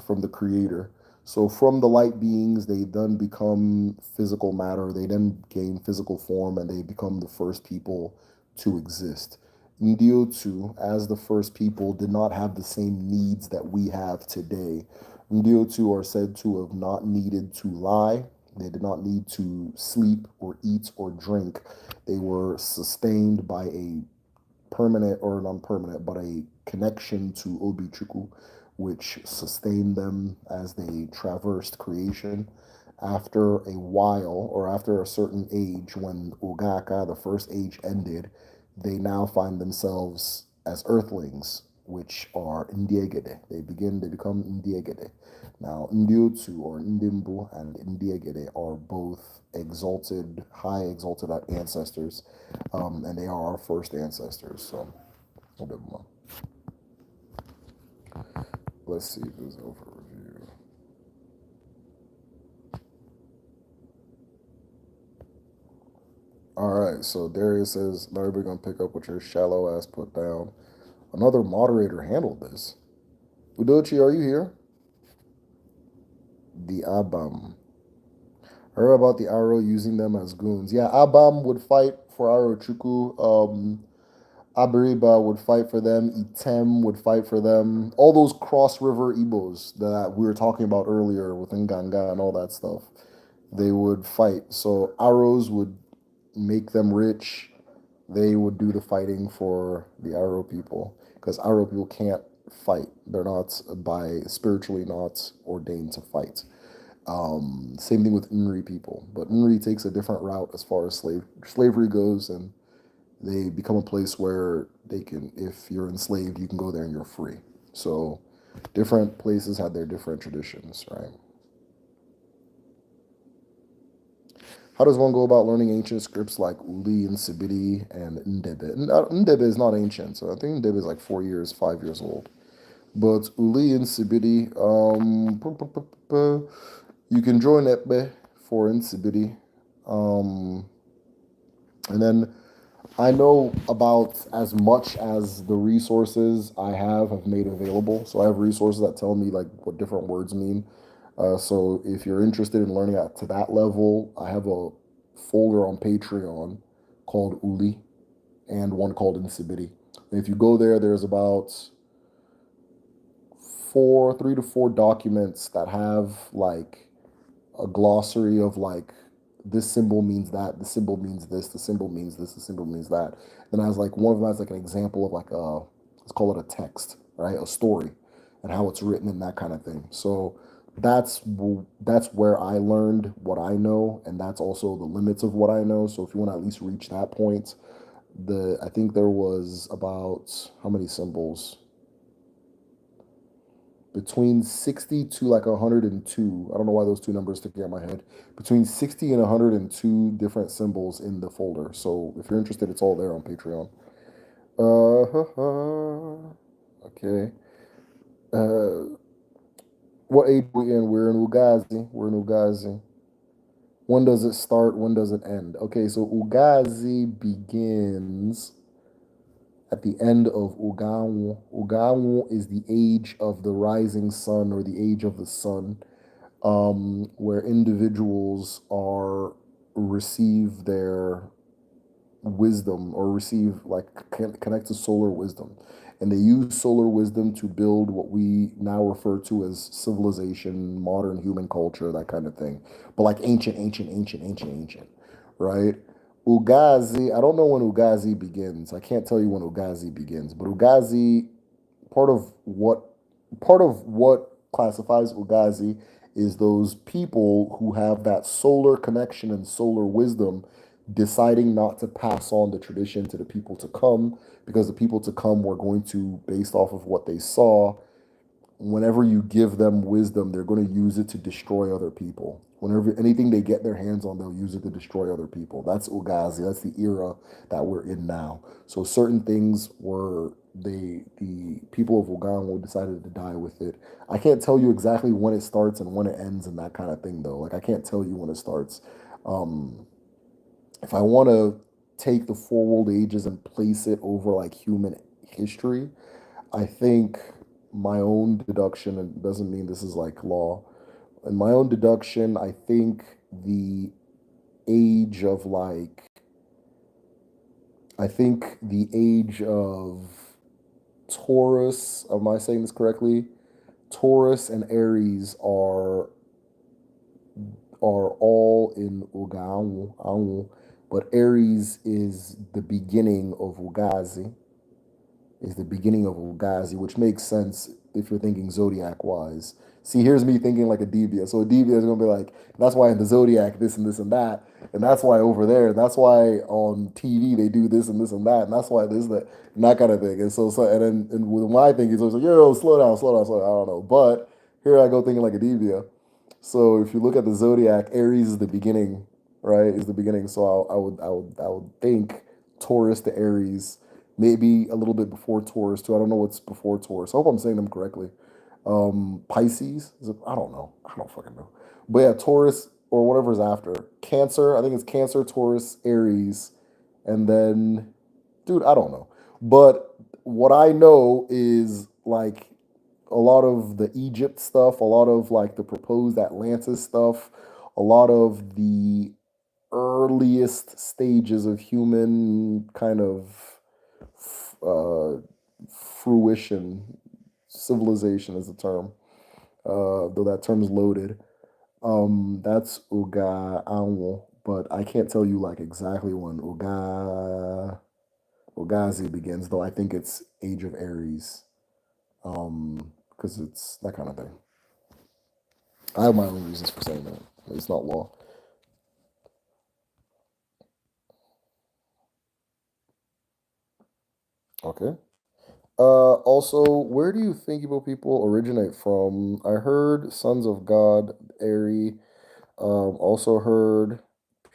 from the creator. So from the light beings, they then become physical matter. They then gain physical form, and they become the first people to exist. Ndiotu, as the first people, did not have the same needs that we have today. Ndiotu are said to have not needed to lie. They did not need to sleep or eat or drink. They were sustained by a permanent or non-permanent, but a connection to Obi Chukwu, which sustained them as they traversed creation. After a while, or after a certain age, when Ogaka, the first age, ended, they now find themselves as earthlings, which are Ndiegede. They become Ndiegede. Now, Ndiotu or Ndimbu and Ndiegede are both exalted, high exalted ancestors, and they are our first ancestors. So, a little bit more. Let's see if there's overview. All right, so Darius says, "Larry, we're gonna pick up what your shallow ass put down." Another moderator handled this. Udochi, are you here? The Abam. Heard about the Aro using them as goons. Yeah, Abam would fight for Arochukwu. Abiriba would fight for them. Item would fight for them. All those cross river Igbos that we were talking about earlier with Anganga and all that stuff, they would fight. So Aros would make them rich. They would do the fighting for the Aro people because Aro people can't fight. They're not spiritually not ordained to fight. Same thing with Nri people, but Nri takes a different route as far as slavery goes, and they become a place where they can, if you're enslaved, you can go there and you're free. So different places had their different traditions, right? How does one go about learning ancient scripts like Uli and Sibidi and Ndebe? Ndebe is not ancient, so I think Ndebe is like 4 years, 5 years old. But Uli and Sibidi, you can join Ekbe for Nsibidi. Um, and then I know about as much as the resources I have made available. So I have resources that tell me like what different words mean. So if you're interested in learning to that level, I have a folder on Patreon called Uli and one called Insibidi. And if you go there, there's about 3 to 4 documents that have like a glossary of like this symbol means that, the symbol means this, the symbol means this, the symbol means that. Then I was like one of them has like an example of like let's call it a text, right? A story and how it's written and that kind of thing. So that's where I learned what I know, and that's also the limits of what I know. So if you want to at least reach that point, I think there was about how many symbols? Between 60 to like 102. I don't know why those two numbers stick in my head. Between 60 and 102 different symbols in the folder. So if you're interested, it's all there on Patreon. Okay. What age are we in? We're in Ugazi. We're in Ugazi. When does it start? When does it end? Okay, so Ugazi begins at the end of Ugawu. Ugawu is the age of the rising sun or the age of the sun, where individuals are receive their wisdom or receive like connect to solar wisdom, and they use solar wisdom to build what we now refer to as civilization, modern human culture, that kind of thing. But like ancient, right? Ugazi, I don't know when Ugazi begins. I can't tell you when Ugazi begins, but Ugazi, part of what part of what classifies Ugazi is those people who have that solar connection and solar wisdom deciding not to pass on the tradition to the people to come, because the people to come were going to, based off of what they saw, whenever you give them wisdom, they're going to use it to destroy other people. Whenever anything they get their hands on, they'll use it to destroy other people. That's Ugazi. That's the era that we're in now. So certain things were the people of Ugango decided to die with it. I can't tell you exactly when it starts and when it ends and that kind of thing though. Like I can't tell you when it starts. Um, if I want to take the four world ages and place it over like human history, I think my own deduction, and it doesn't mean this is like law. In my own deduction, I think the age of like, I think the age of Taurus, am I saying this correctly? Taurus and Aries are all in Ugamu, but Aries is the beginning of Ugazi, is the beginning of Ugazi, which makes sense if you're thinking zodiac wise. See, here's me thinking like a Dibia. So a Dibia is gonna be like, that's why in the zodiac this and that, and that's why over there, and that's why on TV they do this and that, and that's why this that and that kind of thing. And so and then and with my thinking, it's always like, yo, slow down. I don't know, but here I go thinking like a Dibia. So if you look at the zodiac, Aries is the beginning, right? Is the beginning. So I would think Taurus to Aries, maybe a little bit before Taurus too. I don't know what's before Taurus. I hope I'm saying them correctly. Pisces, I don't know. I don't fucking know. But yeah, Taurus or whatever's after. Cancer, I think it's Cancer, Taurus, Aries, and then, dude, I don't know. But what I know is like a lot of the Egypt stuff, a lot of like the proposed Atlantis stuff, a lot of the earliest stages of human kind of uh, fruition, civilization is the term, though that term is loaded. That's Uga Anwo, but I can't tell you like exactly when Ugazi begins, though I think it's Age of Aries, because it's that kind of thing. I have my own reasons for saying that. It's not law. Okay. Also, where do you think Igbo people originate from? I heard Sons of God, Eri. Also heard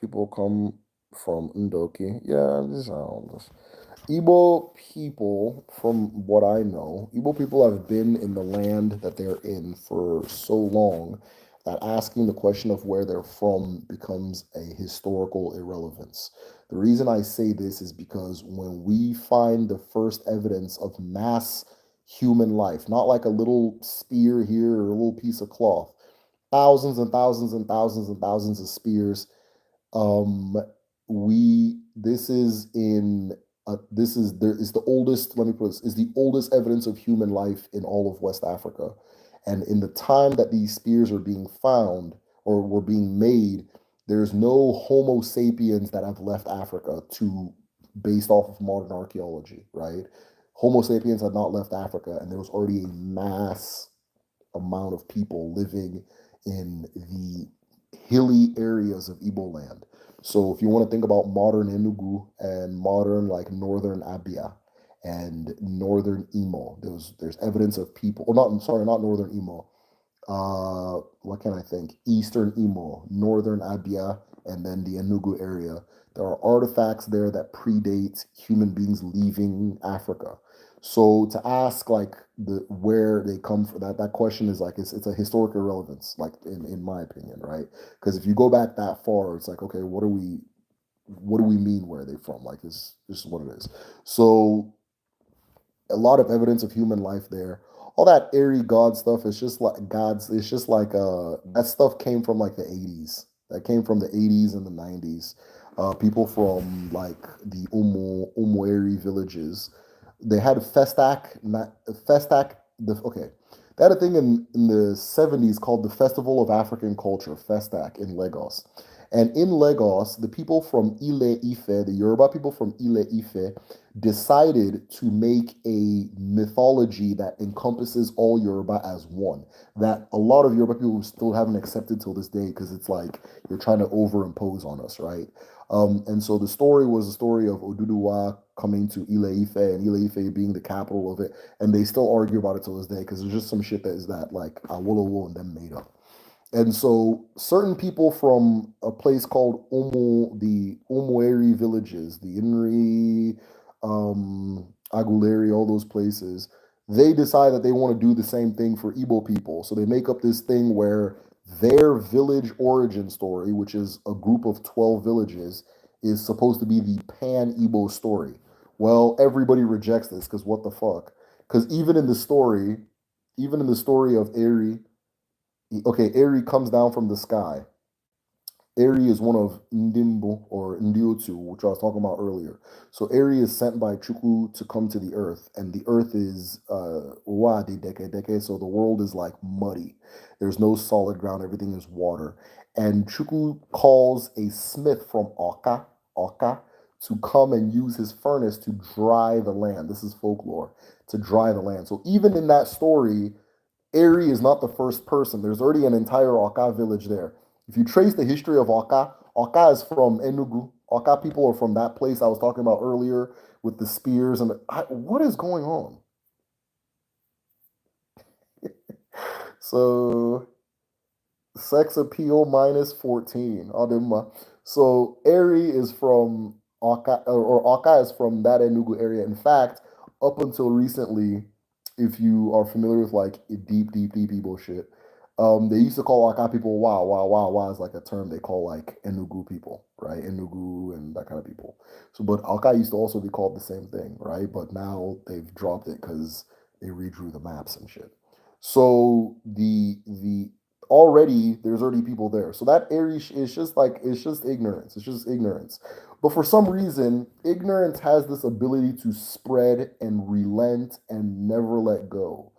people come from Ndoki. Yeah, this I don't know. Igbo people, from what I know, Igbo people have been in the land that they're in for so long that asking the question of where they're from becomes a historical irrelevance. The reason I say this is because when we find the first evidence of mass human life, not like a little spear here or a little piece of cloth, thousands and thousands and thousands and thousands of spears, um, we this is there is the oldest. Let me put this is the oldest evidence of human life in all of West Africa, and in the time that these spears are being found or were being made, there's no Homo sapiens that have left Africa to based off of modern archaeology, right? Homo sapiens had not left Africa, and there was already a mass amount of people living in the hilly areas of Igbo land. So if you want to think about modern Enugu and modern like northern Abia and northern Imo, there's evidence of people, or not, sorry, not northern Imo. What can I think? Eastern Imo, northern Abia, and then the Enugu area. There are artifacts there that predate human beings leaving Africa. So to ask like the where they come from, that question is like it's a historical relevance, like in my opinion, right? Because if you go back that far, it's like okay, what do we mean where are they from? Like this is what it is. So a lot of evidence of human life there. All that airy god stuff is just like gods. It's just like that stuff came from like the 80s. That came from the 80s and the 90s. People from like the Omo villages. They had Festac. Okay, they had a thing in the 70s called the Festival of African Culture, Festac in Lagos. And in Lagos, the people from Ile Ife, the Yoruba people from Ile Ife, decided to make a mythology that encompasses all Yoruba as one. That a lot of Yoruba people still haven't accepted till this day because it's like you're trying to overimpose on us, right? And so the story was a story of Oduduwa coming to Ile Ife and Ile Ife being the capital of it, and they still argue about it till this day because there's just some shit that is that like Awolowo and them made up. And so certain people from a place called the Omoeri villages, the Inri, Aguleri, all those places, they decide that they want to do the same thing for Igbo people. So they make up this thing where their village origin story, which is a group of 12 villages, is supposed to be the pan Igbo story. Well, everybody rejects this because what the fuck? Because even in the story of Eri, okay, Eri comes down from the sky. Eri is one of Ndimbo or Ndiotu, which I was talking about earlier. So Eri is sent by Chukwu to come to the earth, and the earth is Wadi Deke Deke, so the world is like muddy. There's no solid ground, everything is water. And Chukwu calls a smith from Oka, to come and use his furnace to dry the land. This is folklore, to dry the land. So even in that story, Eri is not the first person. There's already an entire Oka village there. If you trace the history of Oka, Oka is from Enugu. Oka people are from that place I was talking about earlier with the spears and what is going on? So sex appeal minus 14. Adema. So Eri is from Oka, or Oka is from that Enugu area. In fact, up until recently, if you are familiar with like deep Igbo shit, they used to call Oka people wow is like a term they call like Enugu people, right? Enugu and that kind of people. So, but Oka used to also be called the same thing, right? But now they've dropped it because they redrew the maps and shit. So the already there's already people there. So that area is just like it's just ignorance. It's just ignorance. But for some reason, ignorance has this ability to spread and relent and never let go.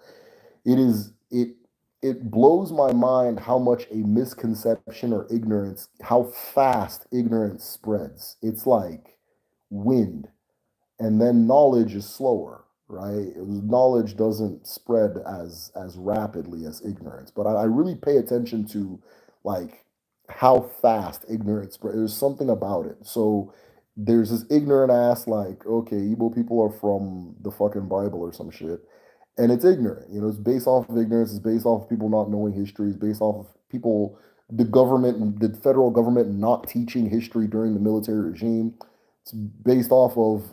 It is it blows my mind how much a misconception or ignorance, how fast ignorance spreads. It's like wind, and then knowledge is slower, right? Knowledge doesn't spread as rapidly as ignorance, but I really pay attention to like how fast ignorance spreads. There's something about it. So there's this ignorant ass like, okay, Igbo people are from the fucking Bible or some shit, and it's ignorant. It's based off of ignorance. It's based off of people not knowing history. It's based off of people, the government, the federal government not teaching history during the military regime. It's based off of,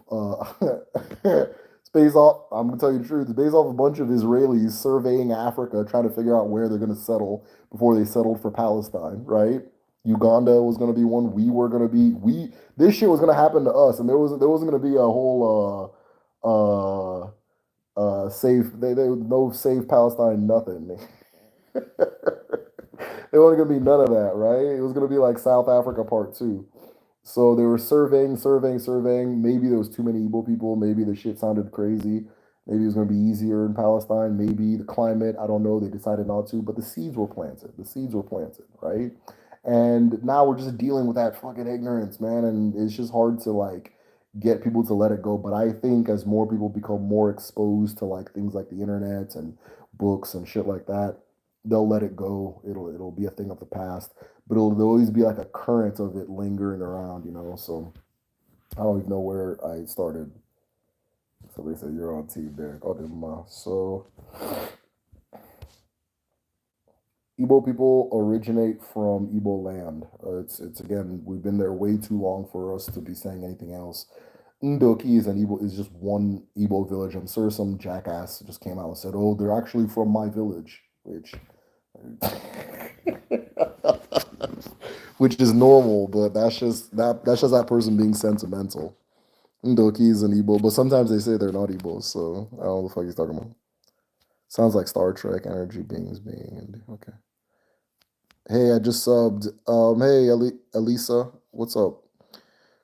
it's based off. I'm gonna tell you the truth. It's based off a bunch of Israelis surveying Africa, trying to figure out where they're gonna settle before they settled for Palestine, right? Uganda was gonna be one. We were gonna be we. This shit was gonna happen to us, and there wasn't gonna be a whole safe. They no safe Palestine nothing. There wasn't gonna be none of that, right? It was gonna be like South Africa Part Two. So they were surveying. Maybe there was too many Igbo people. Maybe the shit sounded crazy. Maybe it was going to be easier in Palestine. Maybe the climate. I don't know. They decided not to. But the seeds were planted. The seeds were planted, right? And now we're just dealing with that fucking ignorance, man. And it's just hard to like get people to let it go. But I think as more people become more exposed to like things like the internet and books and shit like that, they'll let it go. It'll be a thing of the past, but there'll always be like a current of it lingering around. So I don't even know where I started. Somebody said you're on team there. Oh, so Igbo people originate from Igbo land. It's again, we've been there way too long for us to be saying anything else. Ndoki is just one Igbo village. I'm sure some jackass just came out and said, "Oh, they're actually from my village," which which is normal, but that's just that person being sentimental. Ndoki is an Igbo, but sometimes they say they're not Igbo, so I don't know what the fuck he's talking about. Sounds like Star Trek energy beings being okay. Hey, I just subbed. Hey, Elisa, what's up?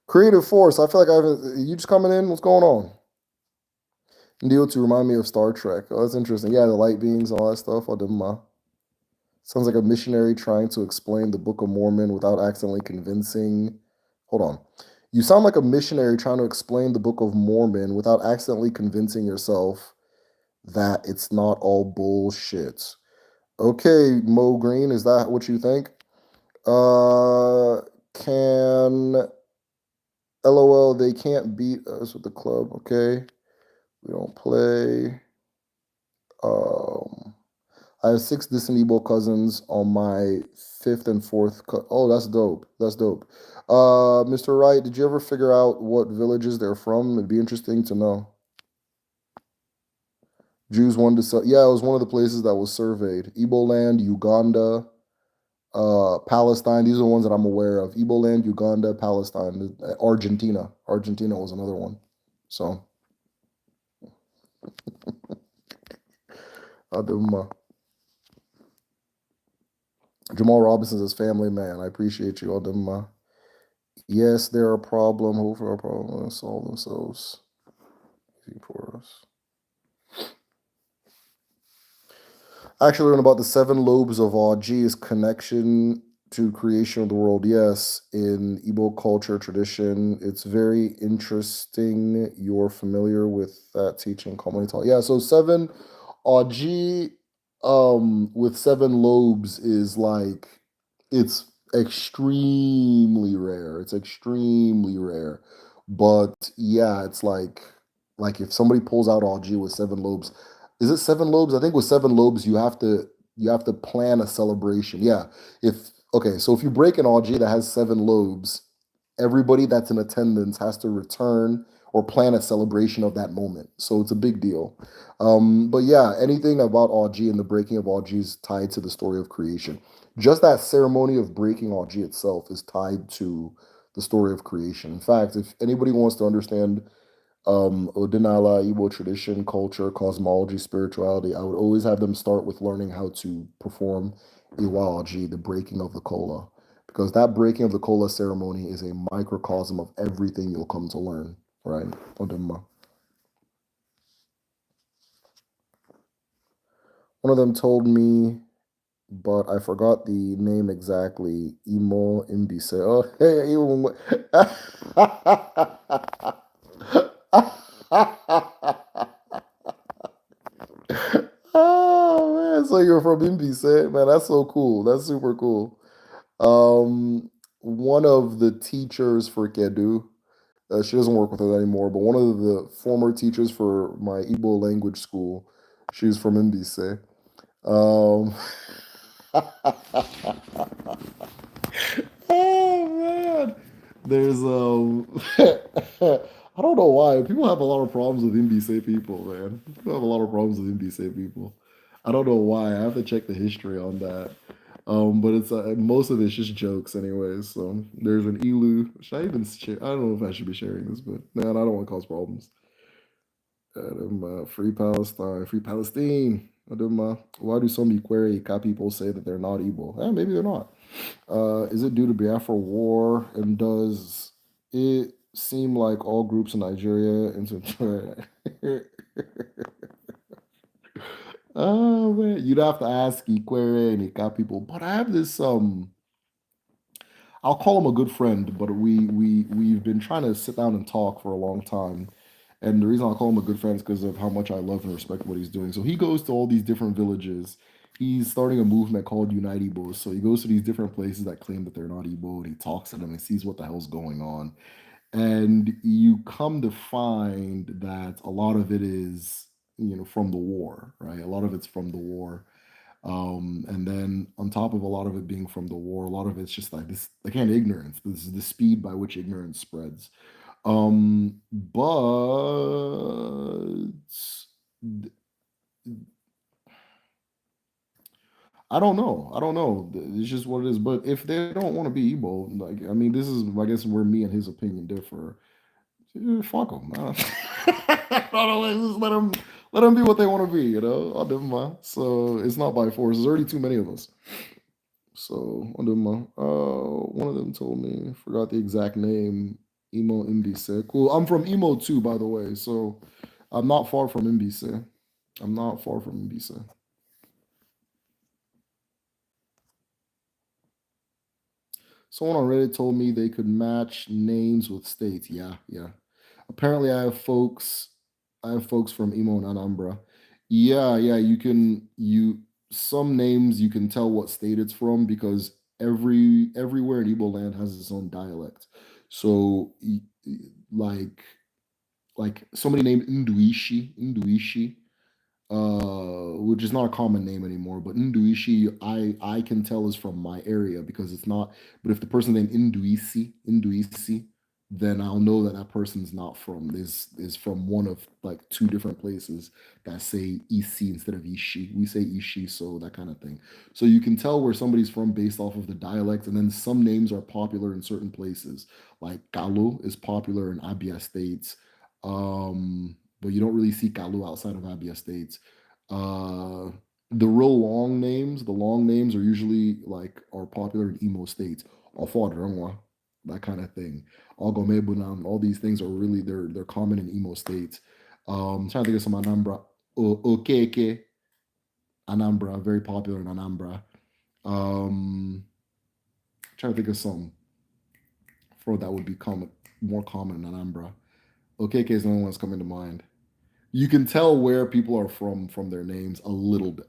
Creative Force. I feel like I haven't. You just coming in? What's going on? Deal to remind me of Star Trek. Oh, that's interesting. Yeah, the light beings, all that stuff. Oh, sounds like a missionary trying to explain the Book of Mormon without accidentally convincing. Hold on. You sound like a missionary trying to explain the Book of Mormon without accidentally convincing yourself that it's not all bullshit. Okay, Mo Green, is that what you think? Can LOL, they can't beat us with the club, okay? We don't play. Um, I have 6 Disney Igbo cousins on my fifth and fourth. Oh, that's dope. That's dope. Mr. Wright, did you ever figure out what villages they're from? It'd be interesting to know. Jews wanted to sell. Yeah, it was one of the places that was surveyed. Igbo land, Uganda, Palestine. These are the ones that I'm aware of. Igbo land, Uganda, Palestine, Argentina. Argentina was another one. So, Aduma. Jamal Robinson's his family man. I appreciate you, Aduma. Yes, they're a problem. Hopefully, our problem will solve themselves for us. I actually learned about the 7 lobes of Aji's connection to creation of the world. Yes, in Igbo culture tradition, it's very interesting. You're familiar with that teaching, commonly taught. Yeah, so 7 Aji with 7 lobes is like it's extremely rare. It's extremely rare. But yeah, it's like if somebody pulls out Aji with 7 lobes, is it 7 lobes? I think with 7 lobes you have to plan a celebration. Yeah. If okay, so if you break an Aji that has 7 lobes, everybody that's in attendance has to return or plan a celebration of that moment. So it's a big deal. But yeah, anything about Aji and the breaking of Aji is tied to the story of creation. Just that ceremony of breaking Aji itself is tied to the story of creation. In fact, if anybody wants to understand Odinala, Igbo tradition, culture, cosmology, spirituality, I would always have them start with learning how to perform Iwaji, the breaking of the kola. Because that breaking of the kola ceremony is a microcosm of everything you'll come to learn, right? Odinma. One of them told me, but I forgot the name exactly. Imo Imbise. Oh, hey, Imo. Oh man, so you're from Imbise, man. That's so cool. That's super cool. Um, one of the teachers for Kedu. She doesn't work with us anymore, but one of the former teachers for my Igbo language school, she's from NBC. Um, oh man, there's I don't know why people have a lot of problems with NBC people, man. People have a lot of problems with NBC people. I don't know why. I have to check the history on that. But it's most of it's just jokes, anyways. So there's an Elu. Should I even share? I don't know if I should be sharing this, but man, I don't want to cause problems. Free Palestine, free Palestine. Why do some Ikwere people say that they're not Igbo? Maybe they're not. Is it due to Biafra War? And does it seem like all groups in Nigeria into Oh man, you'd have to ask Ikwere and Ika people. But I have this I'll call him a good friend, but we've been trying to sit down and talk for a long time. And the reason I call him a good friend is because of how much I love and respect what he's doing. So he goes to all these different villages. He's starting a movement called Unite Igbo. So he goes to these different places that claim that they're not Igbo, and he talks to them and sees what the hell's going on. And you come to find that a lot of it is, from the war, right? A lot of it's from the war. And then on top of a lot of it being from the war, a lot of it's just like this, again, ignorance. This is the speed by which ignorance spreads. But I don't know. I don't know. It's just what it is. But if they don't want to be Igbo, like, I mean, this is, I guess, where me and his opinion differ. Fuck them. I don't know. Just let them be what they want to be. I'll do my. So it's not by force. There's already too many of us. So I'll do my. One of them told me, forgot the exact name. Emo MBC. Cool. I'm from Emo too, by the way. So I'm not far from MBC. I'm not far from MBC. Someone on Reddit told me they could match names with states. Yeah, yeah. Apparently, I have folks from Imo and Anambra. Yeah, yeah. Some names you can tell what state it's from because everywhere in Igbo land has its own dialect. So, like somebody named Nduishi, which is not a common name anymore. But Nduishi, I can tell is from my area because it's not. But if the person's named Induisi, then I'll know that that person's not from is from one of like two different places that say Isi instead of Ishi. We say Ishi, so that kind of thing. So you can tell where somebody's from based off of the dialect, and then some names are popular in certain places. Like Kalu is popular in Abia states. But you don't really see Kalu outside of Abia states. Uh, the long names are usually like are popular in emo states. Ofodrongwa, that kind of thing. Ogomebunam, all these things are really they're common in emo states. Trying to think of some Anambra. Okeke, Anambra, very popular in Anambra. Trying to think of some for that would be more common in Anambra. Okeke is the only one that's coming to mind. You can tell where people are from their names a little bit.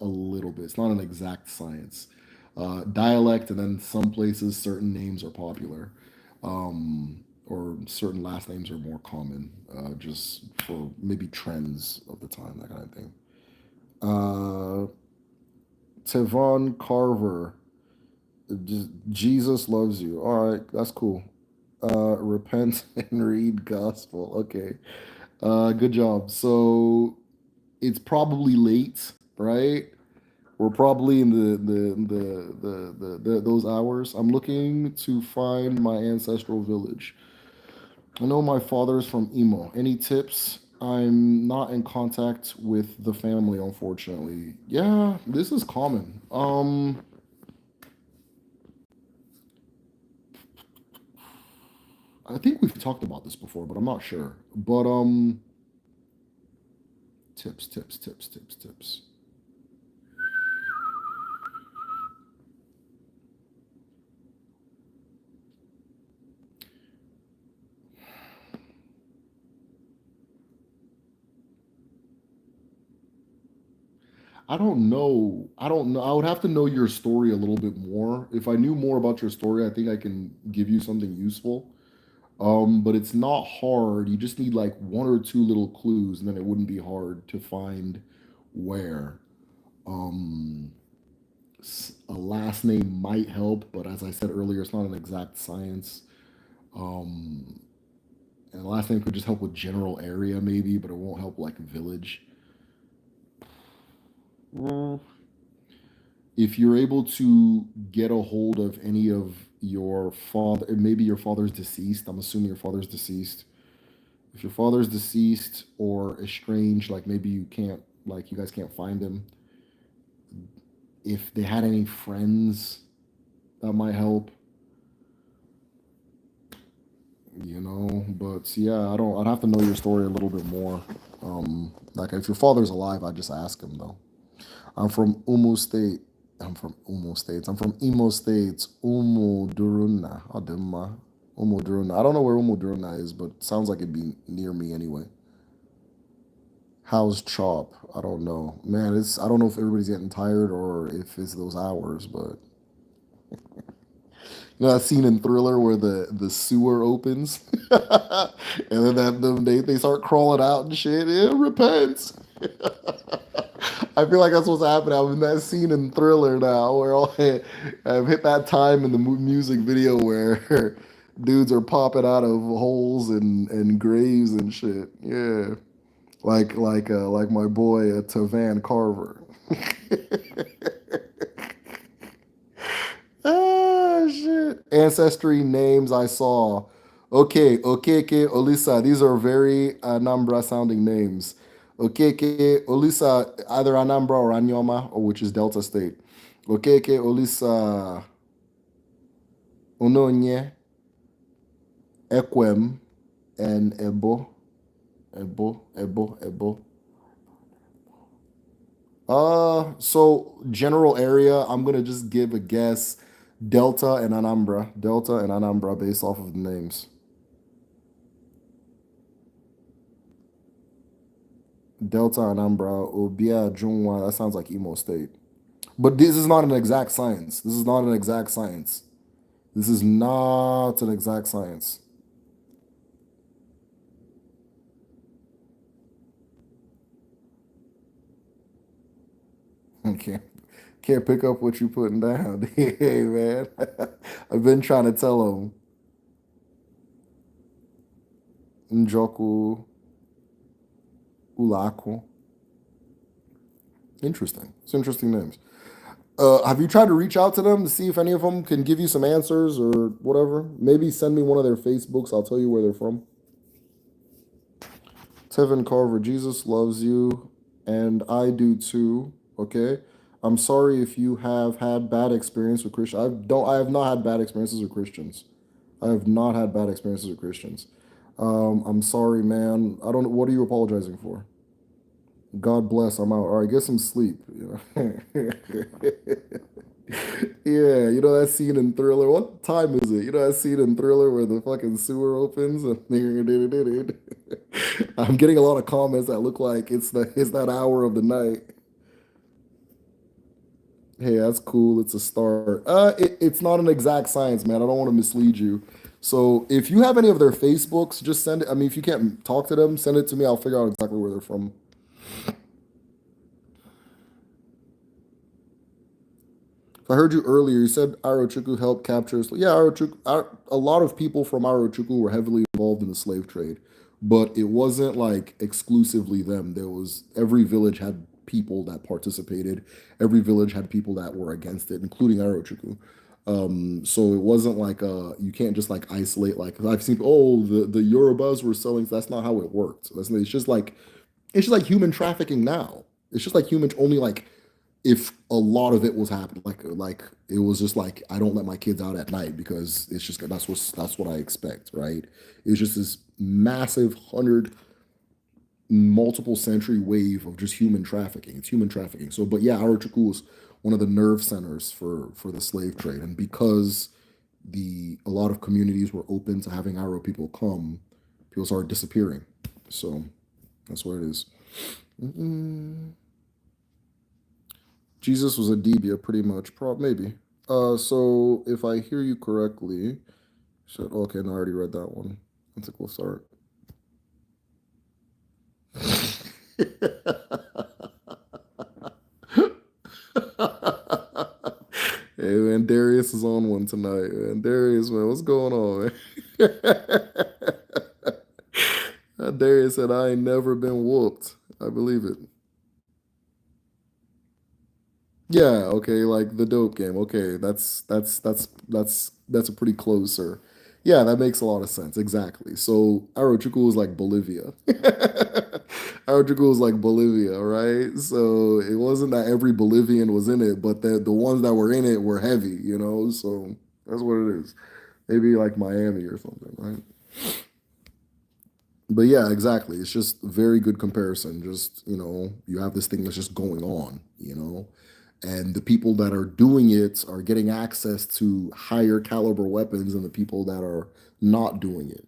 It's not an exact science. Dialect, and then some places certain names are popular, or certain last names are more common, just for maybe trends of the time, that kind of thing. Uh, Tevon Carver, just Jesus loves you. All right, that's cool. Repent and read gospel. Okay. Good job. So it's probably late, right? We're probably in the those hours. I'm looking to find my ancestral village. I know my father's from Imo. Any tips? I'm not in contact with the family, unfortunately. Yeah, this is common. I think we've talked about this before, but I'm not sure. But tips. I don't know. I don't know. I would have to know your story a little bit more. If I knew more about your story, I think I can give you something useful. But it's not hard. You just need like one or two little clues, and then it wouldn't be hard to find where. Um, a last name might help, but as I said earlier, it's not an exact science. Um, and the last name could just help with general area, maybe, but it won't help like village. Well, if you're able to get a hold of any of your father, maybe your father's deceased. I'm assuming your father's deceased. If your father's deceased or estranged, like maybe you can't, like you guys can't find him. If they had any friends, that might help. But yeah, I don't. I'd have to know your story a little bit more. Like if your father's alive, I'd just ask him though. I'm from Umu State. I'm from Umu States. I'm from Imo States. Umu Duruna. Adema. Umu Duruna. I don't know where Umu Duruna is, but sounds like it'd be near me anyway. How's Chop? I don't know. Man, it's I don't know if everybody's getting tired or if it's those hours, but that scene in Thriller where the sewer opens, and then they start crawling out and shit. It repents. I feel like that's what's happening. I'm in that scene in Thriller now, where I've hit that time in the music video where dudes are popping out of holes and graves and shit. Yeah, like my boy Tavan Carver. Ah, shit. Ancestry names I saw. Okay, Okeke, Olisa. These are very Anambra sounding names. Okeke, Olisa, either Anambra or Anyoma, or which is Delta State. Okeke, Olisa, Ononye, Ekwem, and Ebo. Ebo. So general area, I'm gonna just give a guess. Delta and Anambra. Delta and Anambra based off of the names. Delta Anambra, Obia Junwa, that sounds like Imo State. But this is not an exact science. This is not an exact science. This is not an exact science. Okay. Can't pick up what you putting down. Hey man. I've been trying to tell him. Njoku Ulaku. Interesting. It's interesting names. Have you tried to reach out to them to see if any of them can give you some answers or whatever? Maybe send me one of their Facebooks. I'll tell you where they're from. Tevin Carver, Jesus loves you, and I do too. Okay. I'm sorry if you have had bad experience with Christians. I have not had bad experiences with Christians. I have not had bad experiences with Christians. I'm sorry, man. I don't know. What are you apologizing for? God bless. I'm out. All right, get some sleep. Yeah, you know that scene in Thriller. What time is it? You know that scene in Thriller where the fucking sewer opens and I'm getting a lot of comments that look like it's that hour of the night. Hey, that's cool. It's a start. It's not an exact science, man. I don't want to mislead you. So if you have any of their Facebooks, just send it. I mean, if you can't talk to them, send it to me. I'll figure out exactly where they're from. So I heard you earlier. You said Arochukwu helped capture. Yeah, a lot of people from Arochukwu were heavily involved in the slave trade, but it wasn't like exclusively them. There was every village had people that participated. Every village had people that were against it, including Arochukwu. So it wasn't like you can't just like isolate like 'cause I've seen the Yorubas were selling. That's not how it worked. It's just like human trafficking now. It's just like human only like if a lot of it was happening like it was just like I don't let my kids out at night because it's just that's what I expect, right? It's just this massive 100 multiple century wave of just human trafficking. It's human trafficking. So but yeah, Arachuku was one of the nerve centers for the slave trade, and because the a lot of communities were open to having Aro people come, people started disappearing. So that's where it is. Mm-mm. Jesus was a Dibia, pretty much. Maybe. So if I hear you correctly, said okay, no, I already read that one. That's a cool start. Hey man, Darius is on one tonight, man. Darius, man, what's going on, man? Darius said, "I ain't never been whooped." I believe it. Yeah, okay, like the dope game. Okay, that's a pretty closer. Yeah, that makes a lot of sense. Exactly. So Arochukwu is like Bolivia. Arochukwu is like Bolivia, right? So it wasn't that every Bolivian was in it, but the ones that were in it were heavy, you know? So that's what it is. Maybe like Miami or something, right? But yeah, exactly. It's just very good comparison. Just, you have this thing that's just going on, and the people that are doing it are getting access to higher caliber weapons than the people that are not doing it.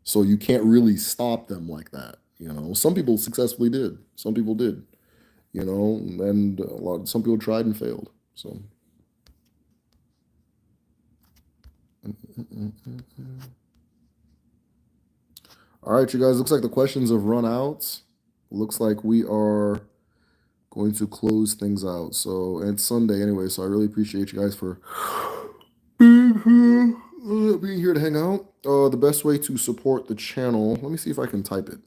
So you can't really stop them like that. Some people successfully did. Some people did. And some people tried and failed. So. All right, you guys. Looks like the questions have run out. Looks like we are going to close things out. So, and it's Sunday anyway, so I really appreciate you guys for being here to hang out. The best way to support the channel, let me see if I can type it.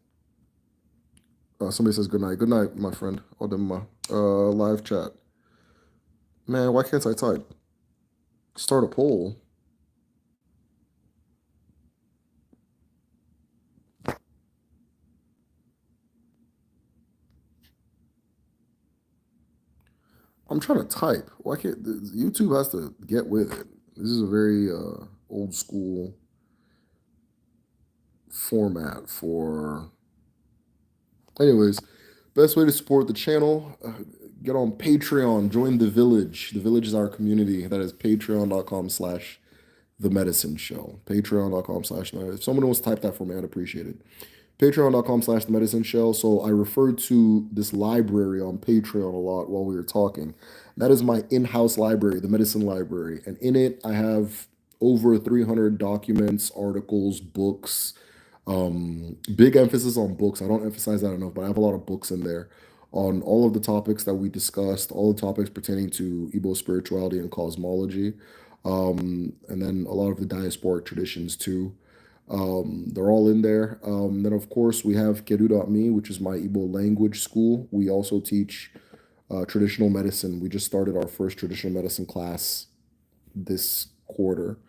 Somebody says good night. Good night, my friend. Live chat. Man, why can't I type? Start a poll. I'm trying to type. Why can't YouTube has to get with it? This is a very old school format for. Anyways, best way to support the channel, get on Patreon, join the village. The village is our community. That is patreon.com/the medicine show. Patreon.com/. If someone wants to type that for me, I'd appreciate it. Patreon.com/the medicine show. So I referred to this library on Patreon a lot while we were talking. That is my in-house library, the medicine library. And in it, I have over 300 documents, articles, books. Big emphasis on books. I don't emphasize that enough, but I have a lot of books in there on all of the topics that we discussed, all the topics pertaining to Igbo spirituality and cosmology, and then a lot of the diasporic traditions too. They're all in there. Then, of course, we have Kedu.me, which is my Igbo language school. We also teach traditional medicine. We just started our first traditional medicine class this quarter,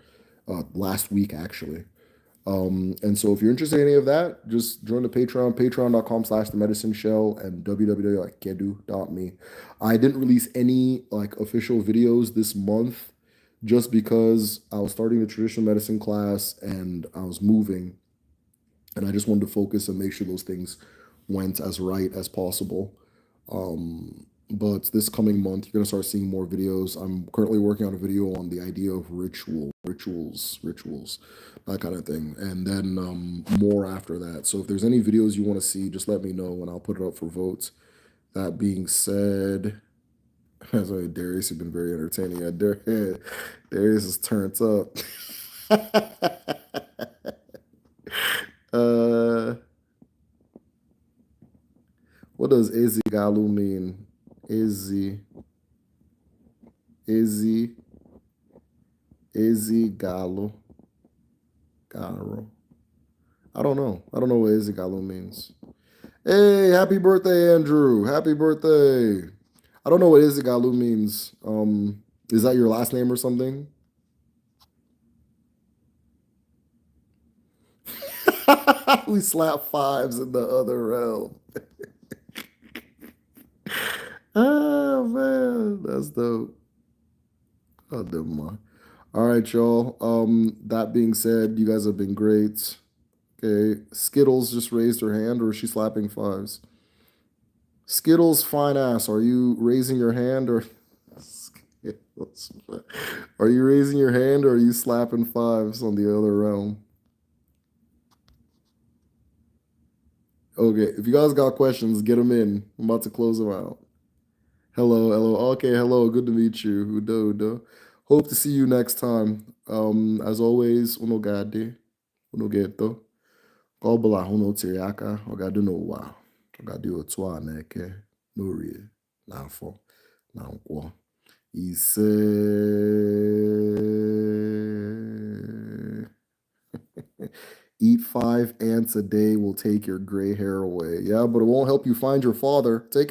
last week, actually. And so if you're interested in any of that, just join the Patreon, patreon.com/the medicine show and www.kedu.me. I didn't release any official videos this month just because I was starting the traditional medicine class and I was moving, and I just wanted to focus and make sure those things went as right as possible. But this coming month, you're going to start seeing more videos. I'm currently working on a video on the idea of rituals, that kind of thing. And then more after that. So if there's any videos you want to see, just let me know and I'll put it up for votes. That being said, as I Darius has been very entertaining. Darius is turned up. uh, what does Ezigalu mean? Ezigalu. Garo. I don't know. I don't know what Ezigalu means. Hey, happy birthday, Andrew. Happy birthday. I don't know what Izigalu means. Is that your last name or something? We slap fives in the other realm. Oh man, that's dope. Oh, never mind. All right, y'all. That being said, you guys have been great. Okay, Skittles just raised her hand, or is she slapping fives? Skittles, fine ass. Are you raising your hand, or Skittles? Are you raising your hand, or are you slapping fives on the other realm? Okay, if you guys got questions, get them in. I'm about to close them out. Hello, hello. Okay, hello. Good to meet you. Udo, Udo. Hope to see you next time. As always, uno gade, uno geto. Ka ọ bụla hụ na o tiri aka ọ ga-adị n'ụwa ọ ga-adị otu a na eke n'orie na afọ na nkwọ ise. Eat 5 ants a day will take your gray hair away. Yeah, but it won't help you find your father. Take